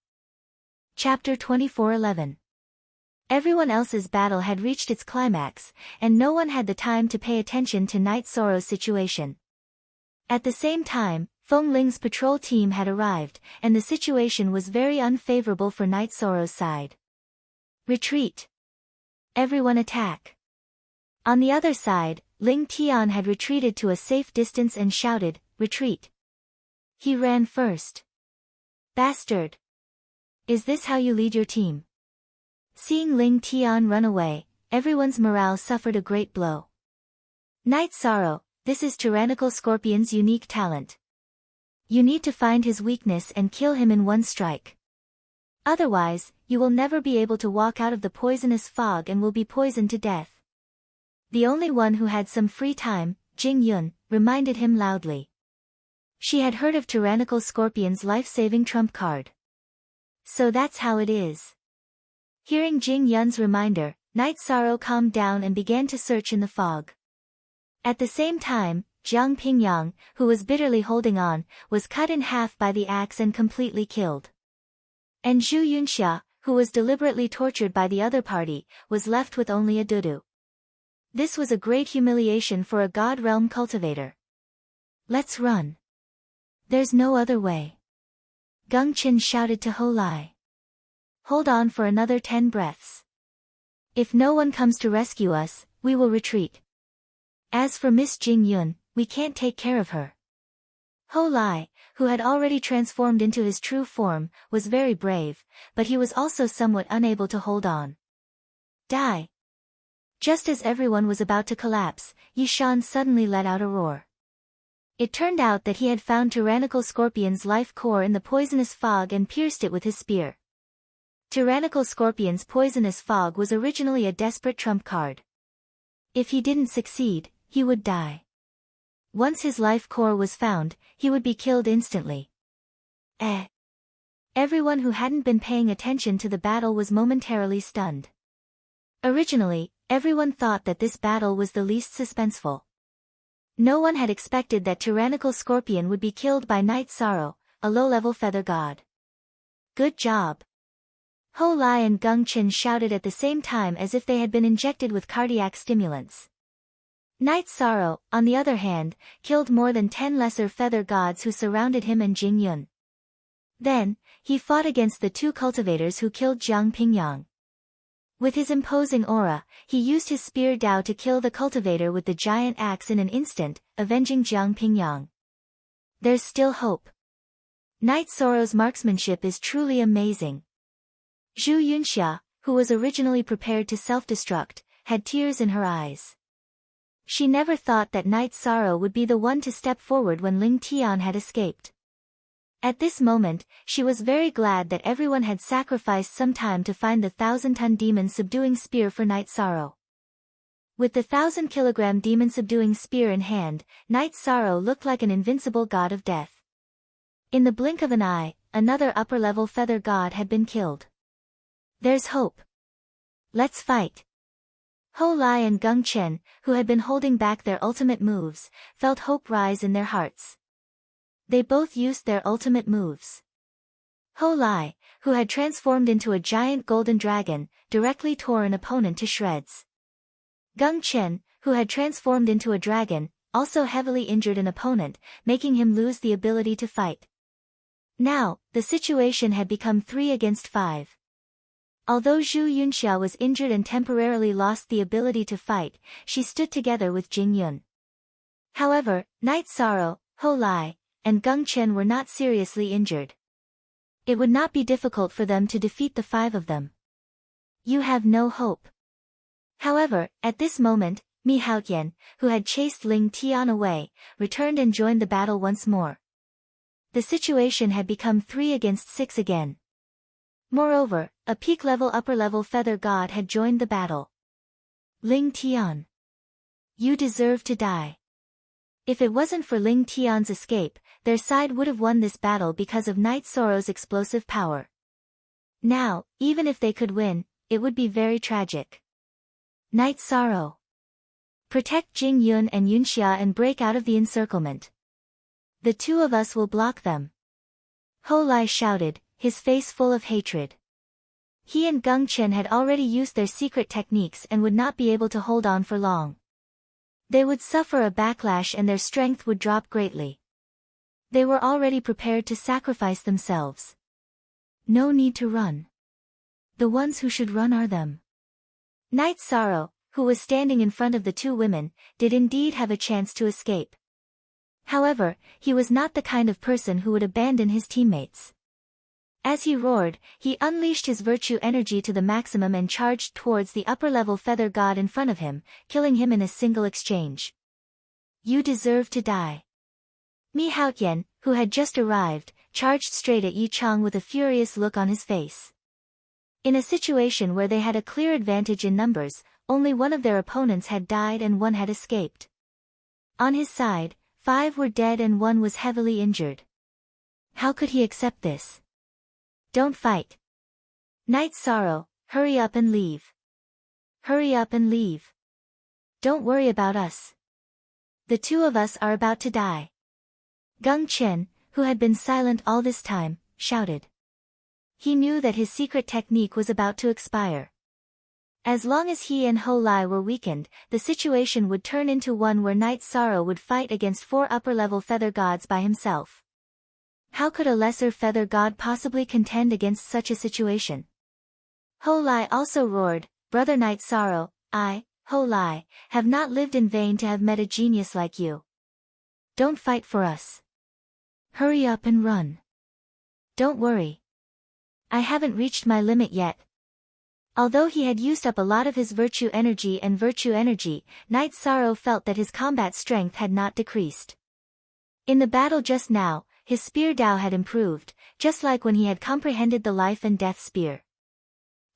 Chapter 24:11. Everyone else's battle had reached its climax, and no one had the time to pay attention to Night Sorrow's situation. At the same time, Feng Ling's patrol team had arrived, and the situation was very unfavorable for Night Sorrow's side. Retreat. Everyone attack. On the other side, Ling Tian had retreated to a safe distance and shouted, "Retreat." He ran first. Bastard! Is this how you lead your team? Seeing Ling Tian run away, everyone's morale suffered a great blow. Night Sorrow, this is Tyrannical Scorpion's unique talent. You need to find his weakness and kill him in one strike. Otherwise, you will never be able to walk out of the poisonous fog and will be poisoned to death. The only one who had some free time, Jing Yun, reminded him loudly. She had heard of Tyrannical Scorpion's life-saving trump card. So that's how it is. Hearing Jing Yun's reminder, Night Sorrow calmed down and began to search in the fog. At the same time, Jiang Pingyang, who was bitterly holding on, was cut in half by the axe and completely killed. And Zhu Yunxia, who was deliberately tortured by the other party, was left with only a dudu. This was a great humiliation for a God Realm cultivator. Let's run. There's no other way. Gung Qin shouted to Ho Lai. Hold on for another 10 breaths. If no one comes to rescue us, we will retreat. As for Miss Jing Yun, we can't take care of her. Ho Lai, who had already transformed into his true form, was very brave, but he was also somewhat unable to hold on. Die! Just as everyone was about to collapse, Yishan suddenly let out a roar. It turned out that he had found Tyrannical Scorpion's life core in the poisonous fog and pierced it with his spear. Tyrannical Scorpion's poisonous fog was originally a desperate trump card. If he didn't succeed, he would die. Once his life core was found, he would be killed instantly. Everyone who hadn't been paying attention to the battle was momentarily stunned. Originally, everyone thought that this battle was the least suspenseful. No one had expected that Tyrannical Scorpion would be killed by Night Sorrow, a low-level feather god. Good job! Ho Lai and Gung Qin shouted at the same time as if they had been injected with cardiac stimulants. Night Sorrow, on the other hand, killed more than 10 lesser feather gods who surrounded him and Jing Yun. Then, he fought against the 2 cultivators who killed Jiang Pingyang. With his imposing aura, he used his spear Dao to kill the cultivator with the giant axe in an instant, avenging Jiang Pingyang. There's still hope. Night Sorrow's marksmanship is truly amazing. Zhu Yunxia, who was originally prepared to self-destruct, had tears in her eyes. She never thought that Night Sorrow would be the one to step forward when Ling Tian had escaped. At this moment, she was very glad that everyone had sacrificed some time to find the 1,000-ton demon-subduing spear for Night Sorrow. With the 1,000-kilogram demon-subduing spear in hand, Night Sorrow looked like an invincible god of death. In the blink of an eye, another upper-level feather god had been killed. There's hope. Let's fight. Ho Lai and Gung Qin, who had been holding back their ultimate moves, felt hope rise in their hearts. They both used their ultimate moves. Ho Lai, who had transformed into a giant golden dragon, directly tore an opponent to shreds. Gung Qin, who had transformed into a dragon, also heavily injured an opponent, making him lose the ability to fight. Now, the situation had become 3 against 5. Although Zhu Yunxia was injured and temporarily lost the ability to fight, she stood together with Jing Yun. However, Night Sorrow, Ho Lai, and Gung Qin were not seriously injured. It would not be difficult for them to defeat the 5 of them. You have no hope. However, at this moment, Mi Haotian, who had chased Ling Tian away, returned and joined the battle once more. The situation had become 3 against 6 again. Moreover, a peak-level upper-level feather god had joined the battle. Ling Tian. You deserve to die. If it wasn't for Ling Tian's escape, their side would have won this battle because of Night Sorrow's explosive power. Now, even if they could win, it would be very tragic. Night Sorrow. Protect Jing Yun and Yunxia and break out of the encirclement. The two of us will block them. Hou Lai shouted, his face full of hatred. He and Geng Chen had already used their secret techniques and would not be able to hold on for long. They would suffer a backlash and their strength would drop greatly. They were already prepared to sacrifice themselves. No need to run. The ones who should run are them. Night Sorrow, who was standing in front of the two women, did indeed have a chance to escape. However, he was not the kind of person who would abandon his teammates. As he roared, he unleashed his virtue energy to the maximum and charged towards the upper-level feather god in front of him, killing him in a single exchange. You deserve to die. Mi Haotian, who had just arrived, charged straight at Yi Chang with a furious look on his face. In a situation where they had a clear advantage in numbers, only one of their opponents had died and one had escaped. On his side, 5 were dead and 1 was heavily injured. How could he accept this? Don't fight. Night Sorrow, hurry up and leave. Hurry up and leave. Don't worry about us. The two of us are about to die. Geng Chen, who had been silent all this time, shouted. He knew that his secret technique was about to expire. As long as he and Hou Lai were weakened, the situation would turn into one where Night Sorrow would fight against 4 upper-level feather gods by himself. How could a lesser feather god possibly contend against such a situation? Hou Lai also roared, Brother Night Sorrow, I, Hou Lai, have not lived in vain to have met a genius like you. Don't fight for us. Hurry up and run. Don't worry. I haven't reached my limit yet. Although he had used up a lot of his virtue energy, Night Sorrow felt that his combat strength had not decreased. In the battle just now, his spear Dao had improved, just like when he had comprehended the life and death spear.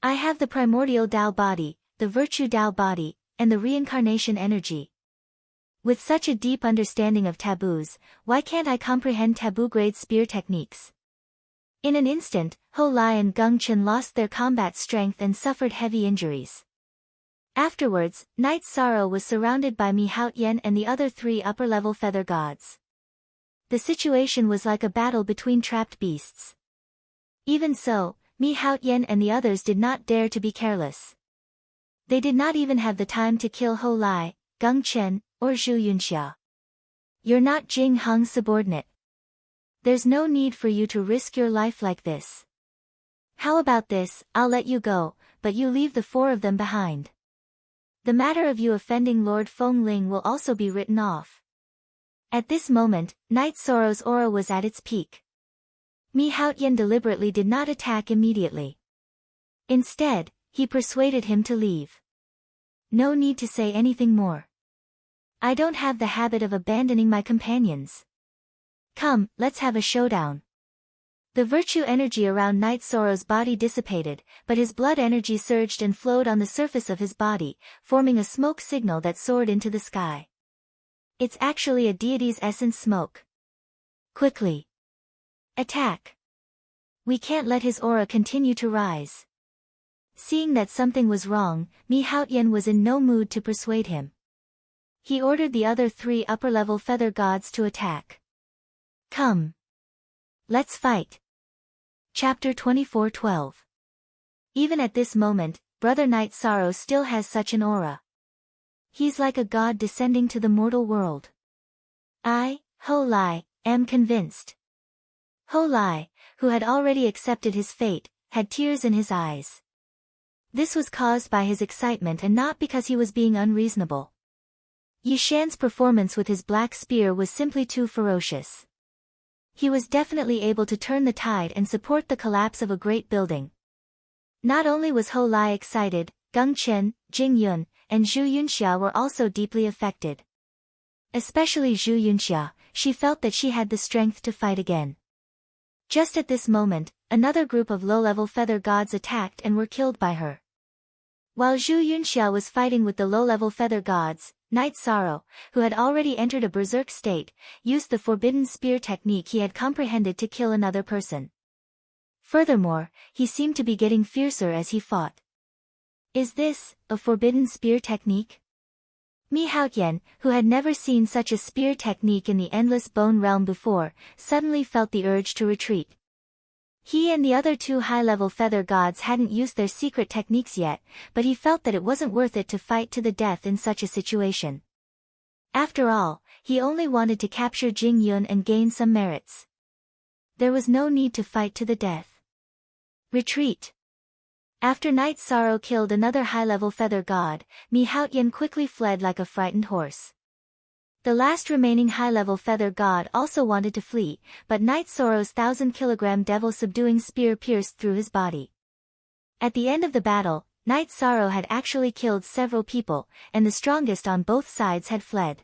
I have the primordial Dao body, the virtue Dao body, and the reincarnation energy. With such a deep understanding of taboos, why can't I comprehend taboo-grade spear techniques? In an instant, Hou Lai and Geng Chen lost their combat strength and suffered heavy injuries. Afterwards, Night Sorrow was surrounded by Mi Haotian and the other 3 upper-level feather gods. The situation was like a battle between trapped beasts. Even so, Mi Haotian and the others did not dare to be careless. They did not even have the time to kill Hou Lai, Geng Chen, or Zhu Yunxia. You're not Jing Heng's subordinate. There's no need for you to risk your life like this. How about this, I'll let you go, but you leave the 4 of them behind. The matter of you offending Lord Feng Ling will also be written off. At this moment, Night Sorrow's aura was at its peak. Mi Haotian deliberately did not attack immediately. Instead, he persuaded him to leave. No need to say anything more. I don't have the habit of abandoning my companions. Come, let's have a showdown. The virtue energy around Night Sorrow's body dissipated, but his blood energy surged and flowed on the surface of his body, forming a smoke signal that soared into the sky. It's actually a deity's essence smoke. Quickly. Attack. We can't let his aura continue to rise. Seeing that something was wrong, Mi Haotian was in no mood to persuade him. He ordered the other 3 upper-level feather gods to attack. Come. Let's fight. Chapter 24:12. Even at this moment, Brother Night Sorrow still has such an aura. He's like a god descending to the mortal world. I, Hou Lai, am convinced. Hou Lai, who had already accepted his fate, had tears in his eyes. This was caused by his excitement and not because he was being unreasonable. Yi Shan's performance with his black spear was simply too ferocious. He was definitely able to turn the tide and support the collapse of a great building. Not only was Hou Lai excited, Geng Chen, Jing Yun, and Zhu Yunxia were also deeply affected. Especially Zhu Yunxia, she felt that she had the strength to fight again. Just at this moment, another group of low-level feather gods attacked and were killed by her. While Zhu Yunxia was fighting with the low-level feather gods, Night Sorrow, who had already entered a berserk state, used the forbidden spear technique he had comprehended to kill another person. Furthermore, he seemed to be getting fiercer as he fought. Is this a forbidden spear technique? Mi Haotian, who had never seen such a spear technique in the Endless Bone realm before, suddenly felt the urge to retreat. He and the other two high-level feather gods hadn't used their secret techniques yet, but he felt that it wasn't worth it to fight to the death in such a situation. After all, he only wanted to capture Jing Yun and gain some merits. There was no need to fight to the death. Retreat. After Night Sorrow killed another high-level feather god, Mi Haotian quickly fled like a frightened horse. The last remaining high-level feather god also wanted to flee, but Night Sorrow's 1,000-kilogram devil-subduing spear pierced through his body. At the end of the battle, Night Sorrow had actually killed several people, and the strongest on both sides had fled.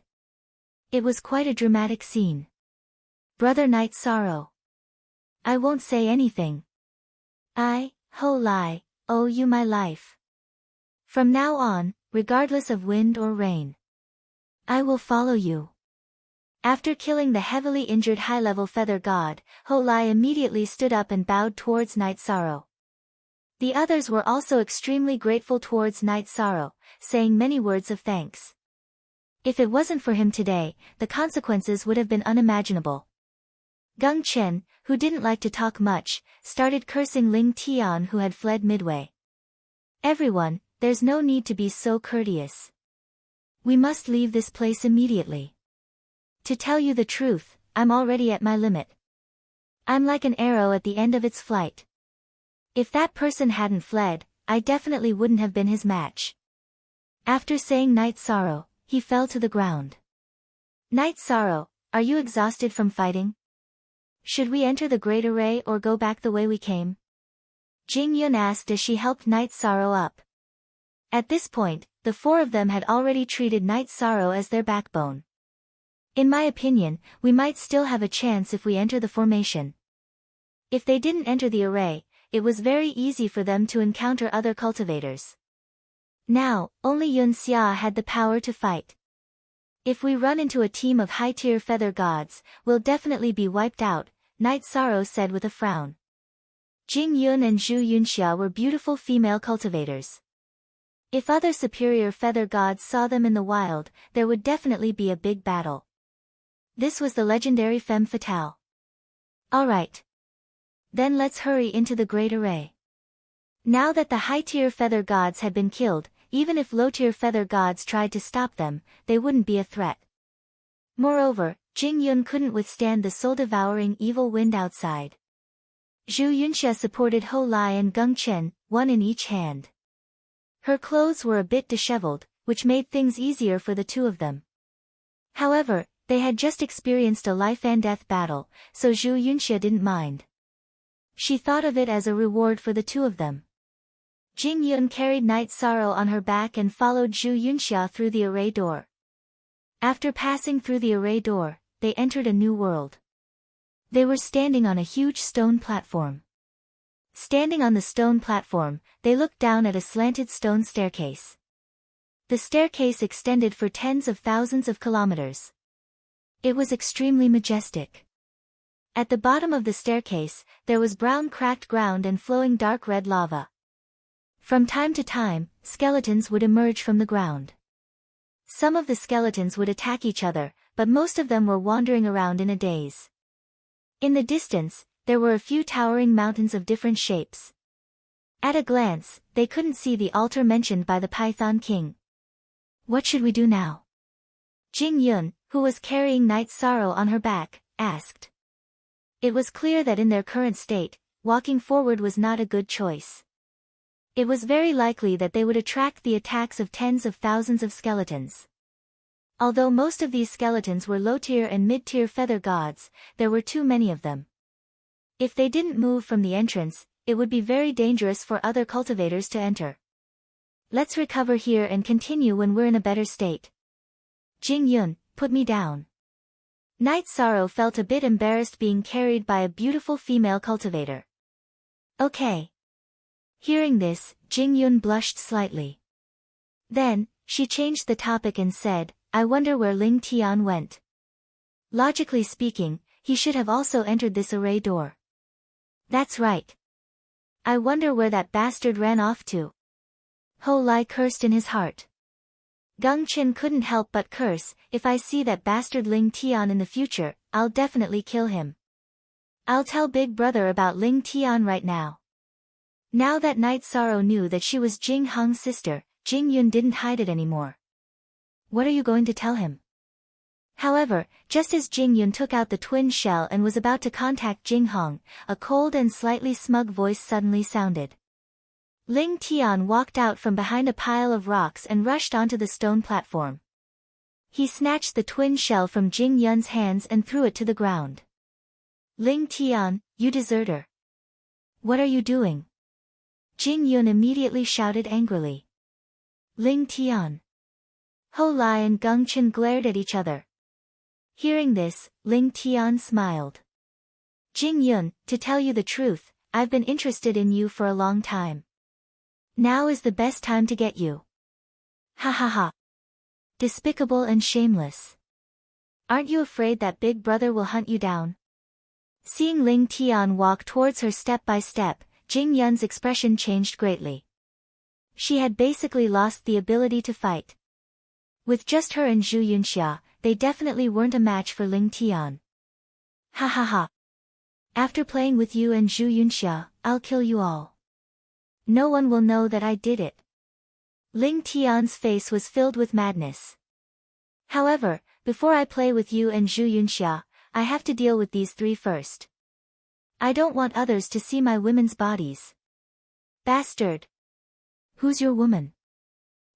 It was quite a dramatic scene. Brother Night Sorrow. I won't say anything. I, Ho Lai, owe you my life. From now on, regardless of wind or rain, I will follow you. After killing the heavily injured high-level feather god, Ho Lai immediately stood up and bowed towards Night Sorrow. The others were also extremely grateful towards Night Sorrow, saying many words of thanks. If it wasn't for him today, the consequences would have been unimaginable. Gung Chen, who didn't like to talk much, started cursing Ling Tian, who had fled midway. Everyone, there's no need to be so courteous. We must leave this place immediately. To tell you the truth, I'm already at my limit. I'm like an arrow at the end of its flight. If that person hadn't fled, I definitely wouldn't have been his match. After saying Night Sorrow, he fell to the ground. Night Sorrow, are you exhausted from fighting? Should we enter the Great Array or go back the way we came? Jing Yun asked as she helped Night Sorrow up. At this point, the four of them had already treated Night Sorrow as their backbone. In my opinion, we might still have a chance if we enter the formation. If they didn't enter the array, it was very easy for them to encounter other cultivators. Now, only Yun Xia had the power to fight. If we run into a team of high-tier feather gods, we'll definitely be wiped out, Night Sorrow said with a frown. Jing Yun and Zhu Yunxia were beautiful female cultivators. If other superior feather gods saw them in the wild, there would definitely be a big battle. This was the legendary femme fatale. Alright. Then let's hurry into the Great Array. Now that the high-tier feather gods had been killed, even if low-tier feather gods tried to stop them, they wouldn't be a threat. Moreover, Jing Yun couldn't withstand the soul-devouring evil wind outside. Zhu Yunxia supported Ho Lai and Gung Chen, one in each hand. Her clothes were a bit disheveled, which made things easier for the two of them. However, they had just experienced a life-and-death battle, so Zhu Yunxia didn't mind. She thought of it as a reward for the two of them. Jing Yun carried Night Sorrow on her back and followed Zhu Yunxia through the array door. After passing through the array door, they entered a new world. They were standing on a huge stone platform. Standing on the stone platform, they looked down at a slanted stone staircase. The staircase extended for tens of thousands of kilometers. It was extremely majestic. At the bottom of the staircase, there was brown cracked ground and flowing dark red lava. From time to time, skeletons would emerge from the ground. Some of the skeletons would attack each other, but most of them were wandering around in a daze. In the distance, there were a few towering mountains of different shapes. At a glance, they couldn't see the altar mentioned by the Python King. What should we do now? Jing Yun, who was carrying Night Sorrow on her back, asked. It was clear that in their current state, walking forward was not a good choice. It was very likely that they would attract the attacks of tens of thousands of skeletons. Although most of these skeletons were low-tier and mid-tier feather gods, there were too many of them. If they didn't move from the entrance, it would be very dangerous for other cultivators to enter. Let's recover here and continue when we're in a better state. Jing Yun, put me down. Night Sorrow felt a bit embarrassed being carried by a beautiful female cultivator. Okay. Hearing this, Jing Yun blushed slightly. Then, she changed the topic and said, I wonder where Ling Tian went. Logically speaking, he should have also entered this array door. That's right. I wonder where that bastard ran off to. Ho Lai cursed in his heart. Gung Qin couldn't help but curse, if I see that bastard Ling Tian in the future, I'll definitely kill him. I'll tell Big Brother about Ling Tian right now. Now that Night Sorrow knew that she was Jing Hong's sister, Jing Yun didn't hide it anymore. What are you going to tell him? However, just as Jing Yun took out the twin shell and was about to contact Jing Hong, a cold and slightly smug voice suddenly sounded. Ling Tian walked out from behind a pile of rocks and rushed onto the stone platform. He snatched the twin shell from Jing Yun's hands and threw it to the ground. Ling Tian, you deserter! What are you doing? Jing Yun immediately shouted angrily. Ling Tian. Ho Lai and Gung Qin glared at each other. Hearing this, Ling Tian smiled. Jing Yun, to tell you the truth, I've been interested in you for a long time. Now is the best time to get you. Ha ha ha. Despicable and shameless. Aren't you afraid that Big Brother will hunt you down? Seeing Ling Tian walk towards her step by step, Jing Yun's expression changed greatly. She had basically lost the ability to fight. With just her and Zhu Yunxia, they definitely weren't a match for Ling Tian. Ha ha ha. After playing with you and Zhu Yunxia, I'll kill you all. No one will know that I did it. Ling Tian's face was filled with madness. However, before I play with you and Zhu Yunxia, I have to deal with these three first. I don't want others to see my women's bodies. Bastard! Who's your woman?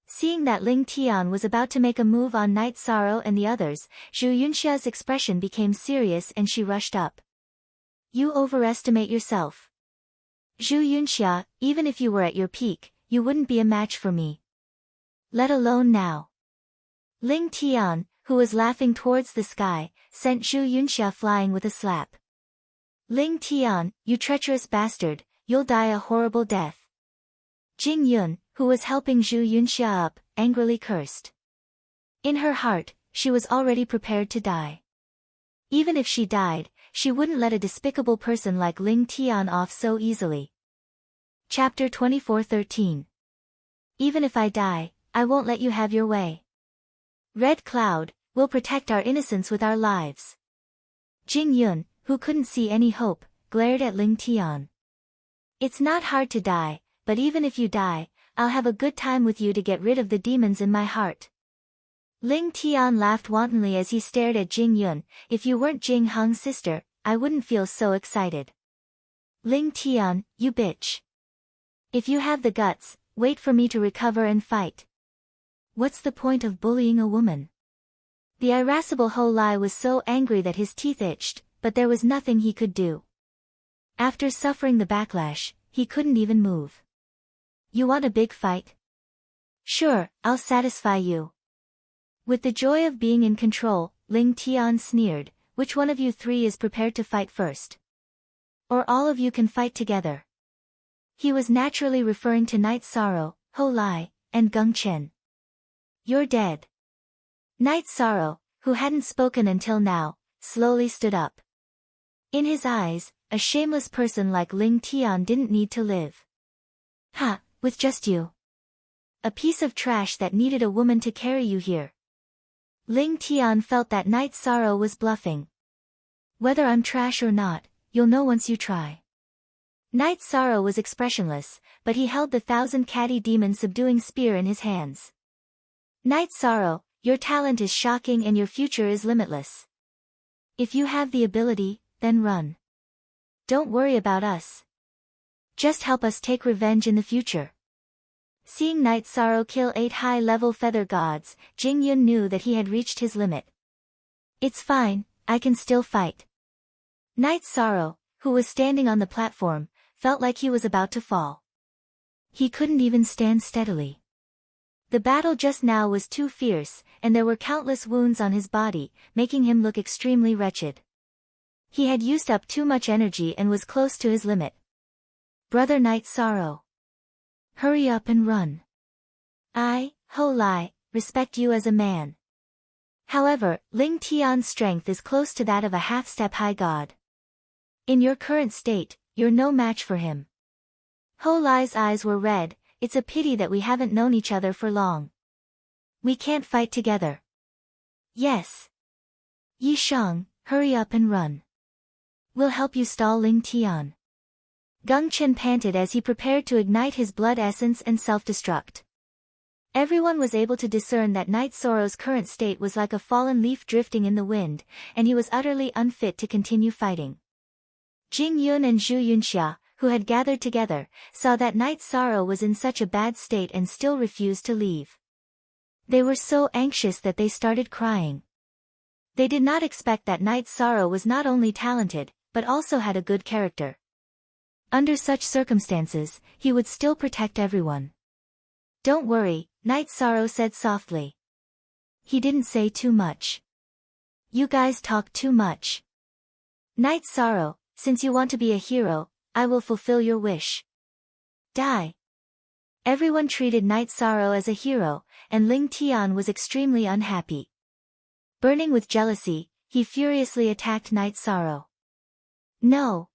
Seeing that Ling Tian was about to make a move on Night Sorrow and the others, Zhu Yunxia's expression became serious and she rushed up. You overestimate yourself. Zhu Yunxia, even if you were at your peak, you wouldn't be a match for me. Let alone now. Ling Tian, who was laughing towards the sky, sent Zhu Yunxia flying with a slap. Ling Tian, you treacherous bastard, you'll die a horrible death. Jing Yun, who was helping Zhu Yunxia up, angrily cursed. In her heart, she was already prepared to die. Even if she died, she wouldn't let a despicable person like Ling Tian off so easily. Chapter 24:13. Even if I die, I won't let you have your way. Red Cloud, we'll protect our innocence with our lives. Jing Yun, who couldn't see any hope, glared at Ling Tian. It's not hard to die, but even if you die, I'll have a good time with you to get rid of the demons in my heart. Ling Tian laughed wantonly as he stared at Jing Yun. If you weren't Jing Hong's sister, I wouldn't feel so excited. Ling Tian, you bitch. If you have the guts, wait for me to recover and fight. What's the point of bullying a woman? The irascible Ho Lai was so angry that his teeth itched, but there was nothing he could do. After suffering the backlash, he couldn't even move. You want a big fight? Sure, I'll satisfy you. With the joy of being in control, Ling Tian sneered, which one of you three is prepared to fight first? Or all of you can fight together. He was naturally referring to Night Sorrow, Ho Lai, and Gung Qin. You're dead. Night Sorrow, who hadn't spoken until now, slowly stood up. In his eyes, a shameless person like Ling Tian didn't need to live. Ha, with just you. A piece of trash that needed a woman to carry you here. Ling Tian felt that Night Sorrow was bluffing. Whether I'm trash or not, you'll know once you try. Night Sorrow was expressionless, but he held the 1,000 catty demon subduing spear in his hands. Night Sorrow, your talent is shocking and your future is limitless. If you have the ability, then run. Don't worry about us. Just help us take revenge in the future. Seeing Night Sorrow kill 8 high-level feather gods, Jing Yun knew that he had reached his limit. It's fine, I can still fight. Night Sorrow, who was standing on the platform, felt like he was about to fall. He couldn't even stand steadily. The battle just now was too fierce, and there were countless wounds on his body, making him look extremely wretched. He had used up too much energy and was close to his limit. Brother Night Sorrow. Hurry up and run. I, Ho Lai, respect you as a man. However, Ling Tian's strength is close to that of a half-step high god. In your current state, you're no match for him. Ho Lai's eyes were red. It's a pity that we haven't known each other for long. We can't fight together. Yes. Yi Shang, hurry up and run. We'll help you stall Ling Tian. Gung Chen panted as he prepared to ignite his blood essence and self-destruct. Everyone was able to discern that Knight Soro's current state was like a fallen leaf drifting in the wind, and he was utterly unfit to continue fighting. Jing Yun and Zhu Yunxia, who had gathered together, saw that Knight Soro was in such a bad state and still refused to leave. They were so anxious that they started crying. They did not expect that Knight Soro was not only talented, but also had a good character. Under such circumstances, he would still protect everyone. Don't worry, Knight Soro said softly. He didn't say too much. You guys talk too much. Knight Soro, since you want to be a hero, I will fulfill your wish. Die. Everyone treated Knight Soro as a hero, and Ling Tian was extremely unhappy. Burning with jealousy, he furiously attacked Knight Soro. No.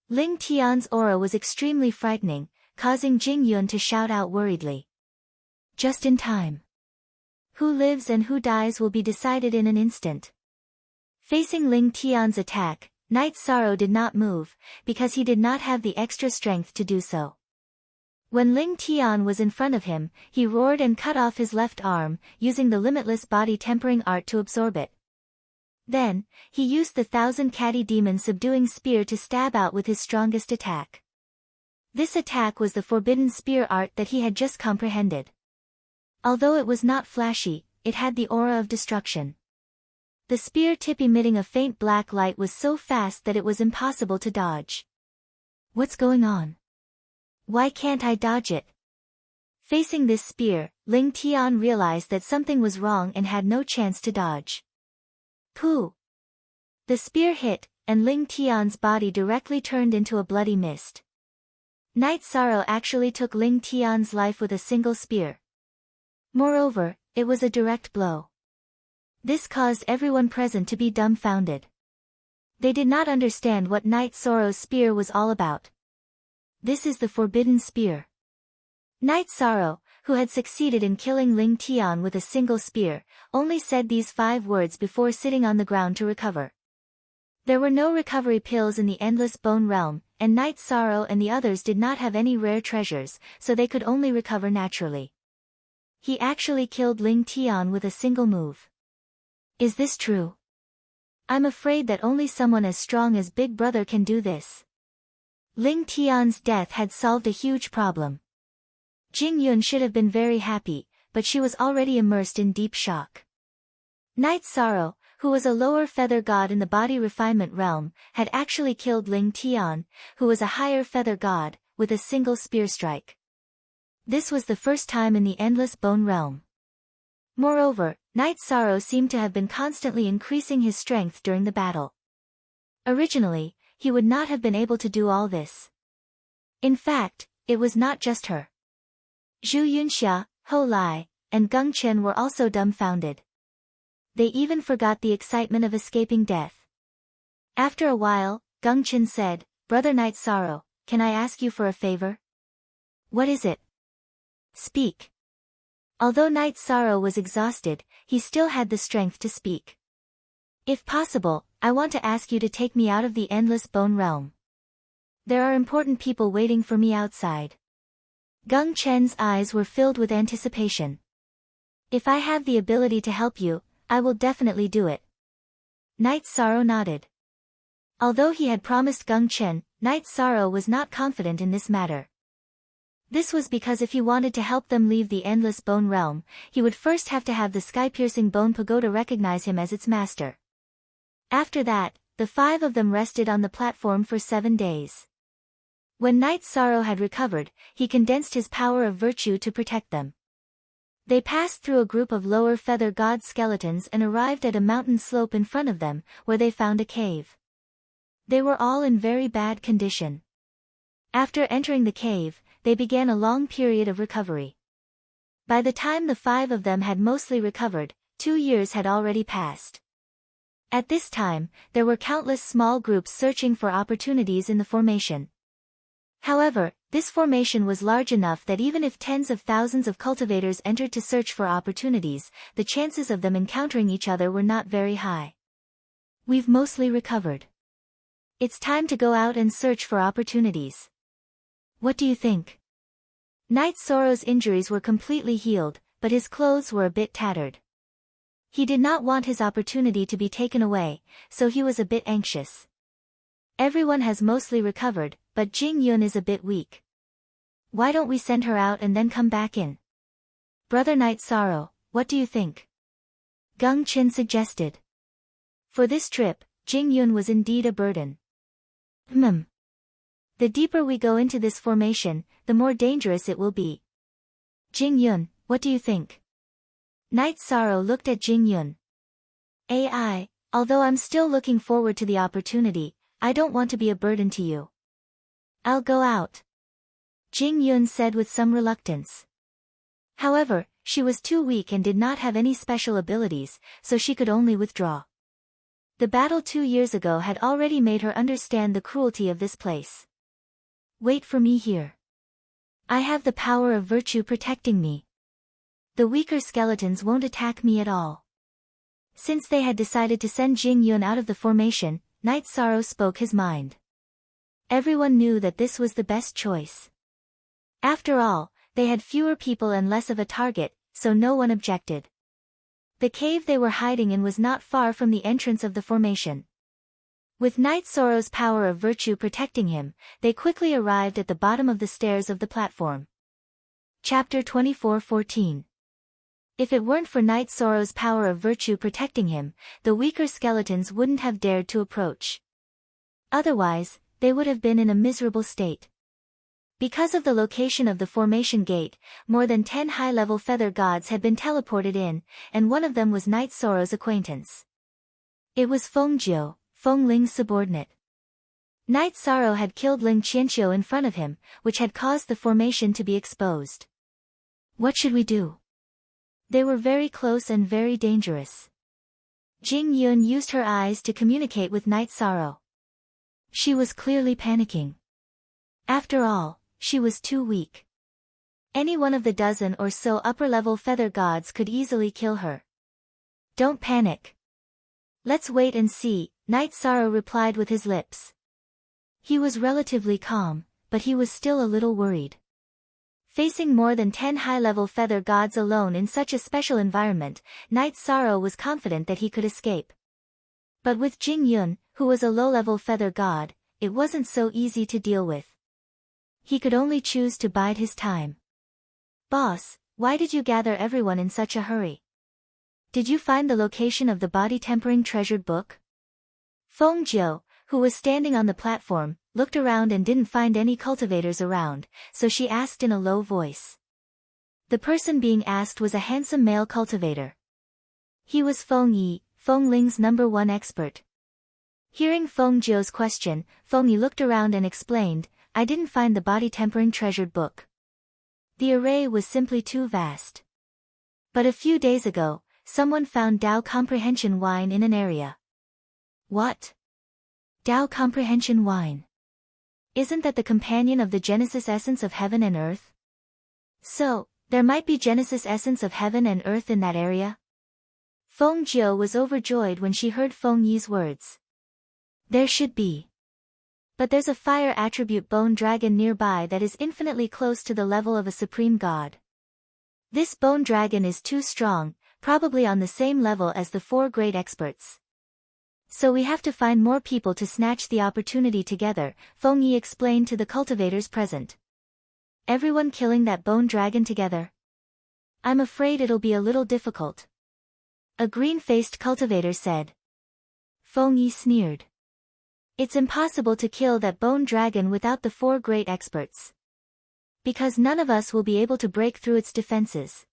Ling Tian's aura was extremely frightening, causing Jing Yun to shout out worriedly. Just in time. Who lives and who dies will be decided in an instant. Facing Ling Tian's attack, Knight Soro did not move, because he did not have the extra strength to do so. When Ling Tian was in front of him, he roared and cut off his left arm, using the limitless body tempering art to absorb it. Then, he used the Thousand Catty Demon subduing spear to stab out with his strongest attack. This attack was the forbidden spear art that he had just comprehended. Although it was not flashy, it had the aura of destruction. The spear tip emitting a faint black light was so fast that it was impossible to dodge. What's going on? Why can't I dodge it? Facing this spear, Ling Tian realized that something was wrong and had no chance to dodge. Pooh! The spear hit, and Ling Tian's body directly turned into a bloody mist. Knight Soro actually took Ling Tian's life with a single spear. Moreover, it was a direct blow. This caused everyone present to be dumbfounded. They did not understand what Knight Soro's spear was all about. This is the forbidden spear. Knight Soro, who had succeeded in killing Ling Tian with a single spear, only said these 5 words before sitting on the ground to recover. There were no recovery pills in the Endless Bone Realm, and Knight Soro and the others did not have any rare treasures, so they could only recover naturally. He actually killed Ling Tian with a single move. Is this true? I'm afraid that only someone as strong as Big Brother can do this. Ling Tian's death had solved a huge problem. Jing Yun should have been very happy, but she was already immersed in deep shock. Knight Soro, who was a lower feather god in the body refinement realm, had actually killed Ling Tian, who was a higher feather god, with a single spear strike. This was the first time in the Endless Bone Realm. Moreover, Knight Soro seemed to have been constantly increasing his strength during the battle. Originally, he would not have been able to do all this. In fact, it was not just her. Zhu Yunxia, Ho Lai, and Gung Chen were also dumbfounded. They even forgot the excitement of escaping death. After a while, Gung Chen said, Brother Knight Soro, can I ask you for a favor? What is it? Speak. Although Knight Soro was exhausted, he still had the strength to speak. If possible, I want to ask you to take me out of the Endless Bone Realm. There are important people waiting for me outside. Gung Chen's eyes were filled with anticipation. If I have the ability to help you, I will definitely do it. Knight Soro nodded. Although he had promised Gung Chen, Knight Soro was not confident in this matter. This was because if he wanted to help them leave the Endless Bone Realm, he would first have to have the sky-piercing Bone Pagoda recognize him as its master. After that, the 5 of them rested on the platform for 7 days. When Knight Soro had recovered, he condensed his power of virtue to protect them. They passed through a group of lower feather god skeletons and arrived at a mountain slope in front of them, where they found a cave. They were all in very bad condition. After entering the cave, they began a long period of recovery. By the time the 5 of them had mostly recovered, 2 years had already passed. At this time, there were countless small groups searching for opportunities in the formation. However, this formation was large enough that even if tens of thousands of cultivators entered to search for opportunities, the chances of them encountering each other were not very high. We've mostly recovered. It's time to go out and search for opportunities. What do you think? Knight Sorrow's injuries were completely healed, but his clothes were a bit tattered. He did not want his opportunity to be taken away, so he was a bit anxious. Everyone has mostly recovered, but Jing Yun is a bit weak. Why don't we send her out and then come back in? Brother Knight Sorrow, what do you think? Gung Qin suggested. For this trip, Jing Yun was indeed a burden. The deeper we go into this formation, the more dangerous it will be. Jing Yun, what do you think? Knight Sorrow looked at Jing Yun. Although I'm still looking forward to the opportunity, I don't want to be a burden to you. I'll go out. Jing Yun said with some reluctance. However, she was too weak and did not have any special abilities, so she could only withdraw. The battle 2 years ago had already made her understand the cruelty of this place. Wait for me here. I have the power of virtue protecting me. The weaker skeletons won't attack me at all. Since they had decided to send Jing Yun out of the formation, Knight Sorrow spoke his mind. Everyone knew that this was the best choice. After all, they had fewer people and less of a target, so no one objected. The cave they were hiding in was not far from the entrance of the formation. With Knight Sorrow's power of virtue protecting him, they quickly arrived at the bottom of the stairs of the platform. Chapter 24:14. If it weren't for Knight Sorrow's power of virtue protecting him, the weaker skeletons wouldn't have dared to approach. Otherwise, they would have been in a miserable state. Because of the location of the formation gate, more than 10 high-level feather gods had been teleported in, and one of them was Knight Sorrow's acquaintance. It was Feng Jiu, Feng Ling's subordinate. Knight Sorrow had killed Ling Qianqiu in front of him, which had caused the formation to be exposed. What should we do? They were very close and very dangerous. Jing Yun used her eyes to communicate with Knight Sorrow. She was clearly panicking. After all, she was too weak. Any one of the dozen or so upper-level feather gods could easily kill her. Don't panic. Let's wait and see, Knight Sorrow replied with his lips. He was relatively calm, but he was still a little worried. Facing more than 10 high-level feather gods alone in such a special environment, Knight Sorrow was confident that he could escape. But with Jing Yun, who was a low-level feather god, it wasn't so easy to deal with. He could only choose to bide his time. Boss, why did you gather everyone in such a hurry? Did you find the location of the body-tempering treasured book? Feng Jiu, who was standing on the platform, looked around and didn't find any cultivators around, so she asked in a low voice. The person being asked was a handsome male cultivator. He was Feng Yi, Feng Ling's #1 expert. Hearing Feng Jiu's question, Feng Yi looked around and explained, I didn't find the body-tempering treasured book. The array was simply too vast. But a few days ago, someone found Dao Comprehension wine in an area. What? Dao Comprehension wine? Isn't that the companion of the Genesis essence of heaven and earth? So, there might be Genesis essence of heaven and earth in that area? Feng Jiu was overjoyed when she heard Feng Yi's words. There should be. But there's a fire attribute bone dragon nearby that is infinitely close to the level of a supreme god. This bone dragon is too strong, probably on the same level as the 4 great experts. So we have to find more people to snatch the opportunity together, Feng Yi explained to the cultivators present. Everyone killing that bone dragon together? I'm afraid it'll be a little difficult. A green-faced cultivator said. Feng Yi sneered. It's impossible to kill that bone dragon without the 4 great experts. Because none of us will be able to break through its defenses.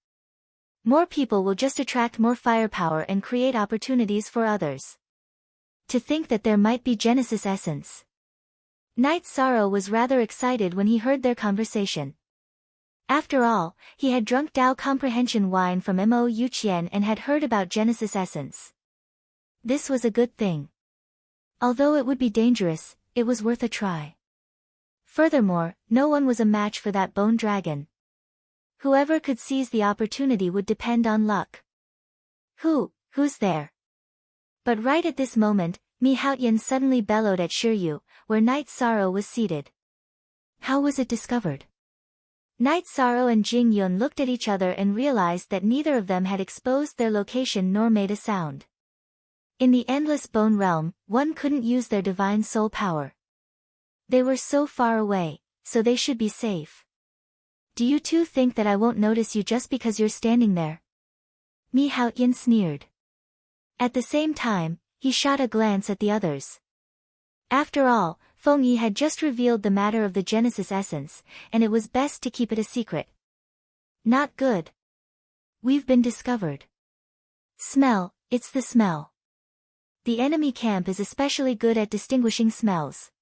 More people will just attract more firepower and create opportunities for others. To think that there might be Genesis essence. Knight Sorrow was rather excited when he heard their conversation. After all, he had drunk Dao Comprehension wine from Mo Yuqian and had heard about Genesis essence. This was a good thing. Although it would be dangerous, it was worth a try. Furthermore, no one was a match for that bone dragon. Whoever could seize the opportunity would depend on luck. Who's there? But right at this moment, Mi Haotian suddenly bellowed at Shiryu, where Night Sorrow was seated. How was it discovered? Night Sorrow and Jing Yun looked at each other and realized that neither of them had exposed their location nor made a sound. In the endless bone realm, one couldn't use their divine soul power. They were so far away, so they should be safe. Do you two think that I won't notice you just because you're standing there? Mi Haotian sneered. At the same time, he shot a glance at the others. After all, Feng Yi had just revealed the matter of the Genesis essence, and it was best to keep it a secret. Not good. We've been discovered. Smell, it's the smell. The enemy camp is especially good at distinguishing smells.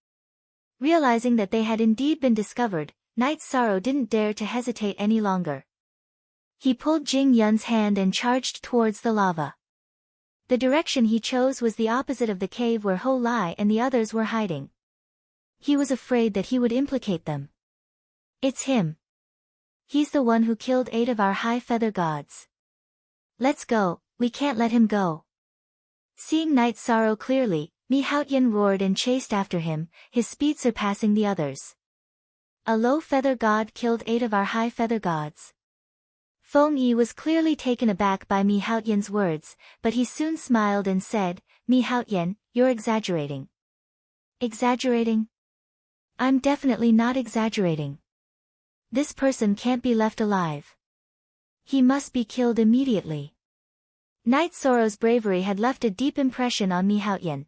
Realizing that they had indeed been discovered, Night Sorrow didn't dare to hesitate any longer. He pulled Jing Yun's hand and charged towards the lava. The direction he chose was the opposite of the cave where Ho Lai and the others were hiding. He was afraid that he would implicate them. It's him. He's the one who killed 8 of our high feather gods. Let's go, we can't let him go. Seeing Night Sorrow clearly, Mi Haotian roared and chased after him, his speed surpassing the others. A low feather god killed 8 of our high feather gods. Feng Yi was clearly taken aback by Mi Haotian's words, but he soon smiled and said, Mi Haotian, you're exaggerating. Exaggerating? I'm definitely not exaggerating. This person can't be left alive. He must be killed immediately. Night Sorrow's bravery had left a deep impression on Mi Haotian.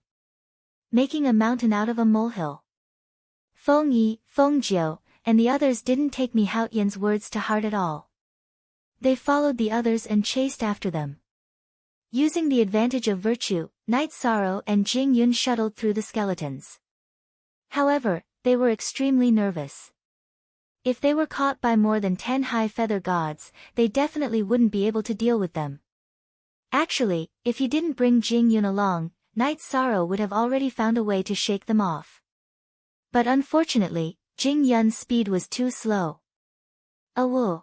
Making a mountain out of a molehill. Feng Yi, Feng Jiu, and the others didn't take Mi Haotian's words to heart at all. They followed the others and chased after them. Using the advantage of virtue, Night Sorrow and Jing Yun shuttled through the skeletons. However, they were extremely nervous. If they were caught by more than 10 high feather gods, they definitely wouldn't be able to deal with them. Actually, if he didn't bring Jing Yun along, Night Sorrow would have already found a way to shake them off. But unfortunately, Jing Yun's speed was too slow. Awoo!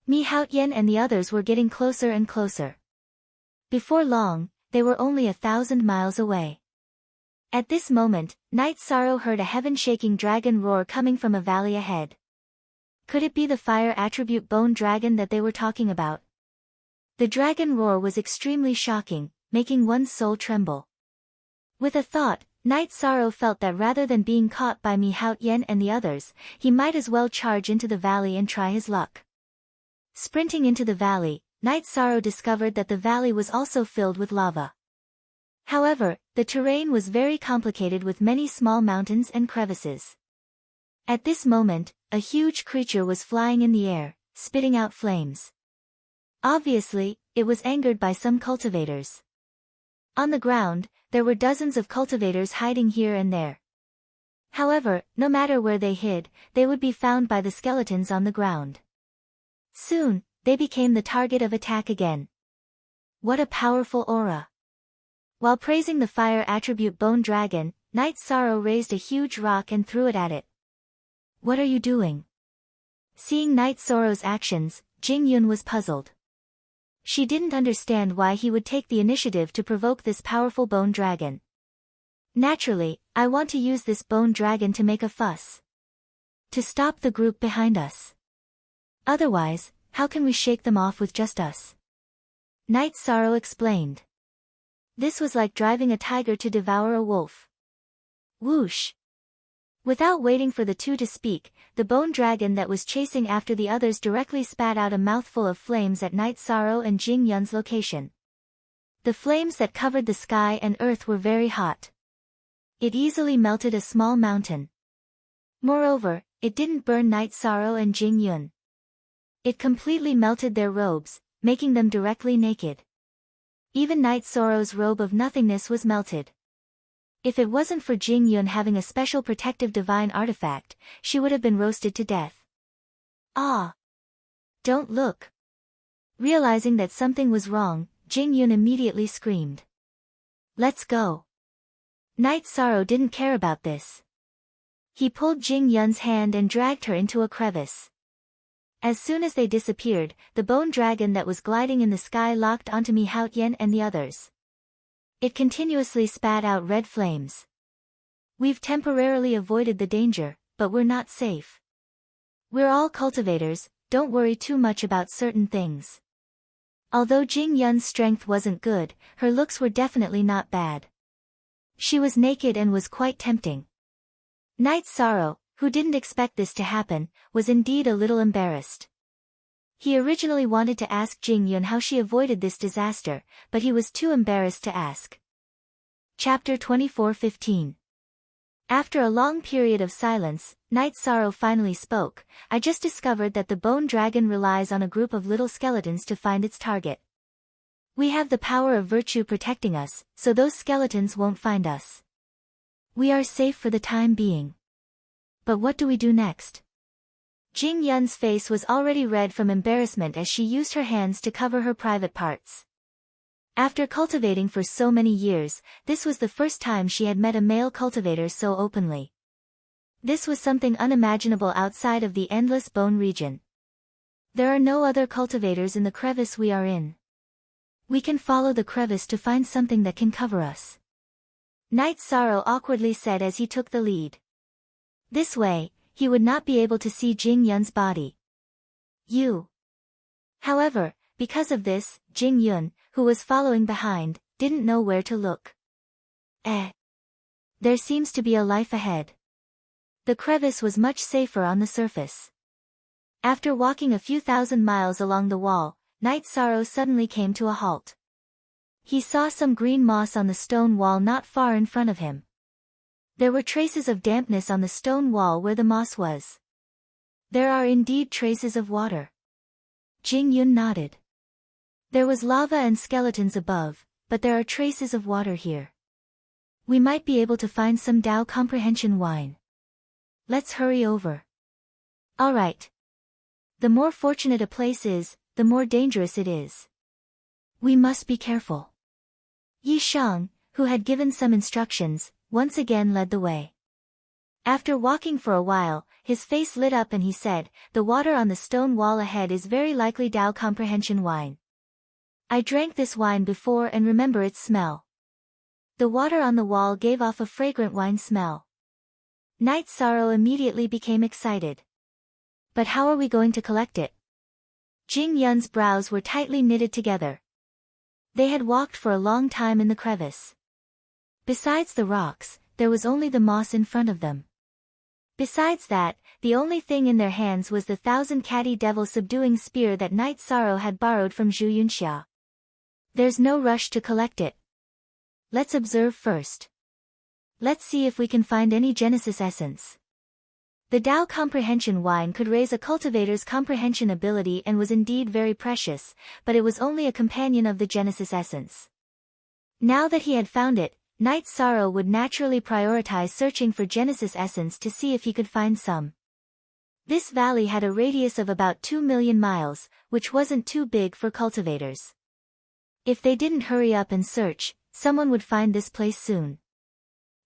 Mi Haotian and the others were getting closer and closer. Before long, they were only 1,000 miles away. At this moment, Night Sorrow heard a heaven-shaking dragon roar coming from a valley ahead. Could it be the fire attribute bone dragon that they were talking about? The dragon roar was extremely shocking, making one's soul tremble. With a thought, Night Sorrow felt that rather than being caught by Mi Haotian and the others, he might as well charge into the valley and try his luck. Sprinting into the valley, Night Sorrow discovered that the valley was also filled with lava. However, the terrain was very complicated with many small mountains and crevices. At this moment, a huge creature was flying in the air, spitting out flames. Obviously, it was angered by some cultivators. On the ground, there were dozens of cultivators hiding here and there. However, no matter where they hid, they would be found by the skeletons on the ground. Soon, they became the target of attack again. What a powerful aura! While praising the fire attribute bone dragon, Night Sorrow raised a huge rock and threw it at it. What are you doing? Seeing Night Sorrow's actions, Jing Yun was puzzled. She didn't understand why he would take the initiative to provoke this powerful bone dragon. Naturally, I want to use this bone dragon to make a fuss. To stop the group behind us. Otherwise, how can we shake them off with just us? Night Sorrow explained. This was like driving a tiger to devour a wolf. Whoosh! Without waiting for the two to speak, the bone dragon that was chasing after the others directly spat out a mouthful of flames at Night Sorrow and Jing Yun's location. The flames that covered the sky and earth were very hot. It easily melted a small mountain. Moreover, it didn't burn Night Sorrow and Jing Yun. It completely melted their robes, making them directly naked. Even Night Sorrow's robe of nothingness was melted. If it wasn't for Jing Yun having a special protective divine artifact, she would have been roasted to death. Ah! Don't look! Realizing that something was wrong, Jing Yun immediately screamed. Let's go! Night Sorrow didn't care about this. He pulled Jing Yun's hand and dragged her into a crevice. As soon as they disappeared, the bone dragon that was gliding in the sky locked onto Mi Haotian and the others. It continuously spat out red flames. We've temporarily avoided the danger, but we're not safe. We're all cultivators, don't worry too much about certain things. Although Jing Yun's strength wasn't good, her looks were definitely not bad. She was naked and was quite tempting. Night Sorrow, who didn't expect this to happen, was indeed a little embarrassed. He originally wanted to ask Jing Yun how she avoided this disaster, but he was too embarrassed to ask. Chapter 24:15. After a long period of silence, Night Sorrow finally spoke. I just discovered that the bone dragon relies on a group of little skeletons to find its target. We have the power of virtue protecting us, so those skeletons won't find us. We are safe for the time being. But what do we do next? Jing Yun's face was already red from embarrassment as she used her hands to cover her private parts. After cultivating for so many years, this was the first time she had met a male cultivator so openly. This was something unimaginable outside of the endless bone region. There are no other cultivators in the crevice we are in. We can follow the crevice to find something that can cover us. Night Sorrow awkwardly said as he took the lead. This way, he would not be able to see Jing Yun's body. However, because of this, Jing Yun, who was following behind, didn't know where to look. There seems to be a life ahead. The crevice was much safer on the surface. After walking a few thousand miles along the wall, Night Sorrow suddenly came to a halt. He saw some green moss on the stone wall not far in front of him. There were traces of dampness on the stone wall where the moss was. There are indeed traces of water. Jing Yun nodded. There was lava and skeletons above, but there are traces of water here. We might be able to find some Dao comprehension wine. Let's hurry over. All right. The more fortunate a place is, the more dangerous it is. We must be careful. Yi Shang, who had given some instructions, once again led the way. After walking for a while, his face lit up and he said, "The water on the stone wall ahead is very likely Dao comprehension wine. I drank this wine before and remember its smell." The water on the wall gave off a fragrant wine smell. Night Sorrow immediately became excited. But how are we going to collect it? Jing Yun's brows were tightly knitted together. They had walked for a long time in the crevice. Besides the rocks, there was only the moss in front of them. Besides that, the only thing in their hands was the 1,000 devil subduing spear that Night Sorrow had borrowed from Zhu Yunxia. There's no rush to collect it. Let's observe first. Let's see if we can find any Genesis essence. The Dao comprehension wine could raise a cultivator's comprehension ability and was indeed very precious, but it was only a companion of the Genesis essence. Now that he had found it, Night Sorrow would naturally prioritize searching for Genesis essence to see if he could find some. This valley had a radius of about 2 million miles, which wasn't too big for cultivators. If they didn't hurry up and search, someone would find this place soon.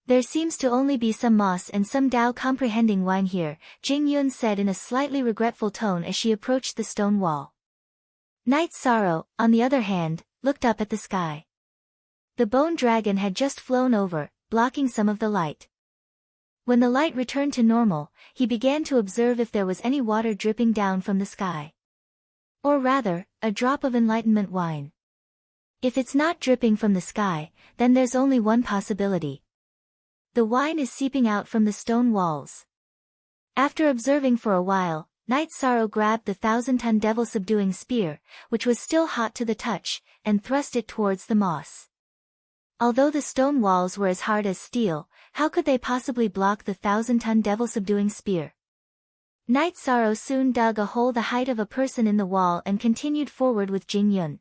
There seems to only be some moss and some Dao comprehending wine here, Jing Yun said in a slightly regretful tone as she approached the stone wall. Night Sorrow, on the other hand, looked up at the sky. The bone dragon had just flown over, blocking some of the light. When the light returned to normal, he began to observe if there was any water dripping down from the sky. Or rather, a drop of enlightenment wine. If it's not dripping from the sky, then there's only one possibility. The wine is seeping out from the stone walls. After observing for a while, Night Sorrow grabbed the 1,000-ton devil subduing spear, which was still hot to the touch, and thrust it towards the moss. Although the stone walls were as hard as steel, how could they possibly block the 1,000-ton devil subduing spear? Night Sorrow soon dug a hole the height of a person in the wall and continued forward with Jing Yun.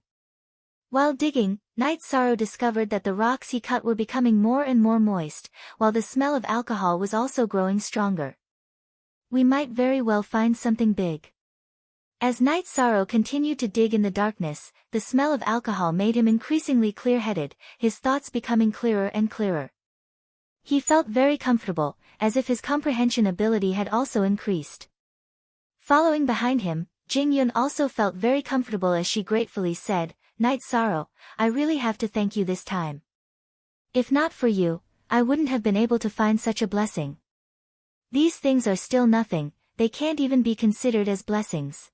While digging, Night Sorrow discovered that the rocks he cut were becoming more and more moist, while the smell of alcohol was also growing stronger. We might very well find something big. As Night Sorrow continued to dig in the darkness, the smell of alcohol made him increasingly clear-headed, his thoughts becoming clearer and clearer. He felt very comfortable, as if his comprehension ability had also increased. Following behind him, Jingyun also felt very comfortable as she gratefully said, "Night Sorrow, I really have to thank you this time. If not for you, I wouldn't have been able to find such a blessing. These things are still nothing, they can't even be considered as blessings."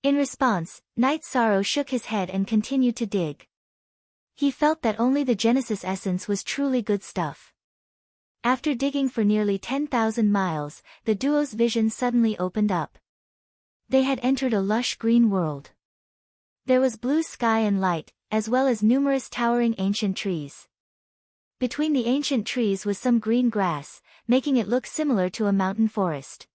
In response, Night Sorrow shook his head and continued to dig. He felt that only the Genesis essence was truly good stuff. After digging for nearly 10,000 miles, the duo's vision suddenly opened up. They had entered a lush green world. There was blue sky and light, as well as numerous towering ancient trees. Between the ancient trees was some green grass, making it look similar to a mountain forest.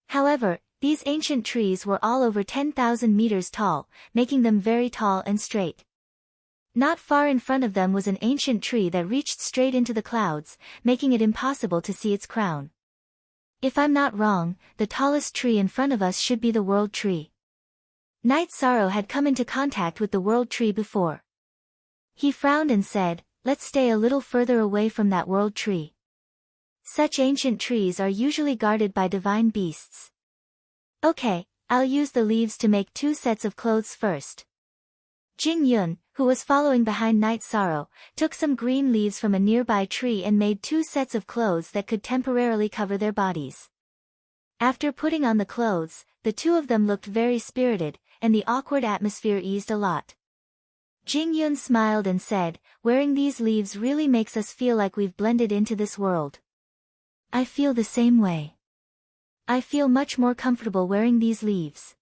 However, these ancient trees were all over 10,000 meters tall, making them very tall and straight. Not far in front of them was an ancient tree that reached straight into the clouds, making it impossible to see its crown. If I'm not wrong, the tallest tree in front of us should be the World Tree. Night Sorrow had come into contact with the World Tree before. He frowned and said, "Let's stay a little further away from that World Tree. Such ancient trees are usually guarded by divine beasts." "Okay, I'll use the leaves to make 2 sets of clothes first." Jingyun, who was following behind Night Sorrow, took some green leaves from a nearby tree and made 2 sets of clothes that could temporarily cover their bodies. After putting on the clothes, the two of them looked very spirited, and the awkward atmosphere eased a lot. Jingyun smiled and said, "Wearing these leaves really makes us feel like we've blended into this world." "I feel the same way. I feel much more comfortable wearing these leaves.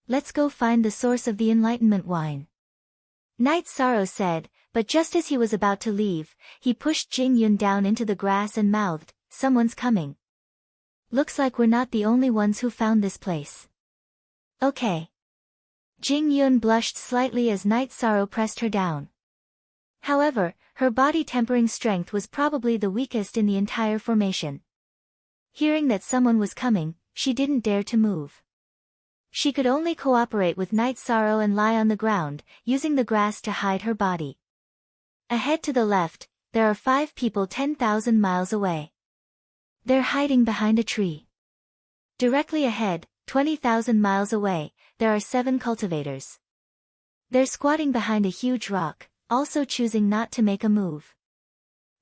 Let's go find the source of the enlightenment wine," Night Sorrow said, but just as he was about to leave, he pushed Jingyun down into the grass and mouthed, "Someone's coming. Looks like we're not the only ones who found this place." "Okay." Jingyun blushed slightly as Night Sorrow pressed her down. However, her body tempering strength was probably the weakest in the entire formation. Hearing that someone was coming, she didn't dare to move. She could only cooperate with Night Sorrow and lie on the ground, using the grass to hide her body. Ahead to the left, there are 5 people 10,000 miles away. They're hiding behind a tree. Directly ahead, 20,000 miles away, there are 7 cultivators. They're squatting behind a huge rock, also choosing not to make a move.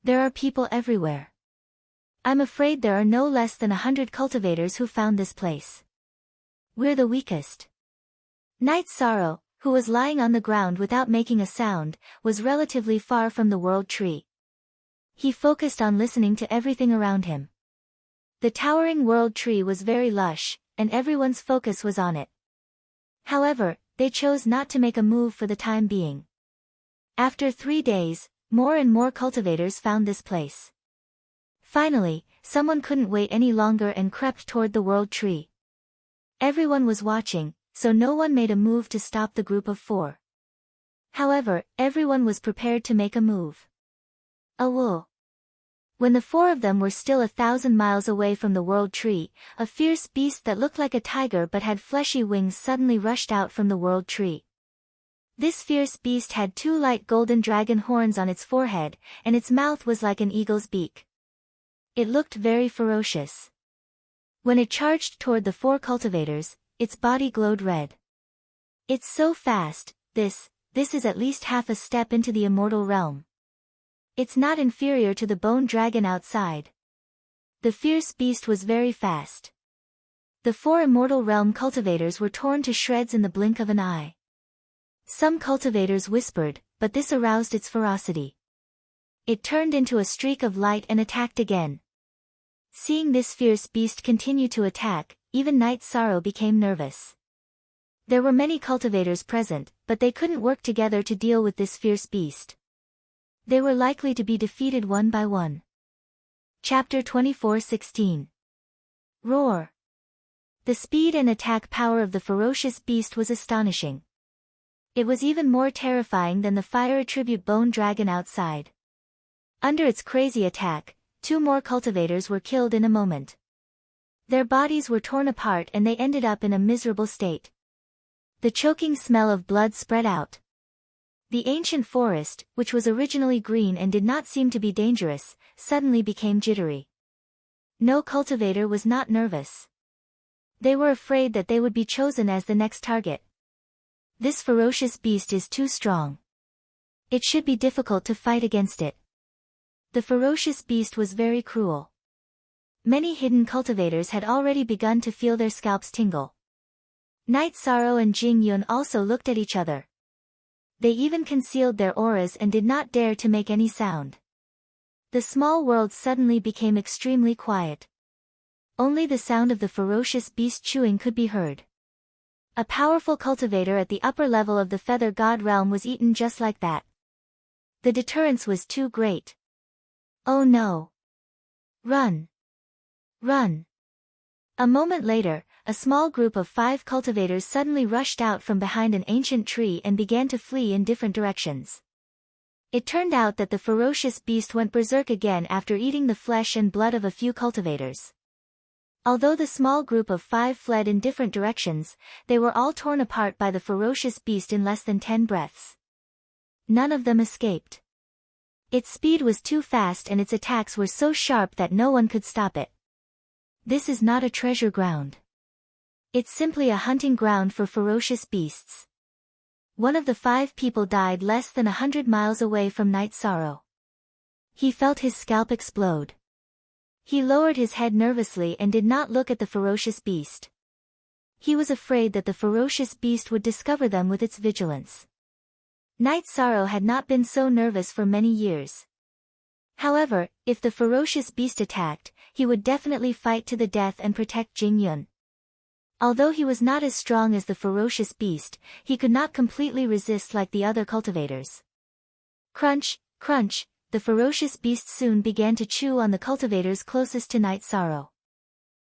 There are people everywhere. I'm afraid there are no less than 100 cultivators who found this place. We're the weakest. Night Sorrow, who was lying on the ground without making a sound, was relatively far from the World Tree. He focused on listening to everything around him. The towering World Tree was very lush, and everyone's focus was on it. However, they chose not to make a move for the time being. After 3 days, more and more cultivators found this place. Finally, someone couldn't wait any longer and crept toward the World Tree. Everyone was watching, so no one made a move to stop the group of 4. However, everyone was prepared to make a move. Awoo! When the 4 of them were still 1,000 miles away from the World Tree, a fierce beast that looked like a tiger but had fleshy wings suddenly rushed out from the World Tree. This fierce beast had 2 light golden dragon horns on its forehead, and its mouth was like an eagle's beak. It looked very ferocious. When it charged toward the 4 cultivators, its body glowed red. "It's so fast, this is at least half a step into the immortal realm. It's not inferior to the bone dragon outside." The fierce beast was very fast. The 4 immortal realm cultivators were torn to shreds in the blink of an eye. Some cultivators whispered, but this aroused its ferocity. It turned into a streak of light and attacked again. Seeing this fierce beast continue to attack, even Night Sorrow became nervous. There were many cultivators present, but they couldn't work together to deal with this fierce beast. They were likely to be defeated one by one. Chapter 24:16. Roar. The speed and attack power of the ferocious beast was astonishing. It was even more terrifying than the fire attribute bone dragon outside. Under its crazy attack, 2 more cultivators were killed in a moment. Their bodies were torn apart and they ended up in a miserable state. The choking smell of blood spread out. The ancient forest, which was originally green and did not seem to be dangerous, suddenly became jittery. No cultivator was not nervous. They were afraid that they would be chosen as the next target. This ferocious beast is too strong. It should be difficult to fight against it. The ferocious beast was very cruel. Many hidden cultivators had already begun to feel their scalps tingle. Night Sorrow and Jing Yun also looked at each other. They even concealed their auras and did not dare to make any sound. The small world suddenly became extremely quiet. Only the sound of the ferocious beast chewing could be heard. A powerful cultivator at the upper level of the Feather God realm was eaten just like that. The deterrence was too great. Oh no! Run! Run! A moment later, a small group of 5 cultivators suddenly rushed out from behind an ancient tree and began to flee in different directions. It turned out that the ferocious beast went berserk again after eating the flesh and blood of a few cultivators. Although the small group of 5 fled in different directions, they were all torn apart by the ferocious beast in less than 10 breaths. None of them escaped. Its speed was too fast and its attacks were so sharp that no one could stop it. This is not a treasure ground. It's simply a hunting ground for ferocious beasts. One of the 5 people died less than 100 miles away from Night Sorrow. He felt his scalp explode. He lowered his head nervously and did not look at the ferocious beast. He was afraid that the ferocious beast would discover them with its vigilance. Night Sorrow had not been so nervous for many years. However, if the ferocious beast attacked, he would definitely fight to the death and protect Jing Yun. Although he was not as strong as the ferocious beast, he could not completely resist like the other cultivators. Crunch, crunch, the ferocious beast soon began to chew on the cultivators closest to Night Sorrow.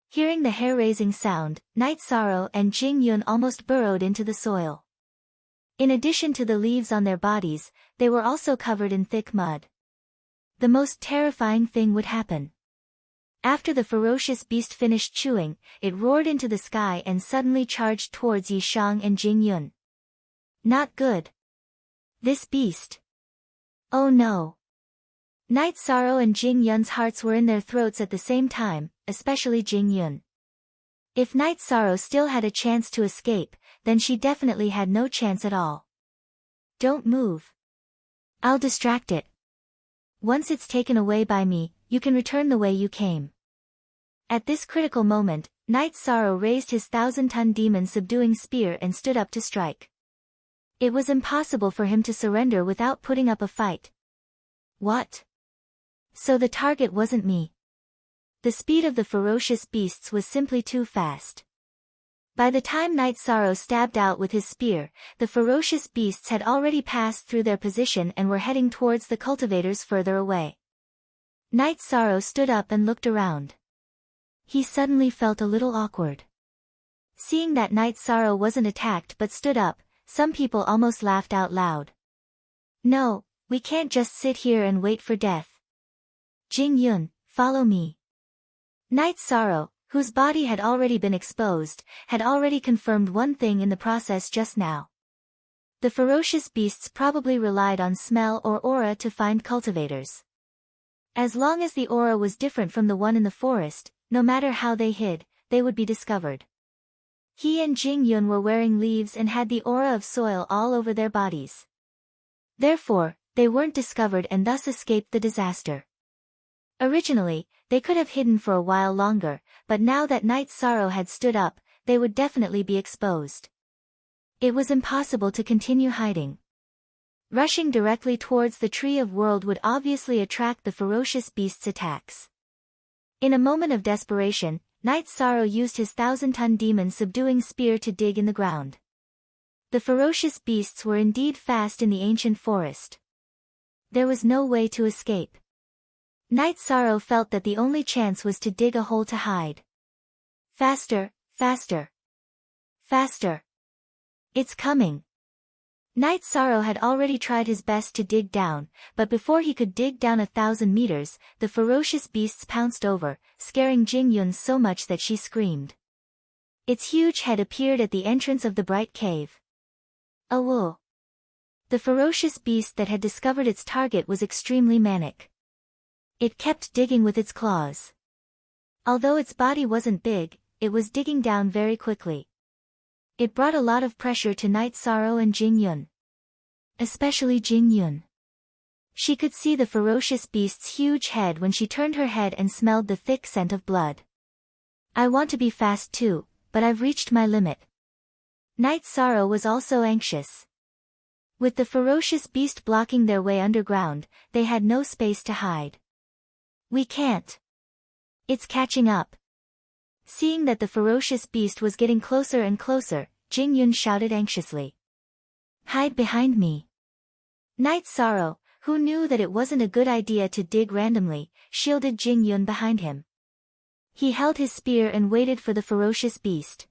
Hearing the hair-raising sound, Night Sorrow and Jing Yun almost burrowed into the soil. In addition to the leaves on their bodies, they were also covered in thick mud. The most terrifying thing would happen. After the ferocious beast finished chewing, it roared into the sky and suddenly charged towards Yi Shang and Jing Yun. Not good. This beast. Oh no. Night Sorrow and Jing Yun's hearts were in their throats at the same time, especially Jing Yun. If Night Sorrow still had a chance to escape, then she definitely had no chance at all. Don't move. I'll distract it. Once it's taken away by me, you can return the way you came. At this critical moment, Night Sorrow raised his 1,000-ton demon-subduing spear and stood up to strike. It was impossible for him to surrender without putting up a fight. What? So the target wasn't me. The speed of the ferocious beasts was simply too fast. By the time Night Sorrow stabbed out with his spear, the ferocious beasts had already passed through their position and were heading towards the cultivators further away. Night Sorrow stood up and looked around. He suddenly felt a little awkward. Seeing that Night Sorrow wasn't attacked but stood up, some people almost laughed out loud. No, we can't just sit here and wait for death. Jing Yun, follow me. Night Sorrow, whose body had already been exposed, had already confirmed one thing in the process just now. The ferocious beasts probably relied on smell or aura to find cultivators. As long as the aura was different from the one in the forest, no matter how they hid, they would be discovered. He and Jing Yun were wearing leaves and had the aura of soil all over their bodies. Therefore, they weren't discovered and thus escaped the disaster. Originally, they could have hidden for a while longer, but now that Night Sorrow had stood up, they would definitely be exposed. It was impossible to continue hiding. Rushing directly towards the Tree of World would obviously attract the ferocious beast's attacks. In a moment of desperation, Night Sorrow used his 1,000-ton demon-subduing spear to dig in the ground. The ferocious beasts were indeed fast in the ancient forest. There was no way to escape. Night Sorrow felt that the only chance was to dig a hole to hide. Faster, faster. Faster. It's coming. Night Sorrow had already tried his best to dig down, but before he could dig down 1,000 meters, the ferocious beasts pounced over, scaring Jing Yun so much that she screamed. Its huge head appeared at the entrance of the bright cave. Awoo! The ferocious beast that had discovered its target was extremely manic. It kept digging with its claws. Although its body wasn't big, it was digging down very quickly. It brought a lot of pressure to Night Sorrow and Jing Yun. Especially Jing Yun. She could see the ferocious beast's huge head when she turned her head and smelled the thick scent of blood. I want to be fast too, but I've reached my limit. Night Sorrow was also anxious. With the ferocious beast blocking their way underground, they had no space to hide. We can't. It's catching up. Seeing that the ferocious beast was getting closer and closer, Jing Yun shouted anxiously. Hide behind me. Night Sorrow, who knew that it wasn't a good idea to dig randomly, shielded Jing Yun behind him. He held his spear and waited for the ferocious beast.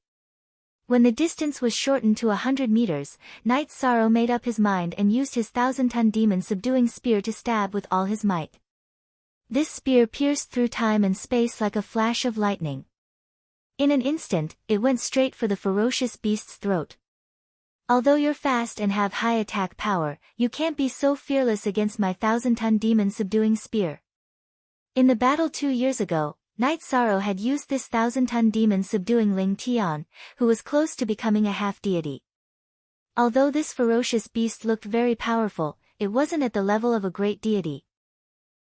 When the distance was shortened to 100 meters, Night Sorrow made up his mind and used his 1,000-ton demon-subduing spear to stab with all his might. This spear pierced through time and space like a flash of lightning. In an instant, it went straight for the ferocious beast's throat. Although you're fast and have high attack power, you can't be so fearless against my 1,000-ton demon-subduing spear. In the battle 2 years ago, Night Sorrow had used this 1,000-ton demon subduing Ling Tian, who was close to becoming a half-deity. Although this ferocious beast looked very powerful, it wasn't at the level of a great deity.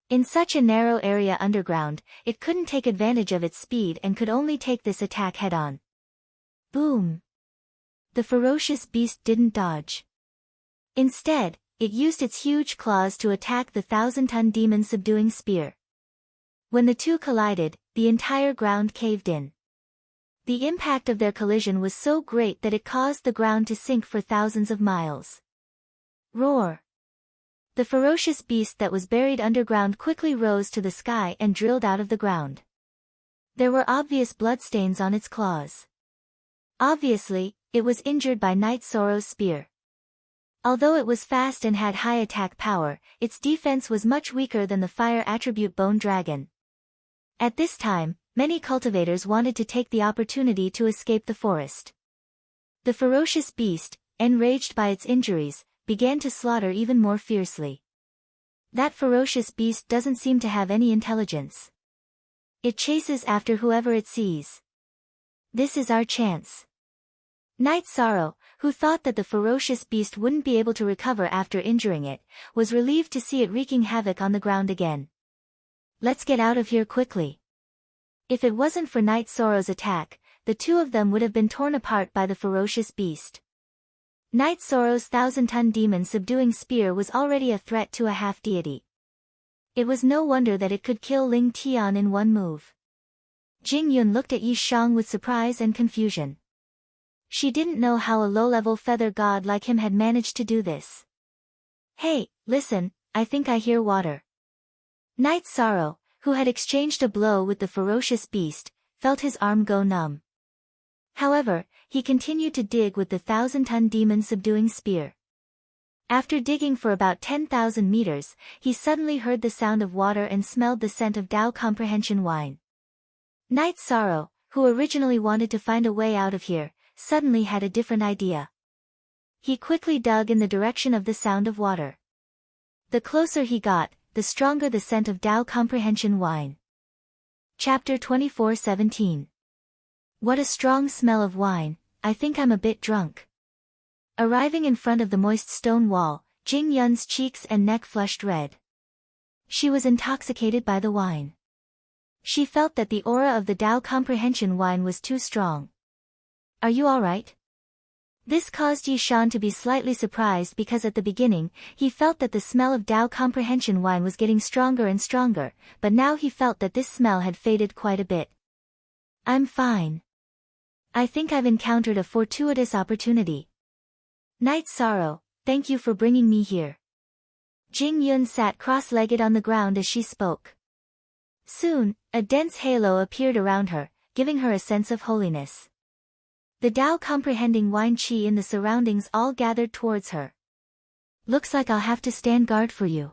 In such a narrow area underground, it couldn't take advantage of its speed and could only take this attack head-on. Boom! The ferocious beast didn't dodge. Instead, it used its huge claws to attack the 1,000-ton demon-subduing spear. When the two collided, the entire ground caved in. The impact of their collision was so great that it caused the ground to sink for thousands of miles. Roar! The ferocious beast that was buried underground quickly rose to the sky and drilled out of the ground. There were obvious bloodstains on its claws. Obviously, it was injured by Night Sorrow's spear. Although it was fast and had high attack power, its defense was much weaker than the fire attribute Bone Dragon. At this time, many cultivators wanted to take the opportunity to escape the forest. The ferocious beast, enraged by its injuries, began to slaughter even more fiercely. That ferocious beast doesn't seem to have any intelligence. It chases after whoever it sees. This is our chance. Night Sorrow, who thought that the ferocious beast wouldn't be able to recover after injuring it, was relieved to see it wreaking havoc on the ground again. Let's get out of here quickly. If it wasn't for Night Sorrow's attack, the two of them would have been torn apart by the ferocious beast. Night Sorrow's 1,000-ton demon-subduing spear was already a threat to a half-deity. It was no wonder that it could kill Ling Tian in one move. Jing Yun looked at Yi Shang with surprise and confusion. She didn't know how a low-level feather god like him had managed to do this. Hey, listen, I think I hear water. Night Sorrow, who had exchanged a blow with the ferocious beast, felt his arm go numb. However, he continued to dig with the 1,000-ton demon-subduing spear. After digging for about 10,000 meters, he suddenly heard the sound of water and smelled the scent of Tao Comprehension wine. Night Sorrow, who originally wanted to find a way out of here, suddenly had a different idea. He quickly dug in the direction of the sound of water. The closer he got, the stronger the scent of Tao Comprehension wine. Chapter 24:17. What a strong smell of wine, I think I'm a bit drunk. Arriving in front of the moist stone wall, Jing Yun's cheeks and neck flushed red. She was intoxicated by the wine. She felt that the aura of the Tao Comprehension wine was too strong. Are you alright? This caused Yi Shan to be slightly surprised because at the beginning, he felt that the smell of Tao Comprehension wine was getting stronger and stronger, but now he felt that this smell had faded quite a bit. I'm fine. I think I've encountered a fortuitous opportunity. Night Sorrow, thank you for bringing me here. Jing Yun sat cross-legged on the ground as she spoke. Soon, a dense halo appeared around her, giving her a sense of holiness. The Tao comprehending wine qi in the surroundings all gathered towards her. Looks like I'll have to stand guard for you.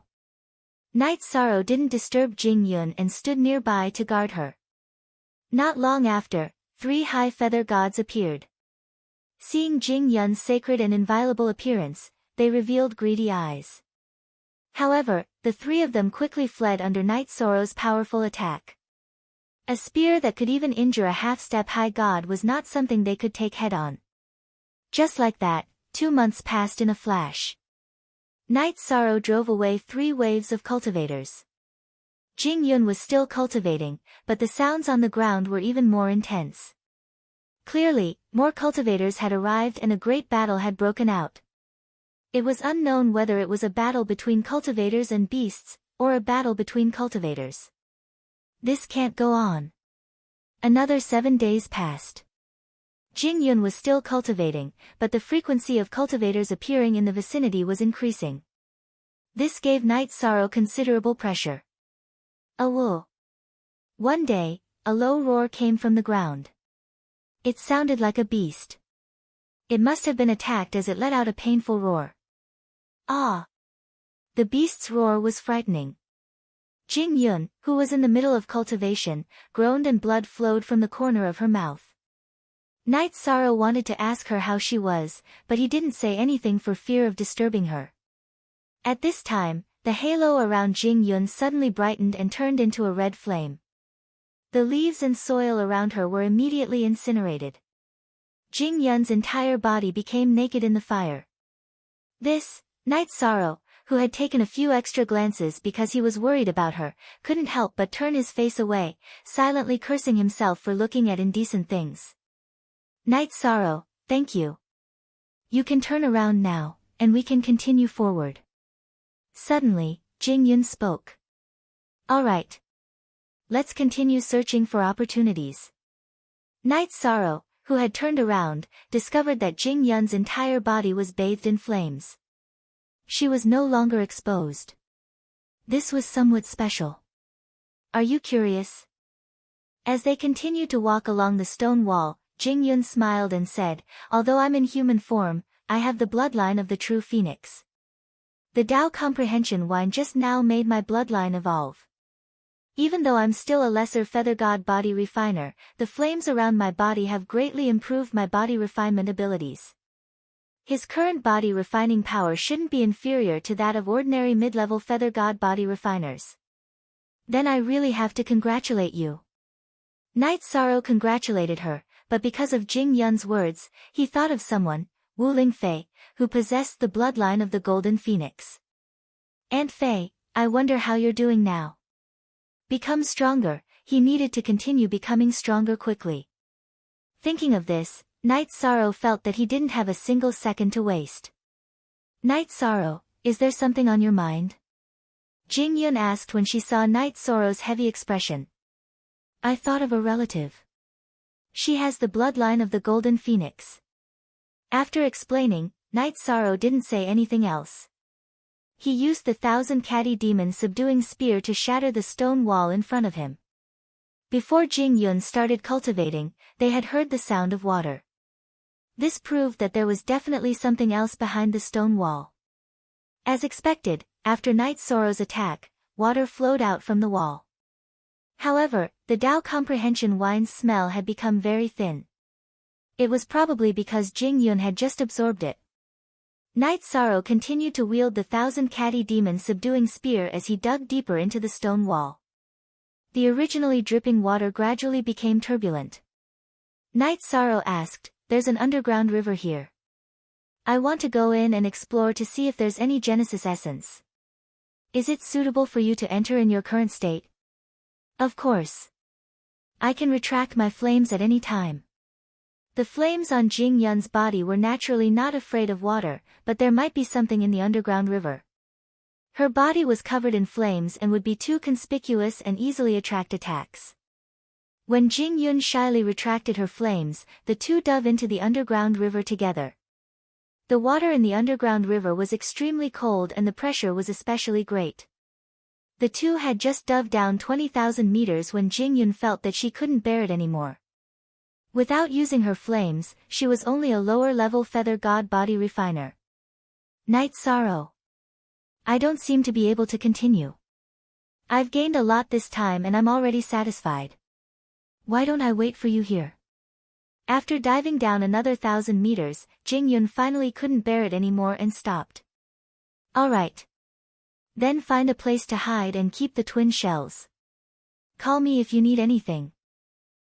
Night Sorrow didn't disturb Jing Yun and stood nearby to guard her. Not long after, 3 high feather gods appeared. Seeing Jing Yun's sacred and inviolable appearance, they revealed greedy eyes. However, the three of them quickly fled under Night Sorrow's powerful attack. A spear that could even injure a half-step high god was not something they could take head-on. Just like that, 2 months passed in a flash. Night Sorrow drove away 3 waves of cultivators. Jing Yun was still cultivating, but the sounds on the ground were even more intense. Clearly, more cultivators had arrived and a great battle had broken out. It was unknown whether it was a battle between cultivators and beasts, or a battle between cultivators. This can't go on. Another 7 days passed. Jing Yun was still cultivating, but the frequency of cultivators appearing in the vicinity was increasing. This gave Night Sorrow considerable pressure. Awoo. One day, a low roar came from the ground. It sounded like a beast. It must have been attacked as it let out a painful roar. Ah! The beast's roar was frightening. Jing Yun, who was in the middle of cultivation, groaned and blood flowed from the corner of her mouth. Night Sorrow wanted to ask her how she was, but he didn't say anything for fear of disturbing her. At this time, the halo around Jing Yun suddenly brightened and turned into a red flame. The leaves and soil around her were immediately incinerated. Jing Yun's entire body became naked in the fire. This, Night Sorrow, who had taken a few extra glances because he was worried about her, couldn't help but turn his face away, silently cursing himself for looking at indecent things. Night Sorrow, thank you. You can turn around now, and we can continue forward. Suddenly, Jing Yun spoke. All right. Let's continue searching for opportunities. Night Sorrow, who had turned around, discovered that Jing Yun's entire body was bathed in flames. She was no longer exposed. This was somewhat special. Are you curious? As they continued to walk along the stone wall, Jing Yun smiled and said, although I'm in human form, I have the bloodline of the true phoenix. The Tao comprehension wine just now made my bloodline evolve. Even though I'm still a lesser feather god body refiner, the flames around my body have greatly improved my body refinement abilities. His current body refining power shouldn't be inferior to that of ordinary mid-level feather god body refiners. Then I really have to congratulate you. Night Sorrow congratulated her, but because of Jing Yun's words, he thought of someone, Wu Lingfei, who possessed the bloodline of the Golden Phoenix. Aunt Fei, I wonder how you're doing now. Become stronger, he needed to continue becoming stronger quickly. Thinking of this, Night Sorrow felt that he didn't have a single second to waste. Night Sorrow, is there something on your mind? Jing Yun asked when she saw Night Sorrow's heavy expression. I thought of a relative. She has the bloodline of the Golden Phoenix. After explaining, Night Sorrow didn't say anything else. He used the 1,000 Catty Demon subduing spear to shatter the stone wall in front of him. Before Jing Yun started cultivating, they had heard the sound of water. This proved that there was definitely something else behind the stone wall. As expected, after Night Sorrow's attack, water flowed out from the wall. However, the Tao comprehension wine's smell had become very thin. It was probably because Jing Yun had just absorbed it. Night Sorrow continued to wield the 1,000 Catty Demon subduing spear as he dug deeper into the stone wall. The originally dripping water gradually became turbulent. Night Sorrow asked, there's an underground river here. I want to go in and explore to see if there's any Genesis essence. Is it suitable for you to enter in your current state? Of course. I can retract my flames at any time. The flames on Jing Yun's body were naturally not afraid of water, but there might be something in the underground river. Her body was covered in flames and would be too conspicuous and easily attract attacks. When Jing Yun shyly retracted her flames, the two dove into the underground river together. The water in the underground river was extremely cold and the pressure was especially great. The two had just dove down 20,000 meters when Jing Yun felt that she couldn't bear it anymore. Without using her flames, she was only a lower-level feather god body refiner. Night Sorrow. I don't seem to be able to continue. I've gained a lot this time and I'm already satisfied. Why don't I wait for you here? After diving down another 1,000 meters, Jingyun finally couldn't bear it anymore and stopped. Alright. Then find a place to hide and keep the twin shells. Call me if you need anything.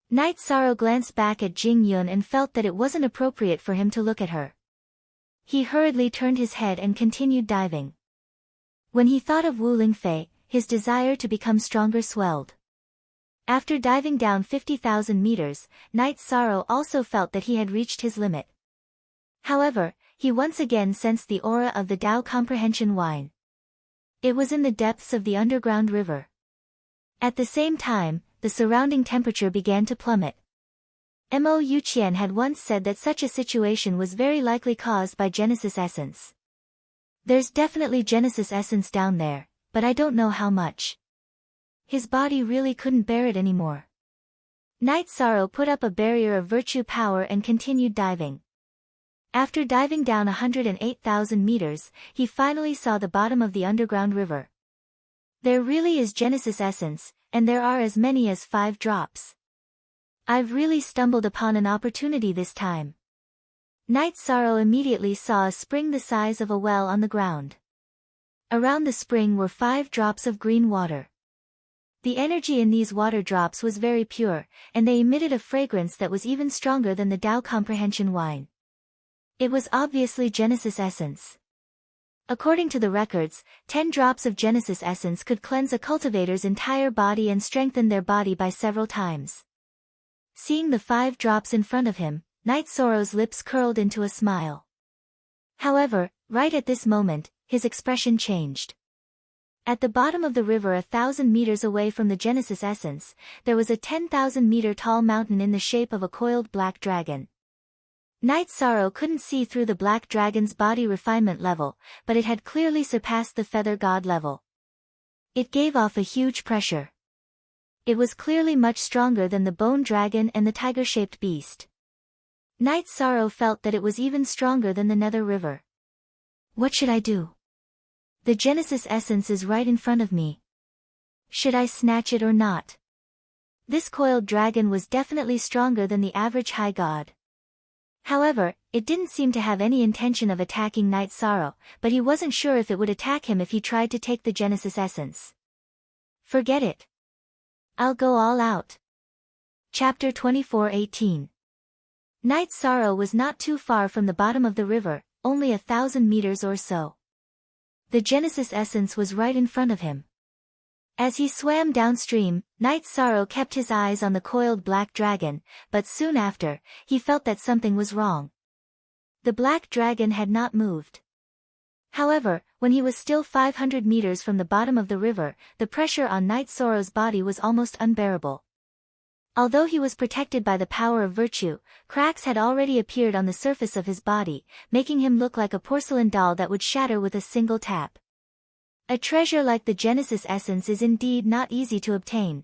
Night Sorrow glanced back at Jingyun and felt that it wasn't appropriate for him to look at her. He hurriedly turned his head and continued diving. When he thought of Wu Lingfei, his desire to become stronger swelled. After diving down 50,000 meters, Night Sorrow also felt that he had reached his limit. However, he once again sensed the aura of the Tao Comprehension Wine. It was in the depths of the underground river. At the same time, the surrounding temperature began to plummet. Mo Yuqian had once said that such a situation was very likely caused by Genesis Essence. There's definitely Genesis Essence down there, but I don't know how much. His body really couldn't bear it anymore. Night Sorrow put up a barrier of virtue power and continued diving. After diving down 108,000 meters, he finally saw the bottom of the underground river. There really is Genesis Essence, and there are as many as 5 drops. I've really stumbled upon an opportunity this time. Night Sorrow immediately saw a spring the size of a well on the ground. Around the spring were 5 drops of green water. The energy in these water drops was very pure, and they emitted a fragrance that was even stronger than the Tao Comprehension Wine. It was obviously Genesis Essence. According to the records, 10 drops of Genesis Essence could cleanse a cultivator's entire body and strengthen their body by several times. Seeing the 5 drops in front of him, Night Sorrow's lips curled into a smile. However, right at this moment, his expression changed. At the bottom of the river 1,000 meters away from the Genesis Essence, there was a 10,000-meter tall mountain in the shape of a coiled black dragon. Night Sorrow couldn't see through the black dragon's body refinement level, but it had clearly surpassed the feather god level. It gave off a huge pressure. It was clearly much stronger than the bone dragon and the tiger-shaped beast. Night Sorrow felt that it was even stronger than the Nether River. What should I do? The Genesis Essence is right in front of me. Should I snatch it or not? This coiled dragon was definitely stronger than the average high god. However, it didn't seem to have any intention of attacking Night Sorrow, but he wasn't sure if it would attack him if he tried to take the Genesis Essence. Forget it. I'll go all out. Chapter 24:18. Night Sorrow was not too far from the bottom of the river, only 1,000 meters or so. The Genesis Essence was right in front of him. As he swam downstream, Night Sorrow kept his eyes on the coiled black dragon, but soon after, he felt that something was wrong. The black dragon had not moved. However, when he was still 500 meters from the bottom of the river, the pressure on Night Sorrow's body was almost unbearable. Although he was protected by the power of virtue, cracks had already appeared on the surface of his body, making him look like a porcelain doll that would shatter with a single tap. A treasure like the Genesis Essence is indeed not easy to obtain.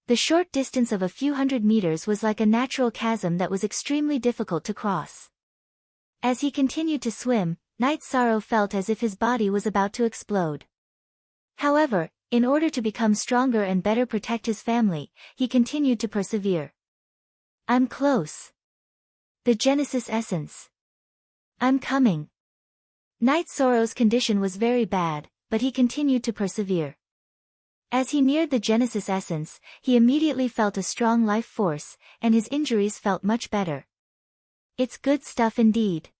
The short distance of a few hundred meters was like a natural chasm that was extremely difficult to cross. As he continued to swim, Night Sorrow felt as if his body was about to explode. However, in order to become stronger and better protect his family, he continued to persevere. I'm close. The Genesis Essence. I'm coming. Night Sorrow's condition was very bad, but he continued to persevere. As he neared the Genesis Essence, he immediately felt a strong life force, and his injuries felt much better. It's good stuff indeed.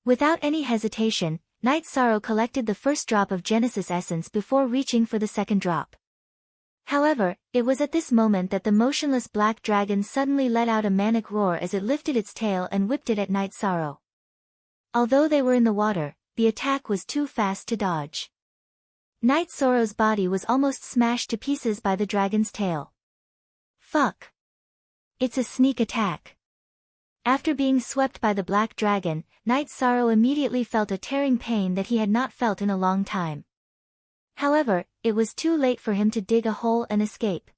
Without any hesitation, Night Sorrow collected the first drop of Genesis Essence before reaching for the second drop. However, it was at this moment that the motionless black dragon suddenly let out a manic roar as it lifted its tail and whipped it at Night Sorrow. Although they were in the water, the attack was too fast to dodge. Night Sorrow's body was almost smashed to pieces by the dragon's tail. Fuck. It's a sneak attack. After being swept by the black dragon, Night Sorrow immediately felt a tearing pain that he had not felt in a long time. However, it was too late for him to dig a hole and escape.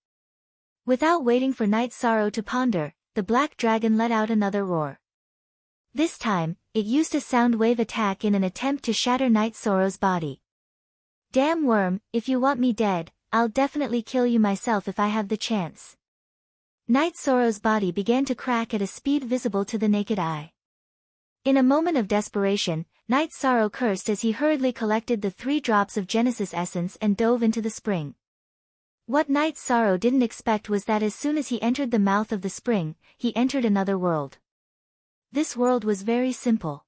Without waiting for Night Sorrow to ponder, the black dragon let out another roar. This time, it used a sound wave attack in an attempt to shatter Night Sorrow's body. Damn worm, if you want me dead, I'll definitely kill you myself if I have the chance. Night Sorrow's body began to crack at a speed visible to the naked eye. In a moment of desperation, Night Sorrow cursed as he hurriedly collected the 3 drops of Genesis essence and dove into the spring. What Night Sorrow didn't expect was that as soon as he entered the mouth of the spring, he entered another world. This world was very simple.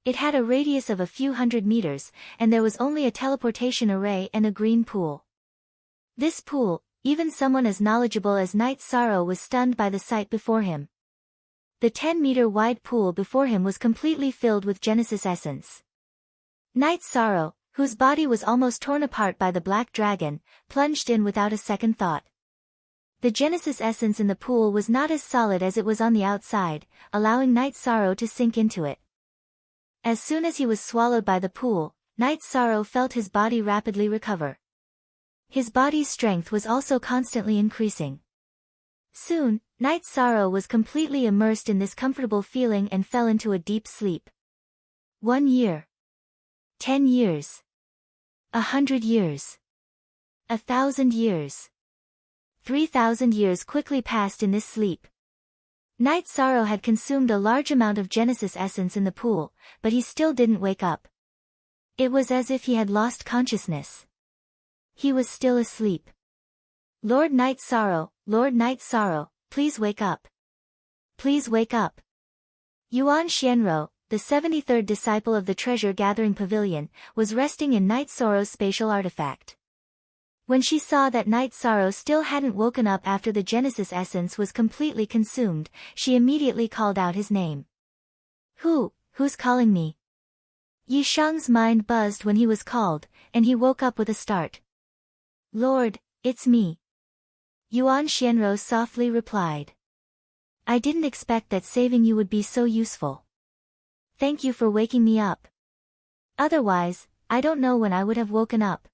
It had a radius of a few hundred meters, and there was only a teleportation array and a green pool. This pool, even someone as knowledgeable as Night Sorrow was stunned by the sight before him. The 10-meter wide pool before him was completely filled with Genesis essence. Night Sorrow, whose body was almost torn apart by the black dragon, plunged in without a second thought. The Genesis essence in the pool was not as solid as it was on the outside, allowing Night Sorrow to sink into it. As soon as he was swallowed by the pool, Night Sorrow felt his body rapidly recover. His body's strength was also constantly increasing. Soon, Night Sorrow was completely immersed in this comfortable feeling and fell into a deep sleep. 1 year. 10 years. 100 years. 1,000 years. 3,000 years quickly passed in this sleep. Night Sorrow had consumed a large amount of Genesis essence in the pool, but he still didn't wake up. It was as if he had lost consciousness. He was still asleep. Lord Night Sorrow, please wake up. Please wake up. Yuan Xianro, the 73rd disciple of the treasure-gathering pavilion, was resting in Night Sorrow's spatial artifact. When she saw that Night Sorrow still hadn't woken up after the Genesis essence was completely consumed, she immediately called out his name. Who's calling me? Yi Shang's mind buzzed when he was called, and he woke up with a start. Lord, it's me. Yuan Xianro softly replied. I didn't expect that saving you would be so useful. Thank you for waking me up. Otherwise, I don't know when I would have woken up.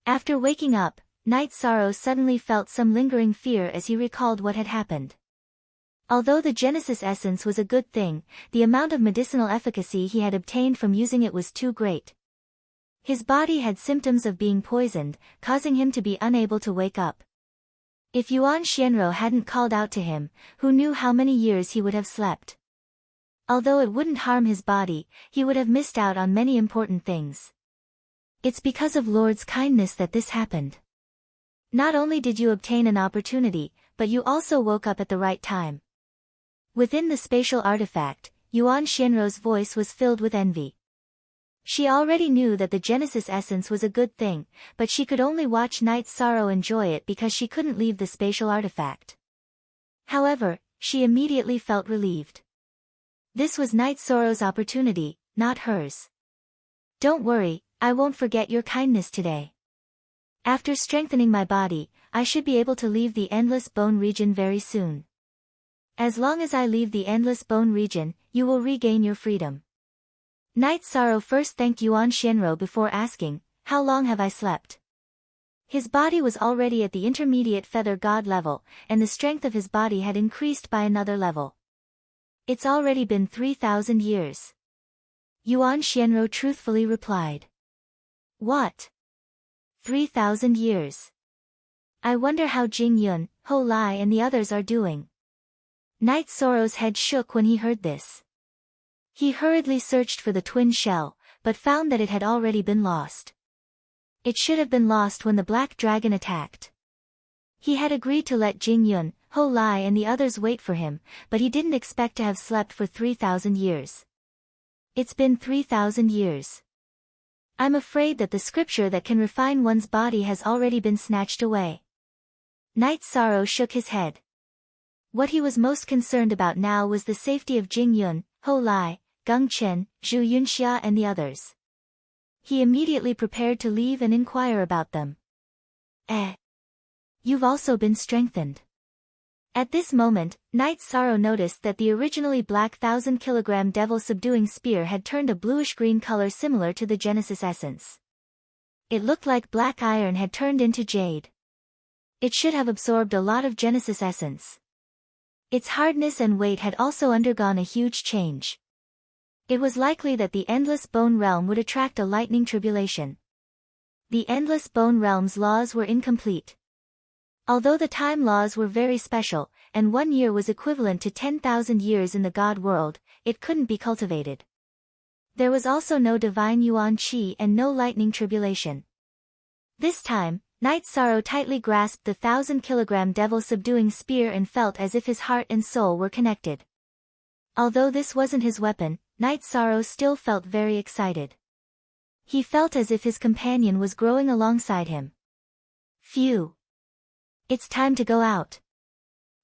After waking up, Night Sorrow suddenly felt some lingering fear as he recalled what had happened. Although the Genesis essence was a good thing, the amount of medicinal efficacy he had obtained from using it was too great. His body had symptoms of being poisoned, causing him to be unable to wake up. If Yuan Xianro hadn't called out to him, who knew how many years he would have slept. Although it wouldn't harm his body, he would have missed out on many important things. It's because of Lord's kindness that this happened. Not only did you obtain an opportunity, but you also woke up at the right time. Within the spatial artifact, Yuan Xianro's voice was filled with envy. She already knew that the Genesis essence was a good thing, but she could only watch Night Sorrow enjoy it because she couldn't leave the spatial artifact. However, she immediately felt relieved. This was Night Sorrow's opportunity, not hers. Don't worry, I won't forget your kindness today. After strengthening my body, I should be able to leave the Endless Bone region very soon. As long as I leave the Endless Bone region, you will regain your freedom. Night Sorrow first thanked Yuan Xianro before asking, how long have I slept? His body was already at the intermediate feather god level, and the strength of his body had increased by another level. It's already been 3,000 years. Yuan Xianro truthfully replied. What? 3,000 years. I wonder how Jing Yun, Ho Lai and the others are doing. Night Sorrow's head shook when he heard this. He hurriedly searched for the twin shell, but found that it had already been lost. It should have been lost when the black dragon attacked. He had agreed to let Jing Yun, Ho Lai and the others wait for him, but he didn't expect to have slept for 3,000 years. It's been 3,000 years. I'm afraid that the scripture that can refine one's body has already been snatched away. Night Sorrow shook his head. What he was most concerned about now was the safety of Jing Yun, Ho Lai, Geng Chen, Zhu Yunxia and the others. He immediately prepared to leave and inquire about them. You've also been strengthened. At this moment, Night Sorrow noticed that the originally black 1,000-kilogram devil subduing spear had turned a bluish-green color similar to the Genesis essence. It looked like black iron had turned into jade. It should have absorbed a lot of Genesis essence. Its hardness and weight had also undergone a huge change. It was likely that the Endless Bone Realm would attract a lightning tribulation. The Endless Bone Realm's laws were incomplete. Although the time laws were very special, and 1 year was equivalent to 10,000 years in the God world, it couldn't be cultivated. There was also no divine yuan qi and no lightning tribulation. This time, Knight Sorrow tightly grasped the 1,000-kilogram devil-subduing spear and felt as if his heart and soul were connected. Although this wasn't his weapon, Knight Sorrow still felt very excited. He felt as if his companion was growing alongside him. Phew! It's time to go out.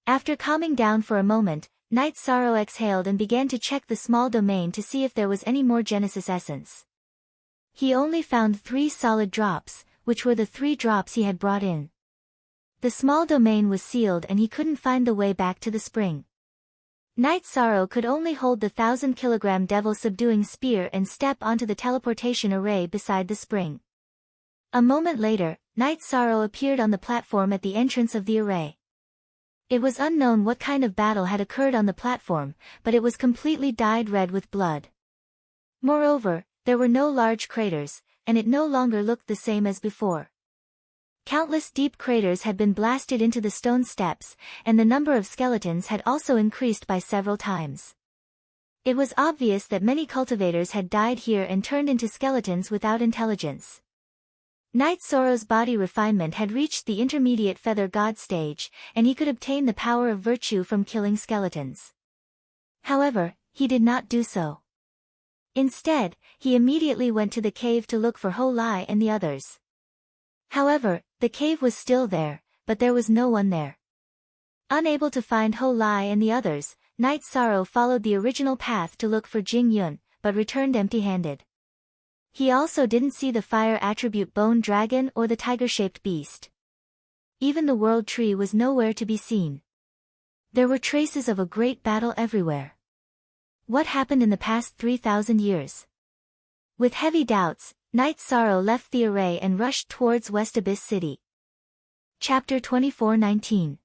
After calming down for a moment, Knight Sorrow exhaled and began to check the small domain to see if there was any more Genesis essence. He only found 3 solid drops, which were the 3 drops he had brought in. The small domain was sealed and he couldn't find the way back to the spring. Knight Sorrow could only hold the 1,000-kilogram devil-subduing spear and step onto the teleportation array beside the spring. A moment later, Knight Sorrow appeared on the platform at the entrance of the array. It was unknown what kind of battle had occurred on the platform, but it was completely dyed red with blood. Moreover, there were no large craters, and it no longer looked the same as before. Countless deep craters had been blasted into the stone steps, and the number of skeletons had also increased by several times. It was obvious that many cultivators had died here and turned into skeletons without intelligence. Knight Sorrow's body refinement had reached the intermediate feather god stage, and he could obtain the power of virtue from killing skeletons. However, he did not do so. Instead, he immediately went to the cave to look for Ho Lai and the others. However, the cave was still there, but there was no one there. Unable to find Ho Lai and the others, Knight Sorrow followed the original path to look for Jing Yun, but returned empty-handed. He also didn't see the fire attribute bone dragon or the tiger-shaped beast. Even the world tree was nowhere to be seen. There were traces of a great battle everywhere. What happened in the past 3,000 years? With heavy doubts, Knight Sorrow left the array and rushed towards West Abyss City. Chapter 24:19.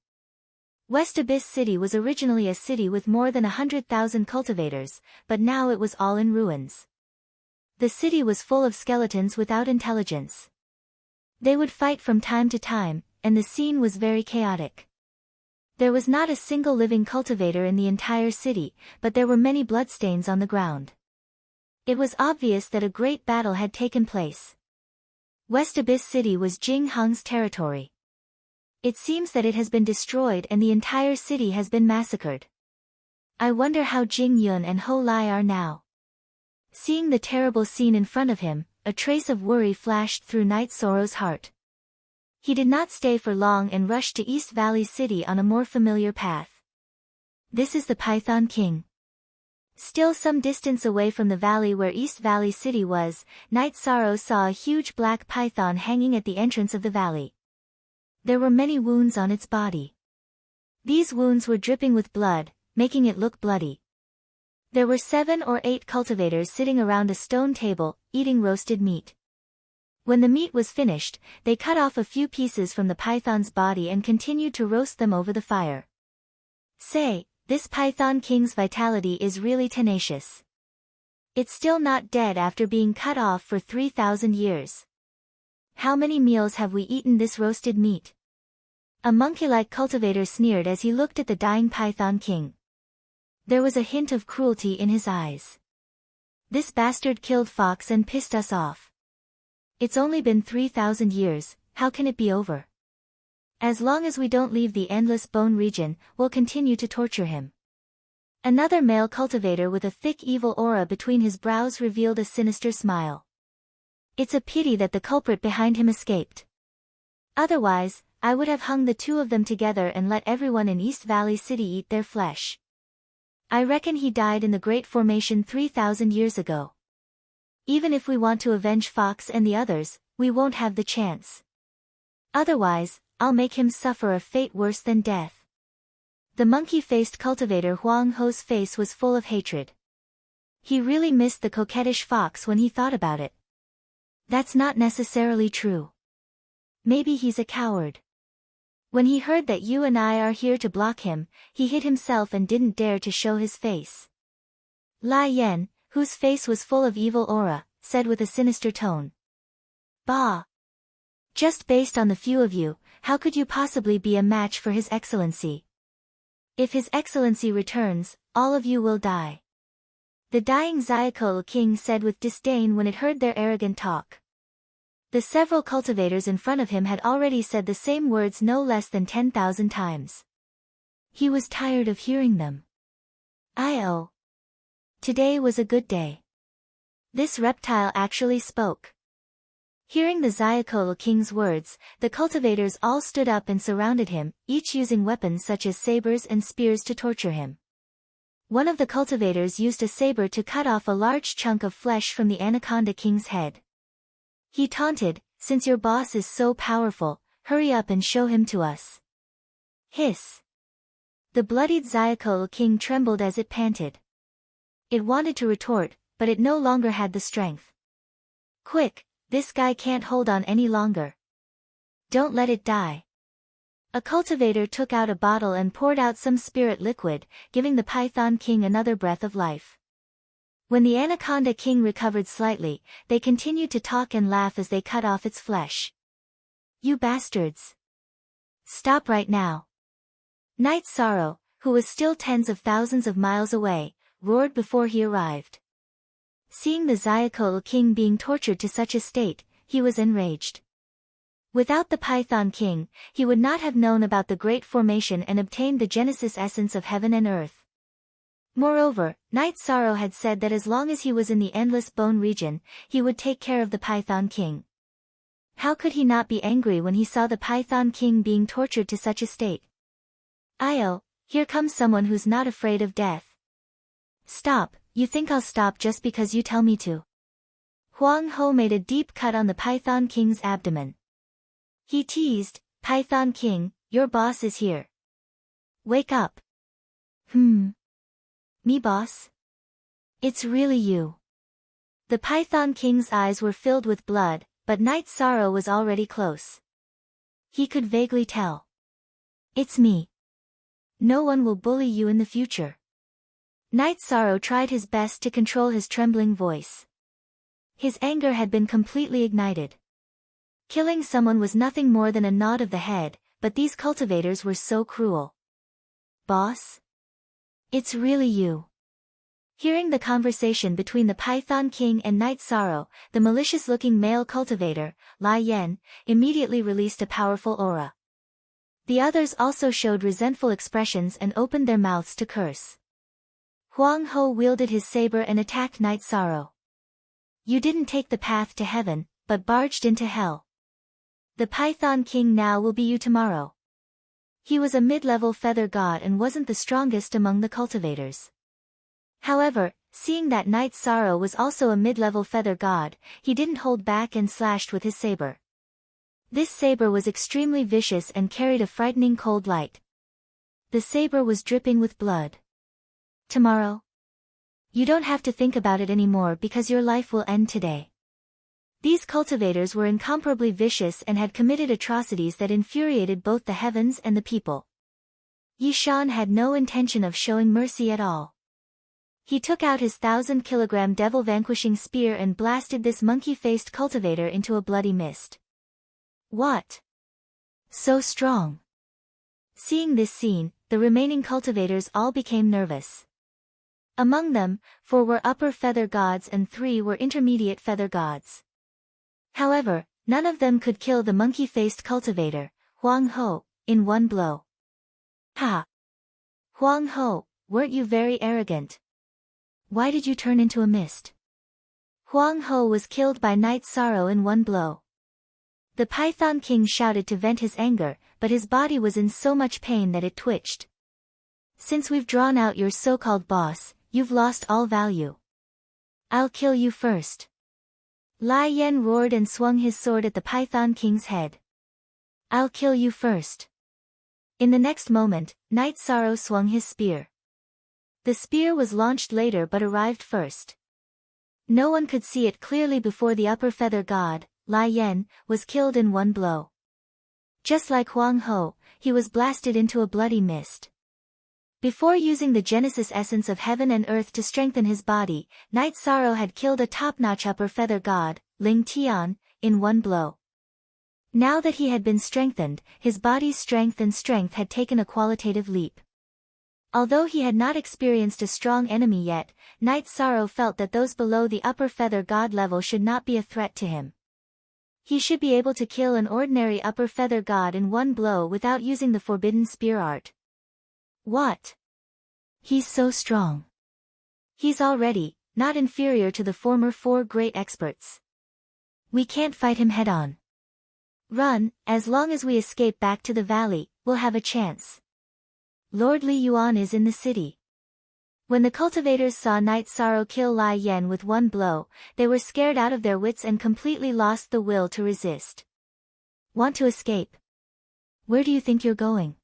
West Abyss City was originally a city with more than 100,000 cultivators, but now it was all in ruins. The city was full of skeletons without intelligence. They would fight from time to time, and the scene was very chaotic. There was not a single living cultivator in the entire city, but there were many bloodstains on the ground. It was obvious that a great battle had taken place. West Abyss City was Jing Hung's territory. It seems that it has been destroyed and the entire city has been massacred. I wonder how Jing Yun and Ho Lai are now. Seeing the terrible scene in front of him, a trace of worry flashed through Knight Sorrow's heart. He did not stay for long and rushed to East Valley City on a more familiar path. This is the Python King. Still some distance away from the valley where East Valley City was, Knight Sorrow saw a huge black python hanging at the entrance of the valley. There were many wounds on its body. These wounds were dripping with blood, making it look bloody. There were 7 or 8 cultivators sitting around a stone table, eating roasted meat. When the meat was finished, they cut off a few pieces from the python's body and continued to roast them over the fire. Say, this Python King's vitality is really tenacious. It's still not dead after being cut off for 3,000 years. How many meals have we eaten this roasted meat? A monkey-like cultivator sneered as he looked at the dying Python King. There was a hint of cruelty in his eyes. This bastard killed Fox and pissed us off. It's only been 3,000 years, how can it be over? As long as we don't leave the endless bone region, we'll continue to torture him. Another male cultivator with a thick evil aura between his brows revealed a sinister smile. It's a pity that the culprit behind him escaped. Otherwise, I would have hung the 2 of them together and let everyone in East Valley City eat their flesh. I reckon he died in the Great Formation 3,000 years ago. Even if we want to avenge Fox and the others, we won't have the chance. Otherwise, I'll make him suffer a fate worse than death. The monkey-faced cultivator Huang Ho's face was full of hatred. He really missed the coquettish Fox when he thought about it. That's not necessarily true. Maybe he's a coward. When he heard that you and I are here to block him, he hid himself and didn't dare to show his face. Lai Yan, whose face was full of evil aura, said with a sinister tone. Bah! Just based on the few of you, how could you possibly be a match for His Excellency? If His Excellency returns, all of you will die. The dying Xiaokou king said with disdain when it heard their arrogant talk. The several cultivators in front of him had already said the same words no less than 10,000 times. He was tired of hearing them. Today was a good day. This reptile actually spoke. Hearing the Xiaokou king's words, the cultivators all stood up and surrounded him, each using weapons such as sabers and spears to torture him. One of the cultivators used a saber to cut off a large chunk of flesh from the Anaconda King's head. He taunted, "Since your boss is so powerful, hurry up and show him to us." Hiss. The bloodied Xiaokou King trembled as it panted. It wanted to retort, but it no longer had the strength. "Quick, this guy can't hold on any longer. Don't let it die." A cultivator took out a bottle and poured out some spirit liquid, giving the Python King another breath of life. When the Anaconda King recovered slightly, they continued to talk and laugh as they cut off its flesh. "You bastards! Stop right now." Night Sorrow, who was still tens of thousands of miles away, roared before he arrived. Seeing the Xiaokou King being tortured to such a state, he was enraged. Without the Python King, he would not have known about the Great Formation and obtained the Genesis essence of heaven and earth. Moreover, Night Sorrow had said that as long as he was in the Endless Bone region, he would take care of the Python King. How could he not be angry when he saw the Python King being tortured to such a state? Here comes someone who's not afraid of death. Stop, you think I'll stop just because you tell me to? Huang Ho made a deep cut on the Python King's abdomen. He teased, "Python King, your boss is here. Wake up." Me boss? It's really you." The Python King's eyes were filled with blood, but Night Sorrow was already close. He could vaguely tell. "It's me. No one will bully you in the future." Night Sorrow tried his best to control his trembling voice. His anger had been completely ignited. Killing someone was nothing more than a nod of the head, but these cultivators were so cruel. "Boss? It's really you." Hearing the conversation between the Python King and Night Sorrow, the malicious-looking male cultivator, Lai Yan, immediately released a powerful aura. The others also showed resentful expressions and opened their mouths to curse. Huang Ho wielded his saber and attacked Night Sorrow. "You didn't take the path to heaven, but barged into hell. The Python King now will be you tomorrow." He was a mid-level feather god and wasn't the strongest among the cultivators. However, seeing that Night Sorrow was also a mid-level feather god, he didn't hold back and slashed with his saber. This saber was extremely vicious and carried a frightening cold light. The saber was dripping with blood. "Tomorrow? You don't have to think about it anymore because your life will end today." These cultivators were incomparably vicious and had committed atrocities that infuriated both the heavens and the people. Yi Shan had no intention of showing mercy at all. He took out his 1,000-kilogram devil-vanquishing spear and blasted this monkey-faced cultivator into a bloody mist. "What? So strong?" Seeing this scene, the remaining cultivators all became nervous. Among them, 4 were upper feather gods and 3 were intermediate feather gods. However, none of them could kill the monkey-faced cultivator, Huang Ho, in one blow. "Ha! Huang Ho, weren't you very arrogant? Why did you turn into a mist?" Huang Ho was killed by Night Sorrow in one blow. The Python King shouted to vent his anger, but his body was in so much pain that it twitched. "Since we've drawn out your so-called boss, you've lost all value. I'll kill you first." Lai Yan roared and swung his sword at the Python King's head. "I'll kill you first." In the next moment, Night Sorrow swung his spear. The spear was launched later but arrived first. No one could see it clearly before the upper feather god, Lai Yan, was killed in one blow. Just like Huang Ho, he was blasted into a bloody mist. Before using the Genesis essence of heaven and earth to strengthen his body, Night Sorrow had killed a top-notch upper feather god, Ling Tian, in one blow. Now that he had been strengthened, his body's strength had taken a qualitative leap. Although he had not experienced a strong enemy yet, Night Sorrow felt that those below the upper feather god level should not be a threat to him. He should be able to kill an ordinary upper feather god in one blow without using the forbidden spear art. What? He's so strong. He's already, not inferior to the former 4 great experts. We can't fight him head-on. Run, as long as we escape back to the valley, we'll have a chance. Lord Li Yuan is in the city. When the cultivators saw Night Sorrow kill Lai Yan with one blow, they were scared out of their wits and completely lost the will to resist. Want to escape? Where do you think you're going?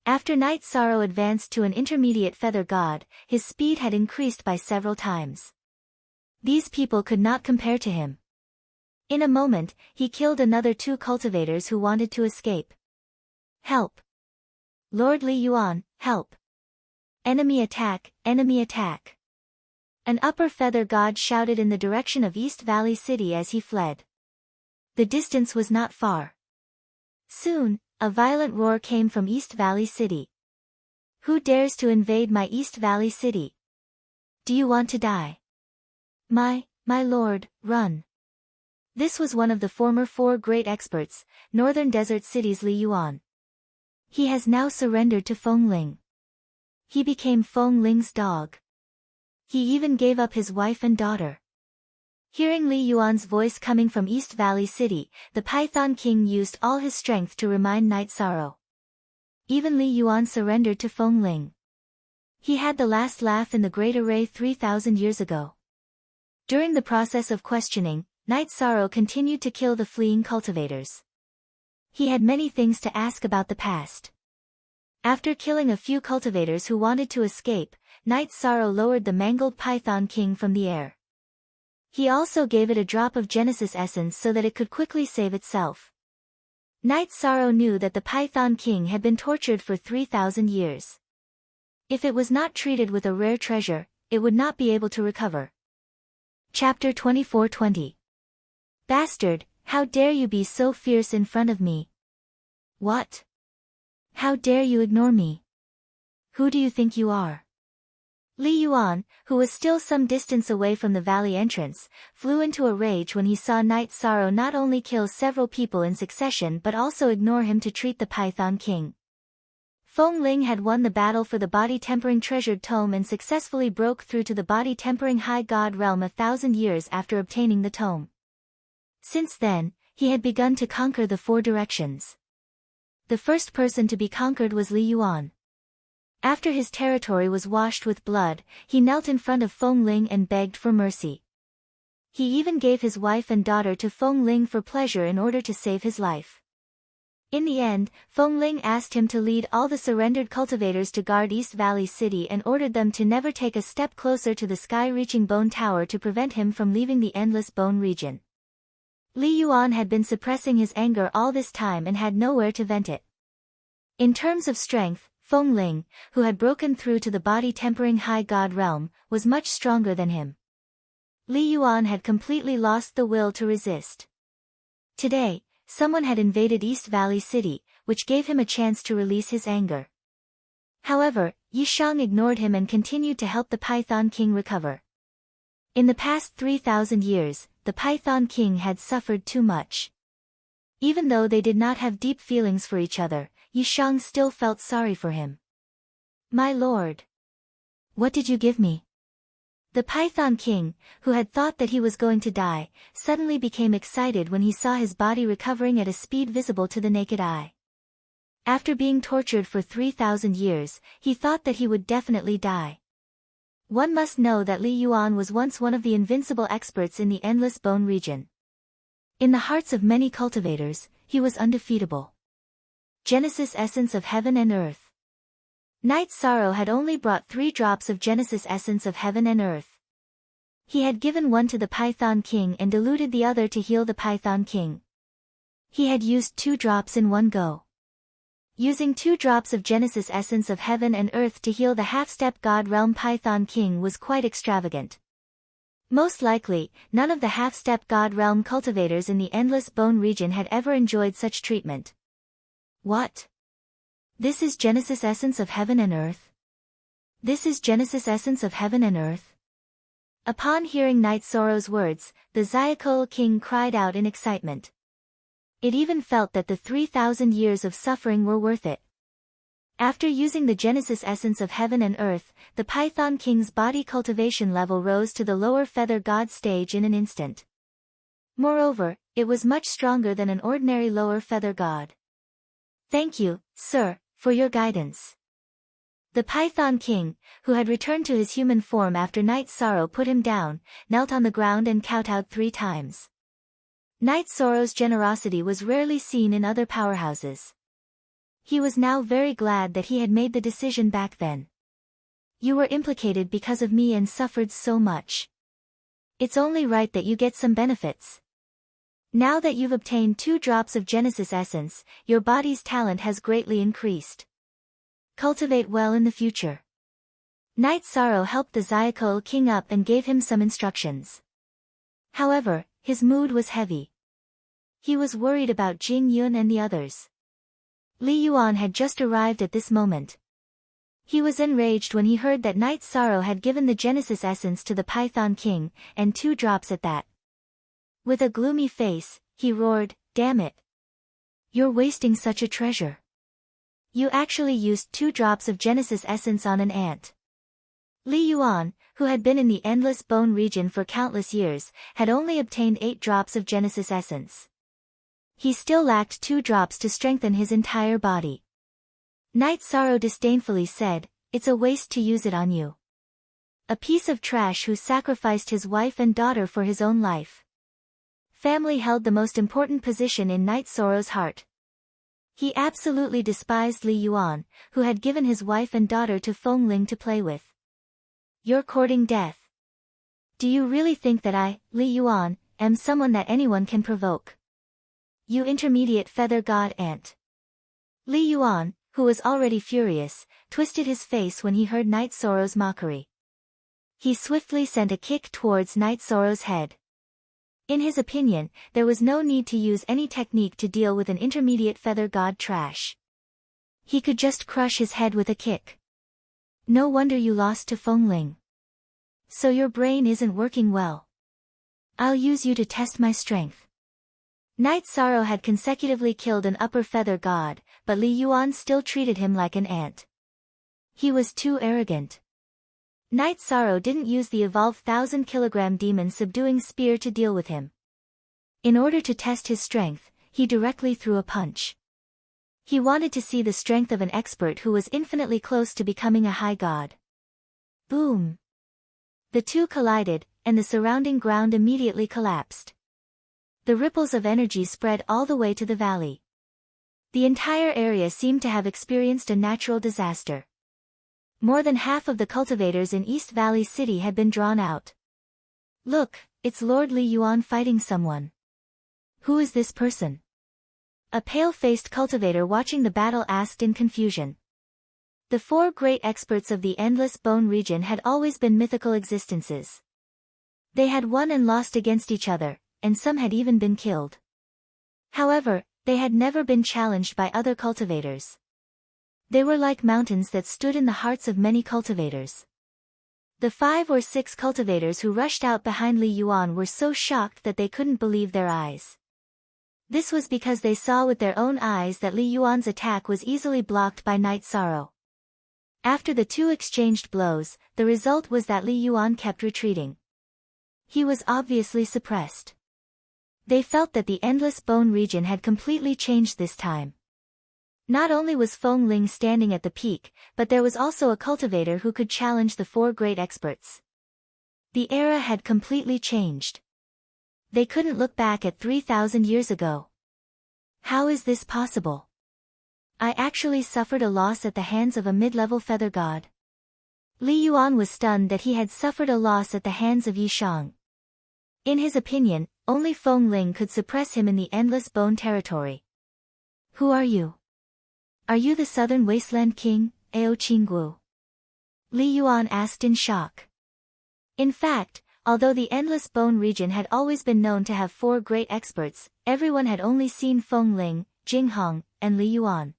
After Night Sorrow advanced to an intermediate feather god, his speed had increased by several times. These people could not compare to him. In a moment, he killed another 2 cultivators who wanted to escape. Help! Lord Li Yuan, help! Enemy attack, enemy attack! An upper feather god shouted in the direction of East Valley City as he fled. The distance was not far. Soon, a violent roar came from East Valley City. Who dares to invade my East Valley City? Do you want to die? My lord, run! This was one of the former 4 great experts, Northern Desert City's Li Yuan. He has now surrendered to Feng Ling. He became Feng Ling's dog. He even gave up his wife and daughter. Hearing Li Yuan's voice coming from East Valley City, the Python King used all his strength to remind Night Sorrow. Even Li Yuan surrendered to Feng Ling. He had the last laugh in the Great Array 3,000 years ago. During the process of questioning, Night Sorrow continued to kill the fleeing cultivators. He had many things to ask about the past. After killing a few cultivators who wanted to escape, Night Sorrow lowered the mangled Python King from the air. He also gave it a drop of Genesis essence so that it could quickly save itself. Night Sorrow knew that the Python King had been tortured for 3,000 years. If it was not treated with a rare treasure, it would not be able to recover. Chapter 24:20. Bastard, how dare you be so fierce in front of me? What? How dare you ignore me? Who do you think you are? Li Yuan, who was still some distance away from the valley entrance, flew into a rage when he saw Night Sorrow not only kill several people in succession but also ignore him to treat the Python King. Feng Ling had won the battle for the body-tempering treasured tome and successfully broke through to the body-tempering high god realm 1,000 years after obtaining the tome. Since then, he had begun to conquer the 4 directions. The first person to be conquered was Li Yuan. After his territory was washed with blood, he knelt in front of Feng Ling and begged for mercy. He even gave his wife and daughter to Feng Ling for pleasure in order to save his life. In the end, Feng Ling asked him to lead all the surrendered cultivators to guard East Valley City and ordered them to never take a step closer to the sky-reaching bone tower to prevent him from leaving the endless bone region. Li Yuan had been suppressing his anger all this time and had nowhere to vent it. In terms of strength, Feng Ling, who had broken through to the body-tempering high god realm, was much stronger than him. Li Yuan had completely lost the will to resist. Today, someone had invaded East Valley City, which gave him a chance to release his anger. However, Yi Shang ignored him and continued to help the Python King recover. In the past 3,000 years, the Python King had suffered too much. Even though they did not have deep feelings for each other, Yi Shang still felt sorry for him. My lord. What did you give me? The Python King, who had thought that he was going to die, suddenly became excited when he saw his body recovering at a speed visible to the naked eye. After being tortured for 3,000 years, he thought that he would definitely die. One must know that Li Yuan was once one of the invincible experts in the endless bone region. In the hearts of many cultivators, he was undefeatable. Genesis essence of heaven and earth. Night Sorrow had only brought 3 drops of Genesis essence of heaven and earth. He had given one to the Python King and diluted the other to heal the Python King. He had used 2 drops in one go. Using 2 drops of Genesis essence of heaven and earth to heal the half-step god realm Python King was quite extravagant. Most likely, none of the half-step god realm cultivators in the Endless Bone region had ever enjoyed such treatment. What? This is Genesis essence of heaven and earth? This is Genesis essence of heaven and earth? Upon hearing Night Sorrow's words, the Zyakol king cried out in excitement. It even felt that the 3,000 years of suffering were worth it. After using the Genesis essence of heaven and earth, the Python King's body cultivation level rose to the lower feather god stage in an instant. Moreover, it was much stronger than an ordinary lower feather god. Thank you, sir, for your guidance. The Python King, who had returned to his human form after Night Sorrow put him down, knelt on the ground and kowtowed 3 times. Night Sorrow's generosity was rarely seen in other powerhouses. He was now very glad that he had made the decision back then. You were implicated because of me and suffered so much. It's only right that you get some benefits. Now that you've obtained 2 drops of Genesis essence, your body's talent has greatly increased. Cultivate well in the future. Night Sorrow helped the Zyakol king up and gave him some instructions. However, his mood was heavy. He was worried about Jing Yun and the others. Li Yuan had just arrived at this moment. He was enraged when he heard that Night Sorrow had given the Genesis essence to the Python King, and 2 drops at that. With a gloomy face, he roared, "Damn it! You're wasting such a treasure. You actually used 2 drops of Genesis essence on an ant." Li Yuan, who had been in the Endless Bone region for countless years, had only obtained 8 drops of Genesis essence. He still lacked 2 drops to strengthen his entire body. Night Sorrow disdainfully said, "It's a waste to use it on you. A piece of trash who sacrificed his wife and daughter for his own life." Family held the most important position in Night Sorrow's heart. He absolutely despised Li Yuan, who had given his wife and daughter to Feng Ling to play with. "You're courting death. Do you really think that I, Li Yuan, am someone that anyone can provoke? You intermediate feather god ant." Li Yuan, who was already furious, twisted his face when he heard Night Sorrow's mockery. He swiftly sent a kick towards Night Sorrow's head. In his opinion, there was no need to use any technique to deal with an intermediate feather god trash. He could just crush his head with a kick. No wonder you lost to Feng Ling. So your brain isn't working well. I'll use you to test my strength. Night Sorrow had consecutively killed an upper feather god, but Li Yuan still treated him like an ant. He was too arrogant. Night Sorrow didn't use the evolved 1,000-kilogram demon subduing spear to deal with him. In order to test his strength, he directly threw a punch. He wanted to see the strength of an expert who was infinitely close to becoming a high god. Boom! The two collided, and the surrounding ground immediately collapsed. The ripples of energy spread all the way to the valley. The entire area seemed to have experienced a natural disaster. More than half of the cultivators in East Valley City had been drawn out. "Look, it's Lord Li Yuan fighting someone. Who is this person?" A pale-faced cultivator watching the battle asked in confusion. The 4 great experts of the Endless Bone region had always been mythical existences. They had won and lost against each other, and some had even been killed. However, they had never been challenged by other cultivators. They were like mountains that stood in the hearts of many cultivators. The 5 or 6 cultivators who rushed out behind Li Yuan were so shocked that they couldn't believe their eyes. This was because they saw with their own eyes that Li Yuan's attack was easily blocked by Night Sorrow. After the two exchanged blows, the result was that Li Yuan kept retreating. He was obviously suppressed. They felt that the Endless Bone region had completely changed this time. Not only was Feng Ling standing at the peak, but there was also a cultivator who could challenge the 4 great experts. The era had completely changed. They couldn't look back at 3,000 years ago. How is this possible? I actually suffered a loss at the hands of a mid-level feather god. Li Yuan was stunned that he had suffered a loss at the hands of Yi Shang. In his opinion, only Feng Ling could suppress him in the Endless Bone territory. Who are you? Are you the Southern Wasteland King, Ao Qinggu? Li Yuan asked in shock. In fact, Although the Endless Bone region had always been known to have 4 great experts, everyone had only seen Feng Ling, Jing Hong, and Li Yuan.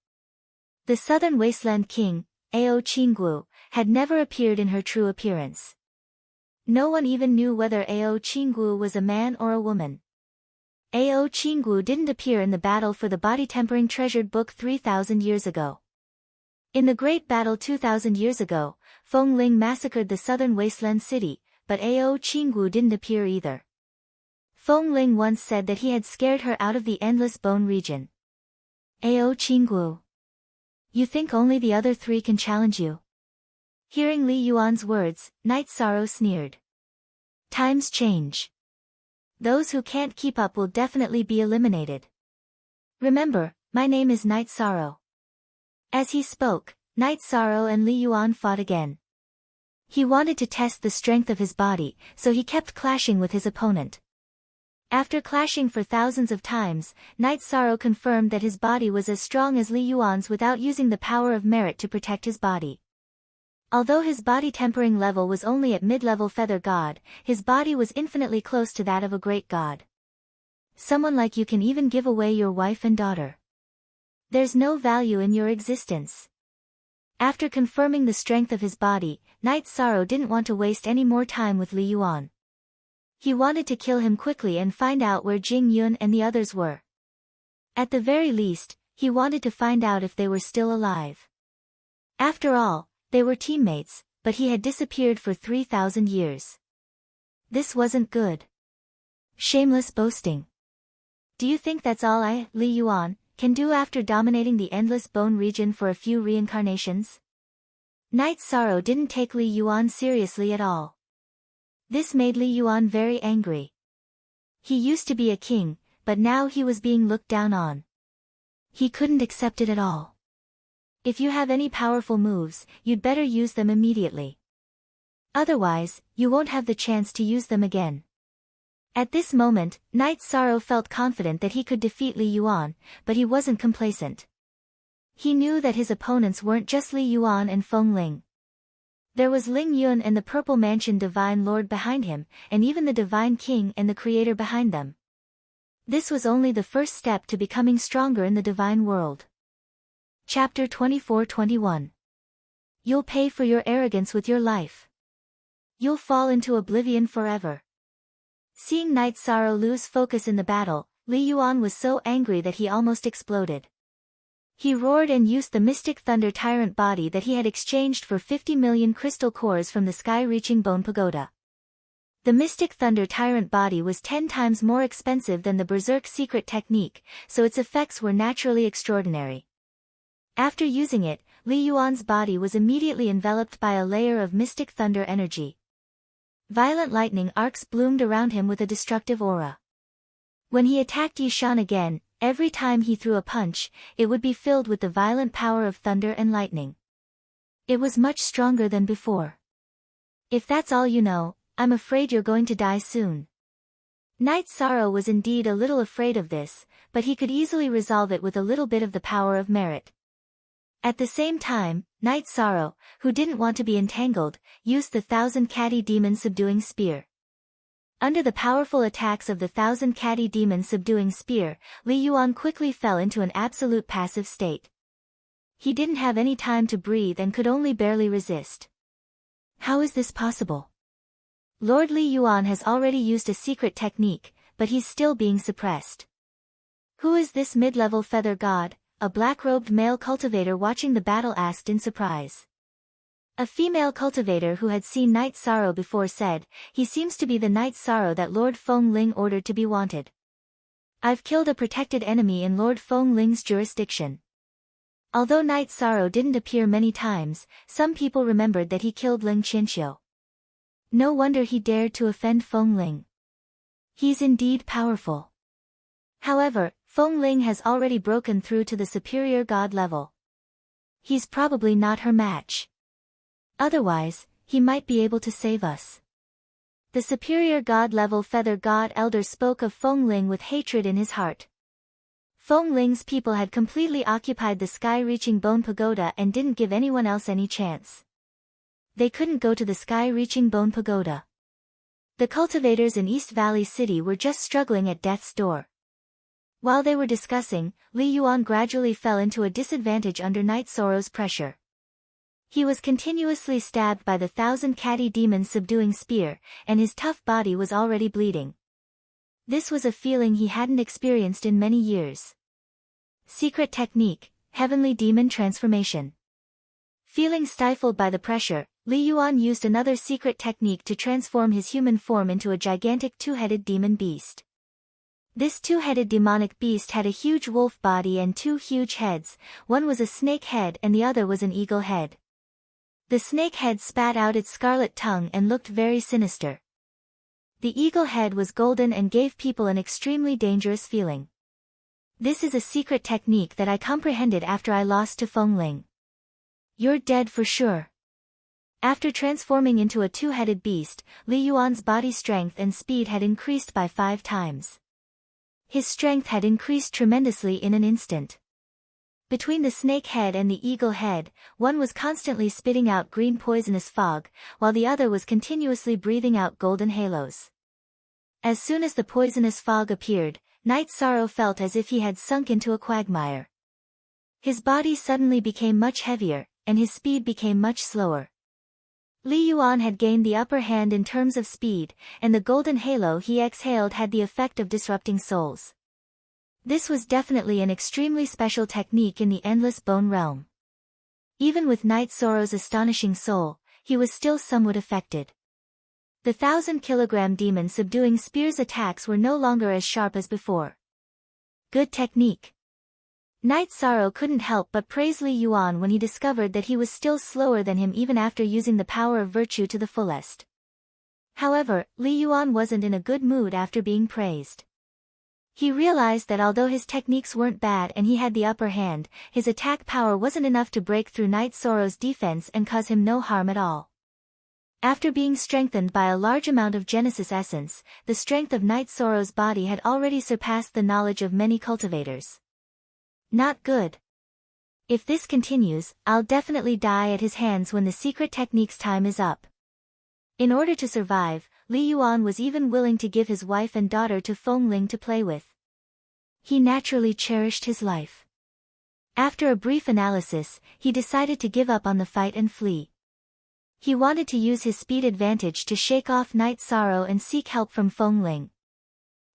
The Southern Wasteland King, Ao Qinggu, had never appeared in her true appearance. No one even knew whether Ao Qinggu was a man or a woman. Ao Qinggu didn't appear in the battle for the body-tempering treasured book 3,000 years ago. In the Great Battle 2,000 years ago, Feng Ling massacred the Southern Wasteland city, but Ao Qinggu didn't appear either. Feng Ling once said that he had scared her out of the Endless Bone region. Ao Qinggu. You think only the other 3 can challenge you? Hearing Li Yuan's words, Night Sorrow sneered. Times change. Those who can't keep up will definitely be eliminated. Remember, my name is Night Sorrow. As he spoke, Night Sorrow and Li Yuan fought again. He wanted to test the strength of his body, so he kept clashing with his opponent. After clashing for thousands of times, Night Sorrow confirmed that his body was as strong as Li Yuan's without using the power of merit to protect his body. Although his body tempering level was only at mid-level feather god, his body was infinitely close to that of a great god. Someone like you can even give away your wife and daughter. There's no value in your existence. After confirming the strength of his body, Night Sorrow didn't want to waste any more time with Li Yuan. He wanted to kill him quickly and find out where Jing Yun and the others were. At the very least, he wanted to find out if they were still alive. After all, they were teammates, but he had disappeared for 3,000 years. This wasn't good. Shameless boasting. Do you think that's all Li Yuan, can do after dominating the Endless Bone region for a few reincarnations? Night Sorrow didn't take Li Yuan seriously at all. This made Li Yuan very angry. He used to be a king, but now he was being looked down on. He couldn't accept it at all. If you have any powerful moves, you'd better use them immediately. Otherwise, you won't have the chance to use them again. At this moment, Night Sorrow felt confident that he could defeat Li Yuan, but he wasn't complacent. He knew that his opponents weren't just Li Yuan and Feng Ling. There was Ling Yun and the Purple Mansion Divine Lord behind him, and even the Divine King and the Creator behind them. This was only the first step to becoming stronger in the Divine World. Chapter 24-21. You'll pay for your arrogance with your life. You'll fall into oblivion forever. Seeing Night Sorrow lose focus in the battle, Li Yuan was so angry that he almost exploded. He roared and used the Mystic Thunder Tyrant body that he had exchanged for 50 million crystal cores from the sky-reaching Bone Pagoda. The Mystic Thunder Tyrant body was 10 times more expensive than the Berserk secret technique, so its effects were naturally extraordinary. After using it, Li Yuan's body was immediately enveloped by a layer of Mystic Thunder energy. Violent lightning arcs bloomed around him with a destructive aura. When he attacked Yishan again, every time he threw a punch, it would be filled with the violent power of thunder and lightning. It was much stronger than before. If that's all you know, I'm afraid you're going to die soon. Night Sorrow was indeed a little afraid of this, but he could easily resolve it with a little bit of the power of merit. At the same time, Night Sorrow, who didn't want to be entangled, used the 1,000 Catty Demon Subduing Spear. Under the powerful attacks of the 1,000 Catty Demon Subduing Spear, Li Yuan quickly fell into an absolute passive state. He didn't have any time to breathe and could only barely resist. How is this possible? Lord Li Yuan has already used a secret technique, but he's still being suppressed. Who is this mid-level feather god? A black-robed male cultivator watching the battle asked in surprise. A female cultivator who had seen Night Sorrow before said, "He seems to be the Night Sorrow that Lord Feng Ling ordered to be wanted. I've killed a protected enemy in Lord Feng Ling's jurisdiction." Although Night Sorrow didn't appear many times, some people remembered that he killed Ling Qianxiu. No wonder he dared to offend Feng Ling. He's indeed powerful. However, Feng Ling has already broken through to the superior god level. He's probably not her match. Otherwise, he might be able to save us. The superior god level feather god elder spoke of Feng Ling with hatred in his heart. Feng Ling's people had completely occupied the sky-reaching Bone Pagoda and didn't give anyone else any chance. They couldn't go to the sky-reaching Bone Pagoda. The cultivators in East Valley City were just struggling at death's door. While they were discussing, Li Yuan gradually fell into a disadvantage under Night Sorrow's pressure. He was continuously stabbed by the 1,000 catty demons subduing spear, and his tough body was already bleeding. This was a feeling he hadn't experienced in many years. Secret technique, Heavenly Demon Transformation. Feeling stifled by the pressure, Li Yuan used another secret technique to transform his human form into a gigantic two-headed demon beast. This two-headed demonic beast had a huge wolf body and two huge heads, one was a snake head and the other was an eagle head. The snake head spat out its scarlet tongue and looked very sinister. The eagle head was golden and gave people an extremely dangerous feeling. This is a secret technique that I comprehended after I lost to Feng Ling. You're dead for sure. After transforming into a two-headed beast, Li Yuan's body strength and speed had increased by 5 times. His strength had increased tremendously in an instant. Between the snake head and the eagle head, one was constantly spitting out green poisonous fog, while the other was continuously breathing out golden halos. As soon as the poisonous fog appeared, Night Sorrow felt as if he had sunk into a quagmire. His body suddenly became much heavier, and his speed became much slower. Li Yuan had gained the upper hand in terms of speed, and the golden halo he exhaled had the effect of disrupting souls. This was definitely an extremely special technique in the Endless Bone realm. Even with Night Sorrow's astonishing soul, he was still somewhat affected. The 1,000-kilogram demon subduing spear's attacks were no longer as sharp as before. Good technique. Night Sorrow couldn't help but praise Li Yuan when he discovered that he was still slower than him even after using the power of virtue to the fullest. However, Li Yuan wasn't in a good mood after being praised. He realized that although his techniques weren't bad and he had the upper hand, his attack power wasn't enough to break through Night Sorrow's defense and cause him no harm at all. After being strengthened by a large amount of Genesis essence, the strength of Night Sorrow's body had already surpassed the knowledge of many cultivators. Not good. If this continues, I'll definitely die at his hands when the secret technique's time is up. In order to survive, Li Yuan was even willing to give his wife and daughter to Feng Ling to play with. He naturally cherished his life. After a brief analysis, he decided to give up on the fight and flee. He wanted to use his speed advantage to shake off Night Sorrow and seek help from Feng Ling.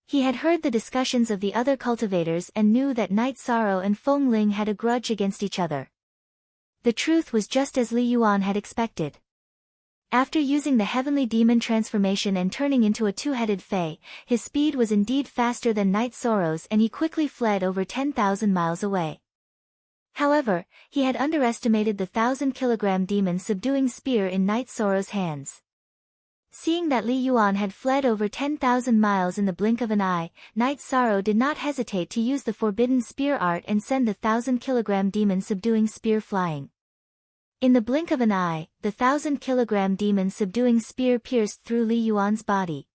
He had heard the discussions of the other cultivators and knew that Night Sorrow and Feng Ling had a grudge against each other. The truth was just as Li Yuan had expected. After using the Heavenly Demon Transformation and turning into a two-headed Fae, his speed was indeed faster than Night Sorrow's and he quickly fled over 10,000 miles away. However, he had underestimated the 1,000-kilogram demon subduing spear in Night Sorrow's hands. Seeing that Li Yuan had fled over 10,000 miles in the blink of an eye, Night Sorrow did not hesitate to use the forbidden spear art and send the 1,000-kilogram demon subduing spear flying. In the blink of an eye, the 1,000-kilogram demon subduing spear pierced through Li Yuan's body.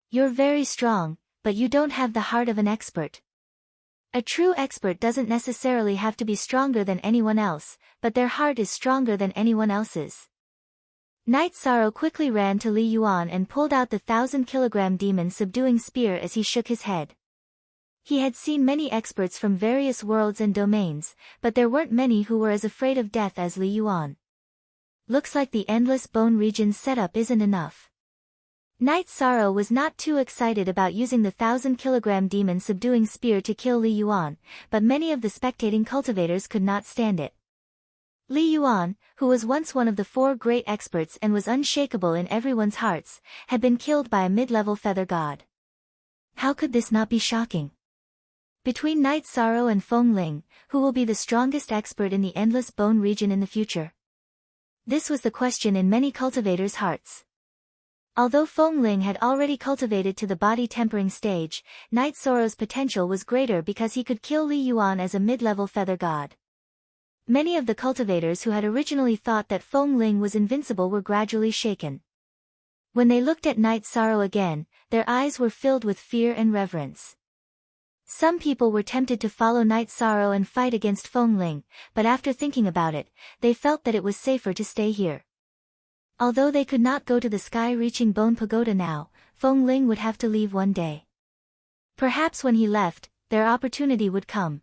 You're very strong, but you don't have the heart of an expert. A true expert doesn't necessarily have to be stronger than anyone else, but their heart is stronger than anyone else's. Night Sorrow quickly ran to Li Yuan and pulled out the 1,000-kilogram demon subduing spear as he shook his head. He had seen many experts from various worlds and domains, but there weren't many who were as afraid of death as Li Yuan. Looks like the Endless Bone region's setup isn't enough. Night Sorrow was not too excited about using the 1,000-kilogram demon subduing spear to kill Li Yuan, but many of the spectating cultivators could not stand it. Li Yuan, who was once one of the 4 great experts and was unshakable in everyone's hearts, had been killed by a mid-level feather god. How could this not be shocking? Between Night Sorrow and Feng Ling, who will be the strongest expert in the Endless Bone region in the future? This was the question in many cultivators' hearts. Although Feng Ling had already cultivated to the body-tempering stage, Night Sorrow's potential was greater because he could kill Li Yuan as a mid-level feather god. Many of the cultivators who had originally thought that Feng Ling was invincible were gradually shaken. When they looked at Night Sorrow again, their eyes were filled with fear and reverence. Some people were tempted to follow Night Sorrow and fight against Feng Ling, but after thinking about it, they felt that it was safer to stay here. Although they could not go to the sky-reaching Bone Pagoda now, Feng Ling would have to leave one day. Perhaps when he left, their opportunity would come.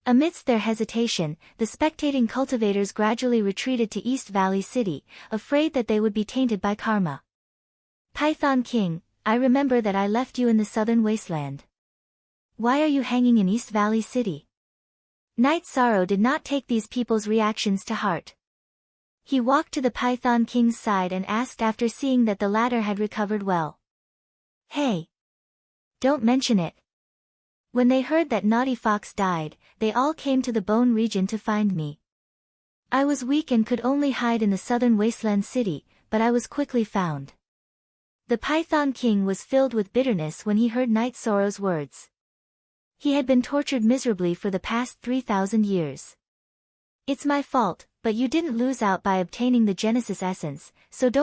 Amidst their hesitation, the spectating cultivators gradually retreated to East Valley City, afraid that they would be tainted by karma. Python King, I remember that I left you in the southern wasteland. Why are you hanging in East Valley City? Night Sorrow did not take these people's reactions to heart. He walked to the Python King's side and asked after seeing that the latter had recovered well. Hey! Don't mention it. When they heard that Naughty Fox died, they all came to the Bone region to find me. I was weak and could only hide in the southern wasteland city, but I was quickly found. The Python King was filled with bitterness when he heard Night Sorrow's words. He had been tortured miserably for the past 3,000 years. It's my fault, but you didn't lose out by obtaining the Genesis Essence, so don't